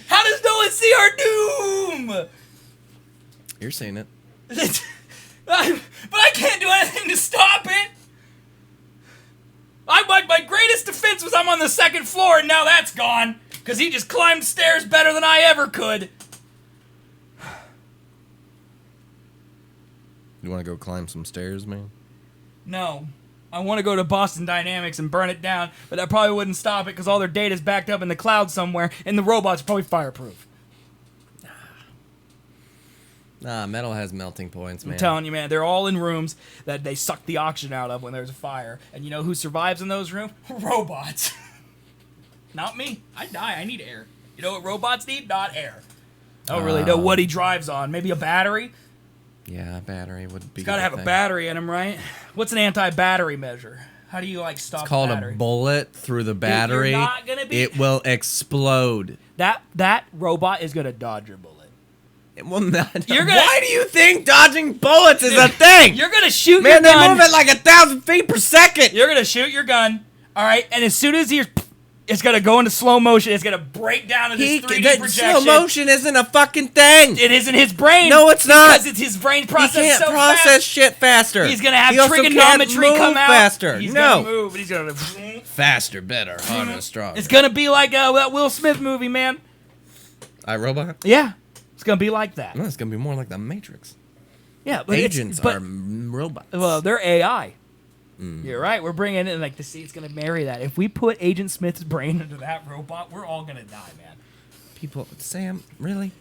How does no one see our doom? You're saying it. But I can't do anything to stop it. My greatest defense was I'm on the second floor, and now that's gone. Because he just climbed stairs better than I ever could. You want to go climb some stairs, man? No. I want to go to Boston Dynamics and burn it down, but that probably wouldn't stop it because all their data's backed up in the cloud somewhere, and the robots are probably fireproof. Nah, metal has melting points, man. I'm telling you, man, they're all in rooms that they suck the oxygen out of when there's a fire. And you know who survives in those rooms? Robots. Not me. I die. I need air. You know what robots need? Not air. I don't really know what he drives on. Maybe a battery? Yeah, a battery would be. It's gotta have a battery in him, right? What's an anti-battery measure? How do you stop? It's called battery? a bullet through the battery. You're not gonna be. It will explode. That robot is gonna dodge your bullet. It will not. You're gonna, why do you think dodging bullets is a thing? You're gonna shoot. Man, your gun. they move at like 1,000 feet per second. You're gonna shoot your gun. All right, and as soon as it's gonna go into slow motion. It's gonna break down into this 3D projection. Slow motion isn't a fucking thing. It isn't his brain. No, it's not. Because it's his brain process He can't so process fast. shit faster. He's gonna have He also trigonometry can't come move out faster. He's no, gonna move, and he's gonna faster, better, harder, stronger. It's gonna be like that Will Smith movie, man. iRobot? Yeah, it's gonna be like that. No, it's gonna be more like the Matrix. Yeah, but agents are robots. Well, they're AI. You're right. We're bringing in the seat's gonna marry that. If we put Agent Smith's brain into that robot, we're all gonna die, man. People, Sam, really?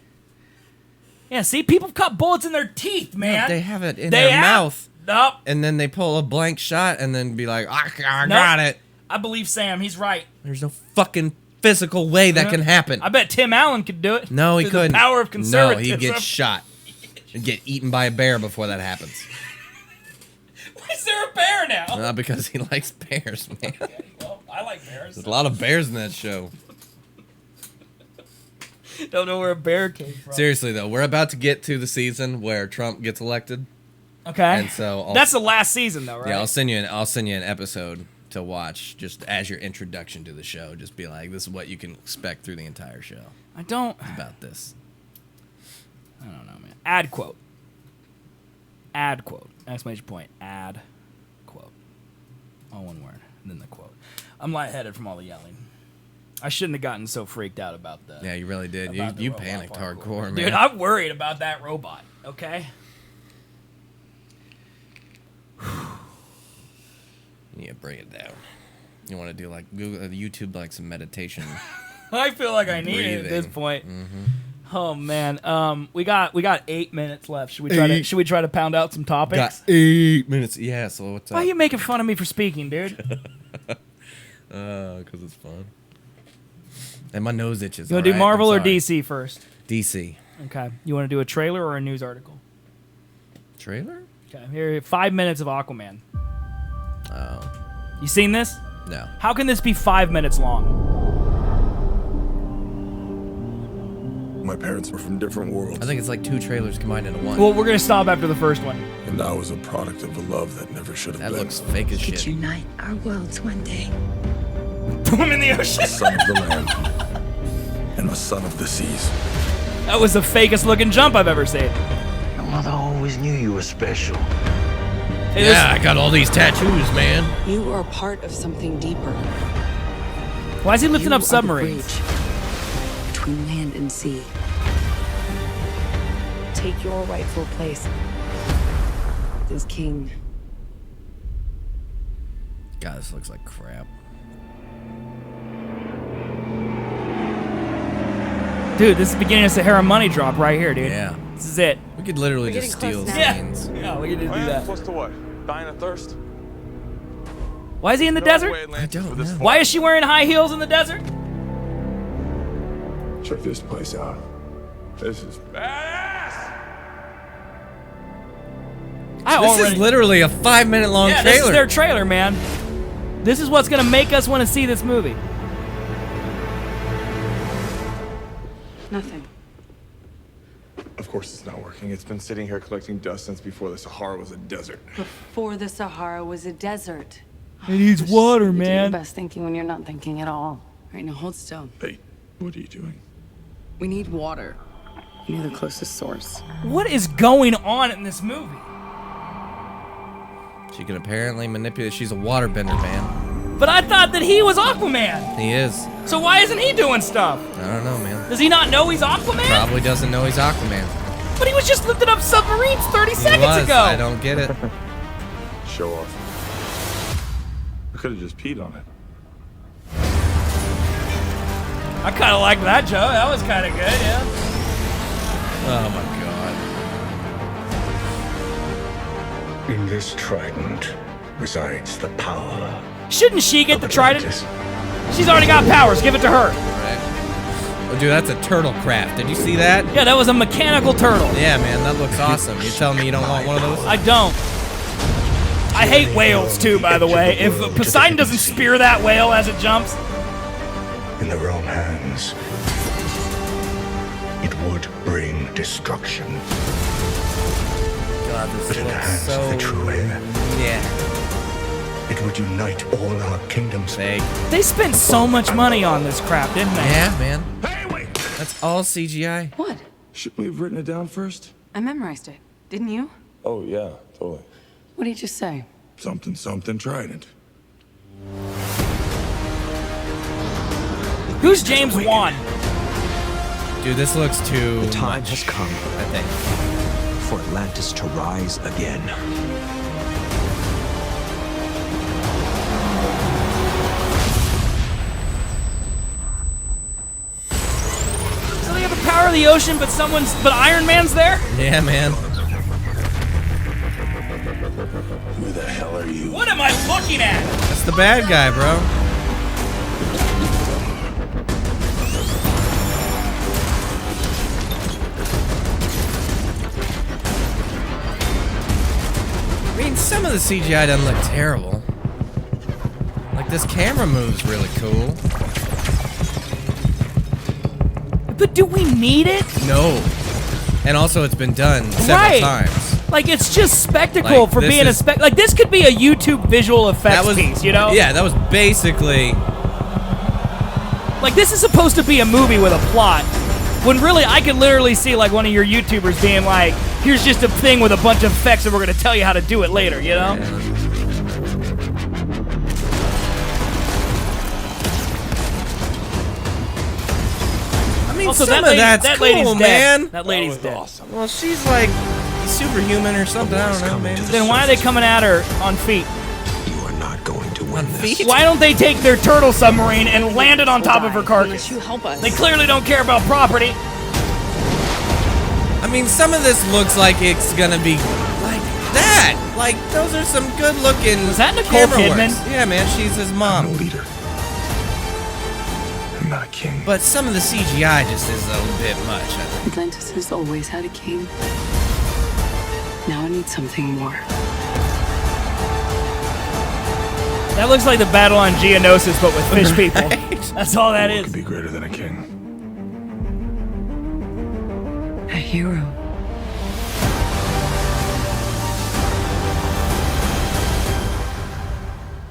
Yeah. See, people cut bullets in their teeth, man. No, they have it in their mouth. Nope. And then they pull a blank shot and then be like, I got it. I believe Sam. He's right. There's no fucking physical way that can happen. I bet Tim Allen could do it. No, he Through couldn't. The power of No, conservatism. he'd get shot. He'd get eaten by a bear before that happens. Why is there a bear now? Because he likes bears, man. Okay, well, I like bears. There's a lot of bears in that show. Don't know where a bear came from. Seriously, though, we're about to get to the season where Trump gets elected. Okay. And so that's the last season, though, right? Yeah, I'll send you an episode to watch just as your introduction to the show. Just be like, this is what you can expect through the entire show. I don't. It's about this. I don't know, man. Ad quote. Ad quote. Exclamation point. Ad quote. All one word. And then the quote. I'm lightheaded from all the yelling. I shouldn't have gotten so freaked out about that. Yeah, you really did. You panicked hardcore, man. Dude, I'm worried about that robot, okay? You need to bring it down. You want to do Google, YouTube, some meditation. I feel like I need it at this point. Oh man, we got 8 minutes left. Should we try to pound out some topics? Got 8 minutes. Yeah. So what's up? Why are you making fun of me for speaking, dude? Because it's fun. And my nose itches. You want to do Marvel or DC first? DC. Okay. You want to do a trailer or a news article? Trailer? Okay. Here, 5 minutes of Aquaman. Oh. You seen this? No. How can this be 5 minutes long? My parents were from different worlds, I think it's like 2 trailers combined into one. Well, we're gonna stop after the first one. and I was a product of a love that never should have That been. looks fake as Could shit. unite our worlds one day. Boom in the ocean. Son of the land and a son of the seas. That was the fakest looking jump I've ever seen. Your mother always knew you were special. Yeah, I got all these tattoos, man. You are part of something deeper. Why is he lifting You up are the submarines? bridge between land and sea. Take your rightful place as king. God, this looks like crap. Dude, this is the beginning of Sahara money drop right here, dude. Yeah. This is it. We could literally We're just getting steal close now. scenes. Yeah, we can just do that. Close to what? Dying of thirst? Why is he in the desert? I don't know. Why is she wearing high heels in the desert? Check this place out. This is badass. This is literally a 5-minute long Yeah, trailer. this is their trailer, man. This is what's gonna make us want to see this movie. Nothing. Of course it's not working. It's been sitting here collecting dust since before the Sahara was a desert. Before the Sahara was a desert. It needs water, You do your man. best thinking when you're not thinking at all. All right, now hold still. Hey, what are you doing? We need water. You're the closest source. What is going on in this movie? She can apparently manipulate. She's a waterbender, man. But I thought that he was Aquaman. He is. So why isn't he doing stuff? I don't know, man. Does he not know he's Aquaman? Probably doesn't know he's Aquaman. But he was just lifting up submarines 30 He seconds was. ago. I don't get it. Show off. I could have just peed on it. I kind of like that, Joe. That was kind of good, yeah. Oh my god. In this trident resides the power. Shouldn't she get the trident? Atlantis. She's already got powers. Give it to her. Right. Oh, dude, that's a turtle craft. Did you see that? Yeah, that was a mechanical turtle. Yeah, man, that looks awesome. You're telling me you don't want one of those? I don't. I hate whales too, by the way. If Poseidon doesn't spear that whale as it jumps. In the wrong hands, it would bring destruction. God, this But in the looks hands so... of the true heir, Yeah. it would unite all our kingdoms. Fake. They spent so much money on this crap, didn't they? Yeah, man. Hey, wait! That's all CGI. What? Shouldn't we have written it down first? I memorized it. Didn't you? Oh, yeah, totally. What did you just say? Something, something trident. Who's James Wan? Dude, this looks too The time much, has come I think. for Atlantis to rise again. So they have the power of the ocean, but Iron Man's there? Yeah, man. Who the hell are you? What am I looking at? That's the bad guy, bro. I mean, some of the CGI doesn't look terrible. Like, this camera moves really cool. But do we need it? No. And also, it's been done several times. Like, it's just spectacle Like, for this being is- like, this could be a YouTube visual effects piece, you know? Yeah, that was basically... Like, this is supposed to be a movie with a plot. When really, I could literally see, like, one of your YouTubers being like, here's just a thing with a bunch of effects and we're going to tell you how to do it later, you know? Yeah. I mean, Also, some that of that's that cool, lady's man. dead. That lady's dead. Awesome. Well, she's like superhuman or something. I don't know, man. Then why are they coming at her on feet? You are not going to win this. Feet? Why don't they take their turtle submarine and land it on top of her Unless carcass? you help us. They clearly don't care about property. I mean, some of this looks like it's gonna be like that. Like, those are some good-looking. Was that Nicole camera Kidman? works. Yeah, man, she's his I'm a mom. leader. I'm not a king. But some of the CGI just is a little bit much, I think. Atlantis has always had a king. Now I need something more. That looks like the battle on Geonosis, but with fish people. That's all that What is. could be greater than a king? A hero.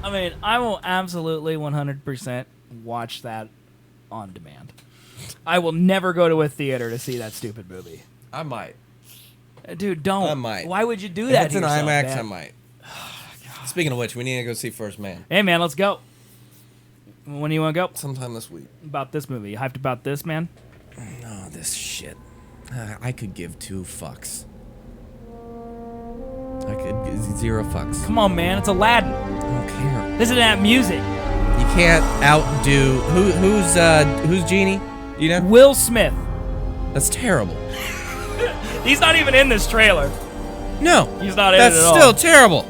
I mean, I will absolutely 100% watch that on demand. I will never go to a theater to see that stupid movie. I might. Dude, don't. I might. Why would you do If that it's to an yourself, IMAX, man? I might. Speaking of which, we need to go see First Man Hey, man, let's go. When do you want to go? sometime this week. About this movie. You hyped about this, man? Oh, this shit. I could give 2 fucks. I could 0 fucks. Come on, man. It's Aladdin. I don't care. Listen to that music. You can't outdo who's Genie? You know? Will Smith. That's terrible. He's not even in this trailer. No. He's not in That's it at all. still terrible.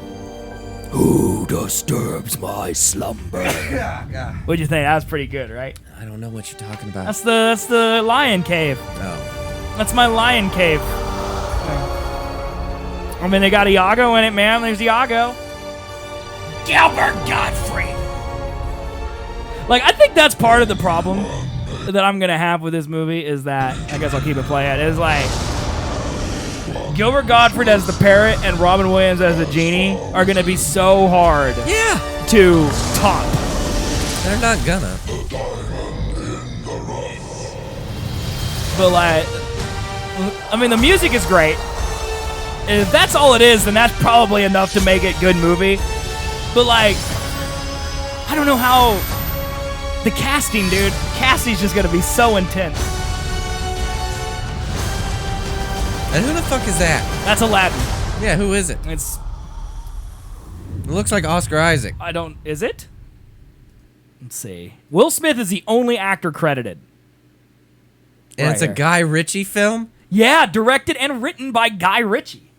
Ooh, disturbs my slumber. What'd you think? That was pretty good, right? I don't know what you're talking about. That's the lion cave. Oh. That's my lion cave. I mean, they got Iago in it, man. There's Iago. Gilbert Gottfried. Like, I think that's part of the problem that I'm gonna have with this movie is that I guess I'll keep it playing. Is like Gilbert Gottfried as the parrot and Robin Williams as the genie are gonna be so hard. Yeah. To top. They're not gonna. But like, I mean, the music is great. And if that's all it is, then that's probably enough to make it a good movie. But like, I don't know how the casting, dude. Casting's just gonna be so intense. And who the fuck is that? That's Aladdin. Yeah, who is it? It looks like Oscar Isaac. Is it? Let's see. Will Smith is the only actor credited. And it's a Guy Ritchie film? Yeah, directed and written by Guy Ritchie.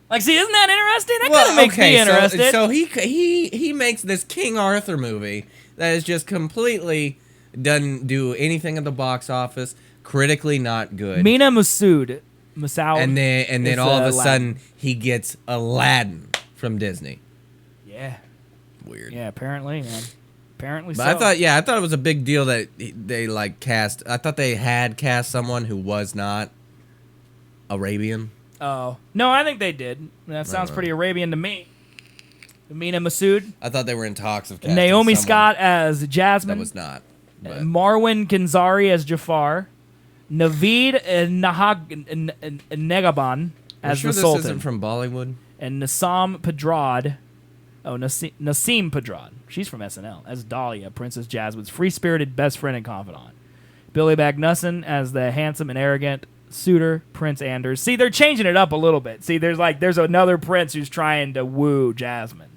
Like, see, isn't that interesting? That kind of makes me interested. So he makes this King Arthur movie that is just completely doesn't do anything at the box office, critically not good. Mina Massoud. And then all of a sudden he gets Aladdin from Disney. Yeah. Weird. Yeah, apparently, man. Apparently But so. I thought it was a big deal that they like cast. I thought they had cast someone who was not Arabian. Oh. No, I think they did. That sounds pretty Arabian to me. Mina Massoud. I thought they were in talks of casting Naomi someone Scott as Jasmine. That was not. But. Marwan Kenzari as Jafar. Naveed Negaban as sure the Sultan. This isn't from Bollywood. And Nasim Pedrad. Oh, Nasim Pedrad. She's from SNL. As Dahlia, Princess Jasmine's free-spirited best friend and confidant. Billy Magnussen as the handsome and arrogant suitor, Prince Anders. See, they're changing it up a little bit. See, there's another prince who's trying to woo Jasmine.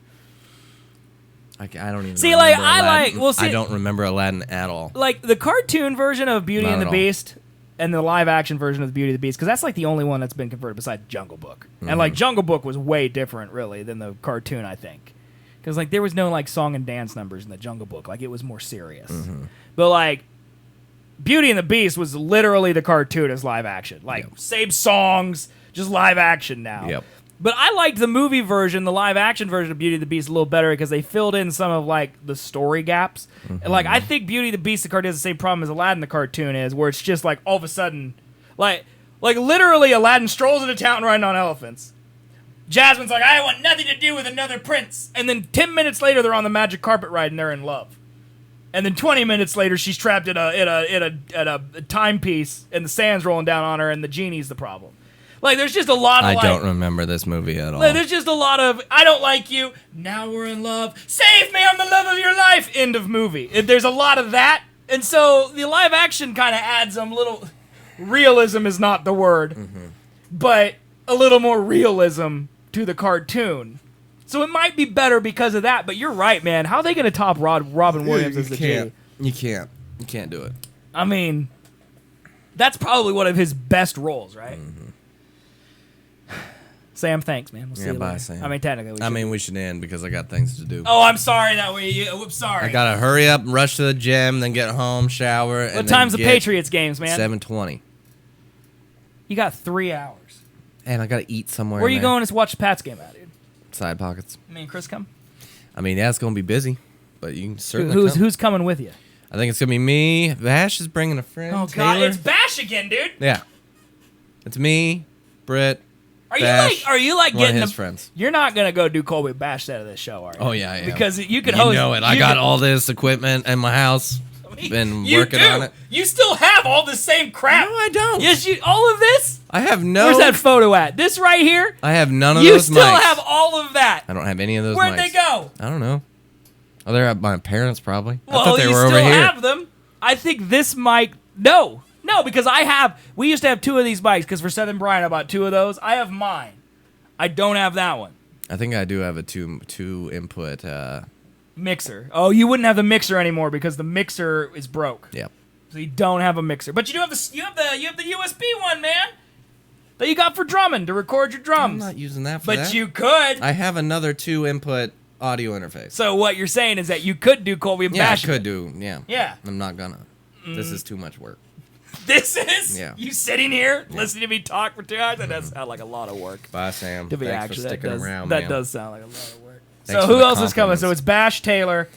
I don't even see, remember like, Aladdin. I don't remember Aladdin at all. Like, the cartoon version of Beauty and the Beast and the live-action version of Beauty and the Beast, because that's, like, the only one that's been converted besides Jungle Book. Mm-hmm. And, like, Jungle Book was way different, really, than the cartoon, I think. Because, like, there was no, like, song and dance numbers in the Jungle Book. Like, it was more serious. Mm-hmm. But, like, Beauty and the Beast was literally the cartoon as live action. Like, same songs, just live action now. Yep. But I liked the movie version, the live action version of Beauty and the Beast a little better because they filled in some of, like, the story gaps. Mm-hmm. And, like, I think Beauty and the Beast, the cartoon, has the same problem as Aladdin, the cartoon is, where it's just, like, all of a sudden, like literally Aladdin strolls into town riding on elephants. Jasmine's like, I want nothing to do with another prince. And then 10 minutes later, they're on the magic carpet ride and they're in love. And then 20 minutes later, she's trapped in a timepiece and the sand's rolling down on her and the genie's the problem. Like, there's just a lot of, I don't remember this movie at all. Like, there's just a lot of, I don't like you, now we're in love, save me, I'm the love of your life, end of movie. There's a lot of that. And so the live action kind of adds some little, realism is not the word, but a little more realism to the cartoon. So it might be better because of that, but you're right, man. How are they going to top Robin Williams as the genie? You can't. You can't do it. I mean, that's probably one of his best roles, right? Sam, thanks, man. We'll see you bye, later. Sam. I mean, technically, we should end because I got things to do. Oh, I'm sorry that way. Whoops, sorry. I gotta hurry up, rush to the gym, then get home, shower. What time's the Patriots games, man? 7:20. You got 3 hours. And I gotta eat somewhere. Where are you going to watch the Pats game at, dude? Side pockets. Me and Chris come? I mean, yeah, it's gonna be busy, but you can certainly come. Who's coming with you? I think it's gonna be me. Bash is bringing a friend. Oh, Taylor. God, it's Bash again, dude. Yeah. It's me, Britt. Are Bash, you like one getting of his friends? You're not gonna go do Colby Bash set of this show, are you? Oh yeah, Because you could You host. know it. I got all this equipment in my house. Been working on it. You still have all the same crap. No, I don't. Yes, all of this. I have no. Where's that photo at? This right here. I have none of you those. You still mics. have all of that. I don't have any of those. Where'd mics. they go? I don't know. Oh, they're at my parents probably. Well, I thought they you were still over here. have them. I think this mic. No, because we used to have 2 of these mics because for Seth and Brian I bought 2 of those. I have mine. I don't have that one. I think I do have a two input mixer. Oh, you wouldn't have the mixer anymore because the mixer is broke. Yep. So you don't have a mixer, but you do have the USB one, man. That you got for drumming to record your drums. I'm not using that for but that. you could. I have another 2 input audio interface. So what you're saying is that you could do Colby and Yeah, Bash. I could do. Yeah. Yeah. I'm not gonna. This is too much work. This is Yeah. you sitting here listening to me talk for 2 hours. That does sound like a lot of work. Bye, Sam. To be Thanks actually, for sticking that does, around, that man. does sound like a lot of work. Thanks So for who the else is coming? compliments. So it's Bash, Taylor.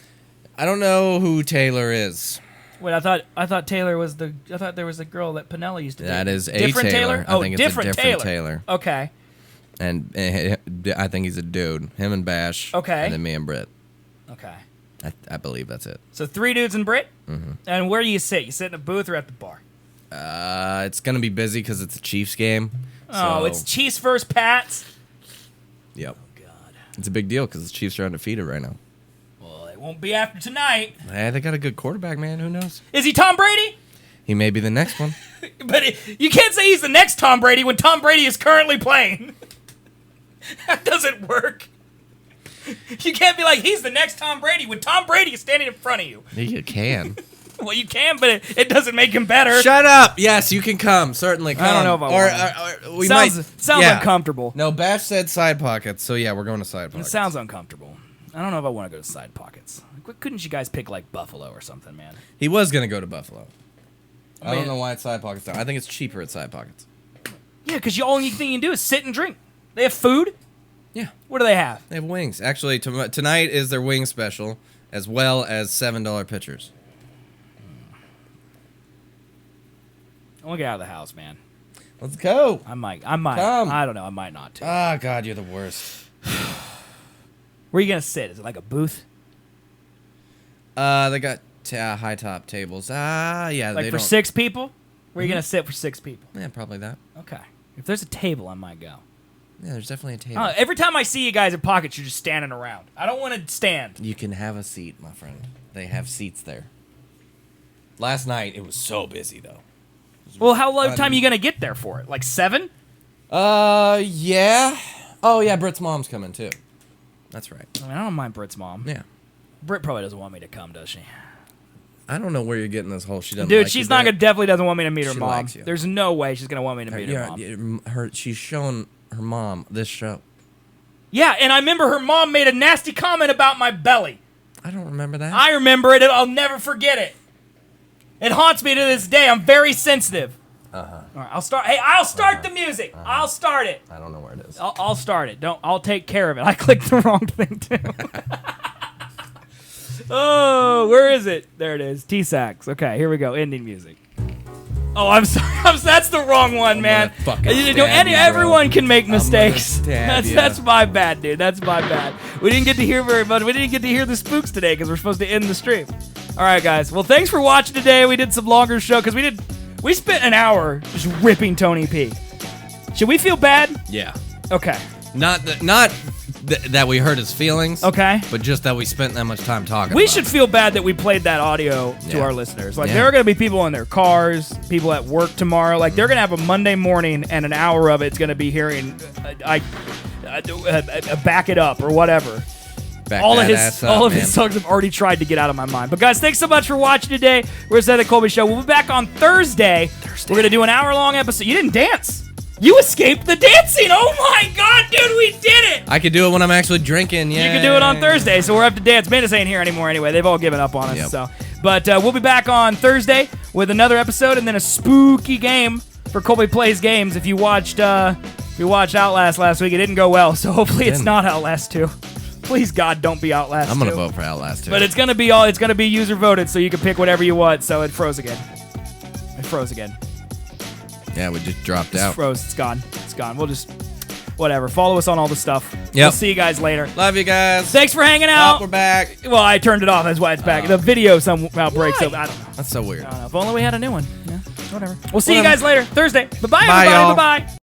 I don't know who Taylor is. Wait, I thought Taylor was the. I thought there was a girl that Pinella used to date. That is a different Taylor. I Oh, think it's a different different Taylor. Okay. And I think he's a dude. Him and Bash. Okay. And then me and Britt. Okay. I believe that's it. So 3 dudes and Brit. Mm-hmm. And where do you sit? You sit in a booth or at the bar? It's gonna be busy because it's a Chiefs game. Oh, so- it's Chiefs versus Pats. Yep. Oh God. It's a big deal because the Chiefs are undefeated right now. Well, it won't be after tonight. Hey, they got a good quarterback, man. Who knows? Is he Tom Brady? He may be the next one. But you can't say he's the next Tom Brady when Tom Brady is currently playing. That doesn't work. You can't be like, he's the next Tom Brady when Tom Brady is standing in front of you. You can. Well, you can, but it doesn't make him better. Shut up. Yes, you can come. Certainly come. I don't know if I or we sounds might. Yeah. uncomfortable. No, Bash said side pockets, so yeah, we're going to side It pockets. sounds uncomfortable. I don't know if I want to go to side pockets. Couldn't you guys pick like Buffalo or something, man? He was gonna go to Buffalo. I Man. don't know why it's side pockets. I think it's cheaper at side pockets. Yeah, because the only thing you can do is sit and drink. They have food. Yeah. What do they have? They have wings. Actually, tonight is their wing special, as well as $7 pitchers. I want to get out of the house, man. Let's go. I might. Come. I don't know. I might not too. Ah, God, you're the worst. Where are you gonna sit? Is it like a booth? They got high top tables. Yeah. Like they for don't- 6 people? Where are you gonna sit for 6 people? Yeah, probably that. Okay. If there's a table, I might go. Yeah, there's definitely a table. Every time I see you guys at Pockets, you're just standing around. I don't want to stand. You can have a seat, my friend. They have seats there. Last night, it was so busy, though. Well, how long time are you gonna get there for it? Like 7? Yeah. Oh, yeah, Britt's mom's coming, too. That's right. I mean, I don't mind Britt's mom. Yeah. Britt probably doesn't want me to come, does she? I don't know where you're getting this whole she doesn't Dude, like she's you not bit. gonna definitely doesn't want me to meet her She mom. likes you. There's no way she's gonna want me to meet her mom. She's showing her mom this show. Yeah, and I remember her mom made a nasty comment about my belly. I don't remember that. I remember it, and I'll never forget it. It haunts me to this day. I'm very sensitive. All right, I'll start. Hey, I'll start the music. I'll start it. I don't know where it is. I'll start it. I'll take care of it. I clicked the wrong thing too. Oh, where is it? There it is. T-Sax. Okay, here we go. Ending music. Oh, I'm sorry. That's the wrong one, man. Everyone can make mistakes. That's my bad, dude. That's my bad. We didn't get to hear very much. We didn't get to hear the spooks today because we're supposed to end the stream. All right, guys. Well, thanks for watching today. We did some longer show because we spent an hour just ripping Tony P. Should we feel bad? Yeah. Okay. Not that we hurt his feelings. Okay. But just that we spent that much time talking. We about should it. feel bad that we played that audio to our listeners. Like, there are going to be people in their cars, people at work tomorrow. Like, they're going to have a Monday morning, and an hour of it's going to be hearing, back it up or whatever. All of his songs have already tried to get out of my mind. But guys, thanks so much for watching today. We're setup.Colby show. We'll be back on Thursday. We're going to do an hour-long episode. You didn't dance. You escaped the dancing. Oh my God, dude, we did it. I could do it when I'm actually drinking. Yeah. You can do it on Thursday, so we're up to dance. Bandits ain't here anymore anyway. They've all given up on us. Yep. So, but we'll be back on Thursday with another episode and then a spooky game for Colby Plays Games. If you watched Outlast last week, it didn't go well. So hopefully it's not Outlast 2. Please God, don't be Outlast 2. I'm gonna vote for Outlast 2. But it's gonna be user voted, so you can pick whatever you want. So it froze again. Yeah, we just dropped out. It's froze. It's gone. We'll just whatever. Follow us on all the stuff. Yep. We'll see you guys later. Love you guys. Thanks for hanging out. We're back. Well, I turned it off. That's why it's back. The video somehow breaks up. I don't know. That's so weird. I don't know. If only we had a new one. Yeah, whatever. We'll see you guys later. Thursday. Bye-bye, Bye, everybody. y'all. Bye-bye.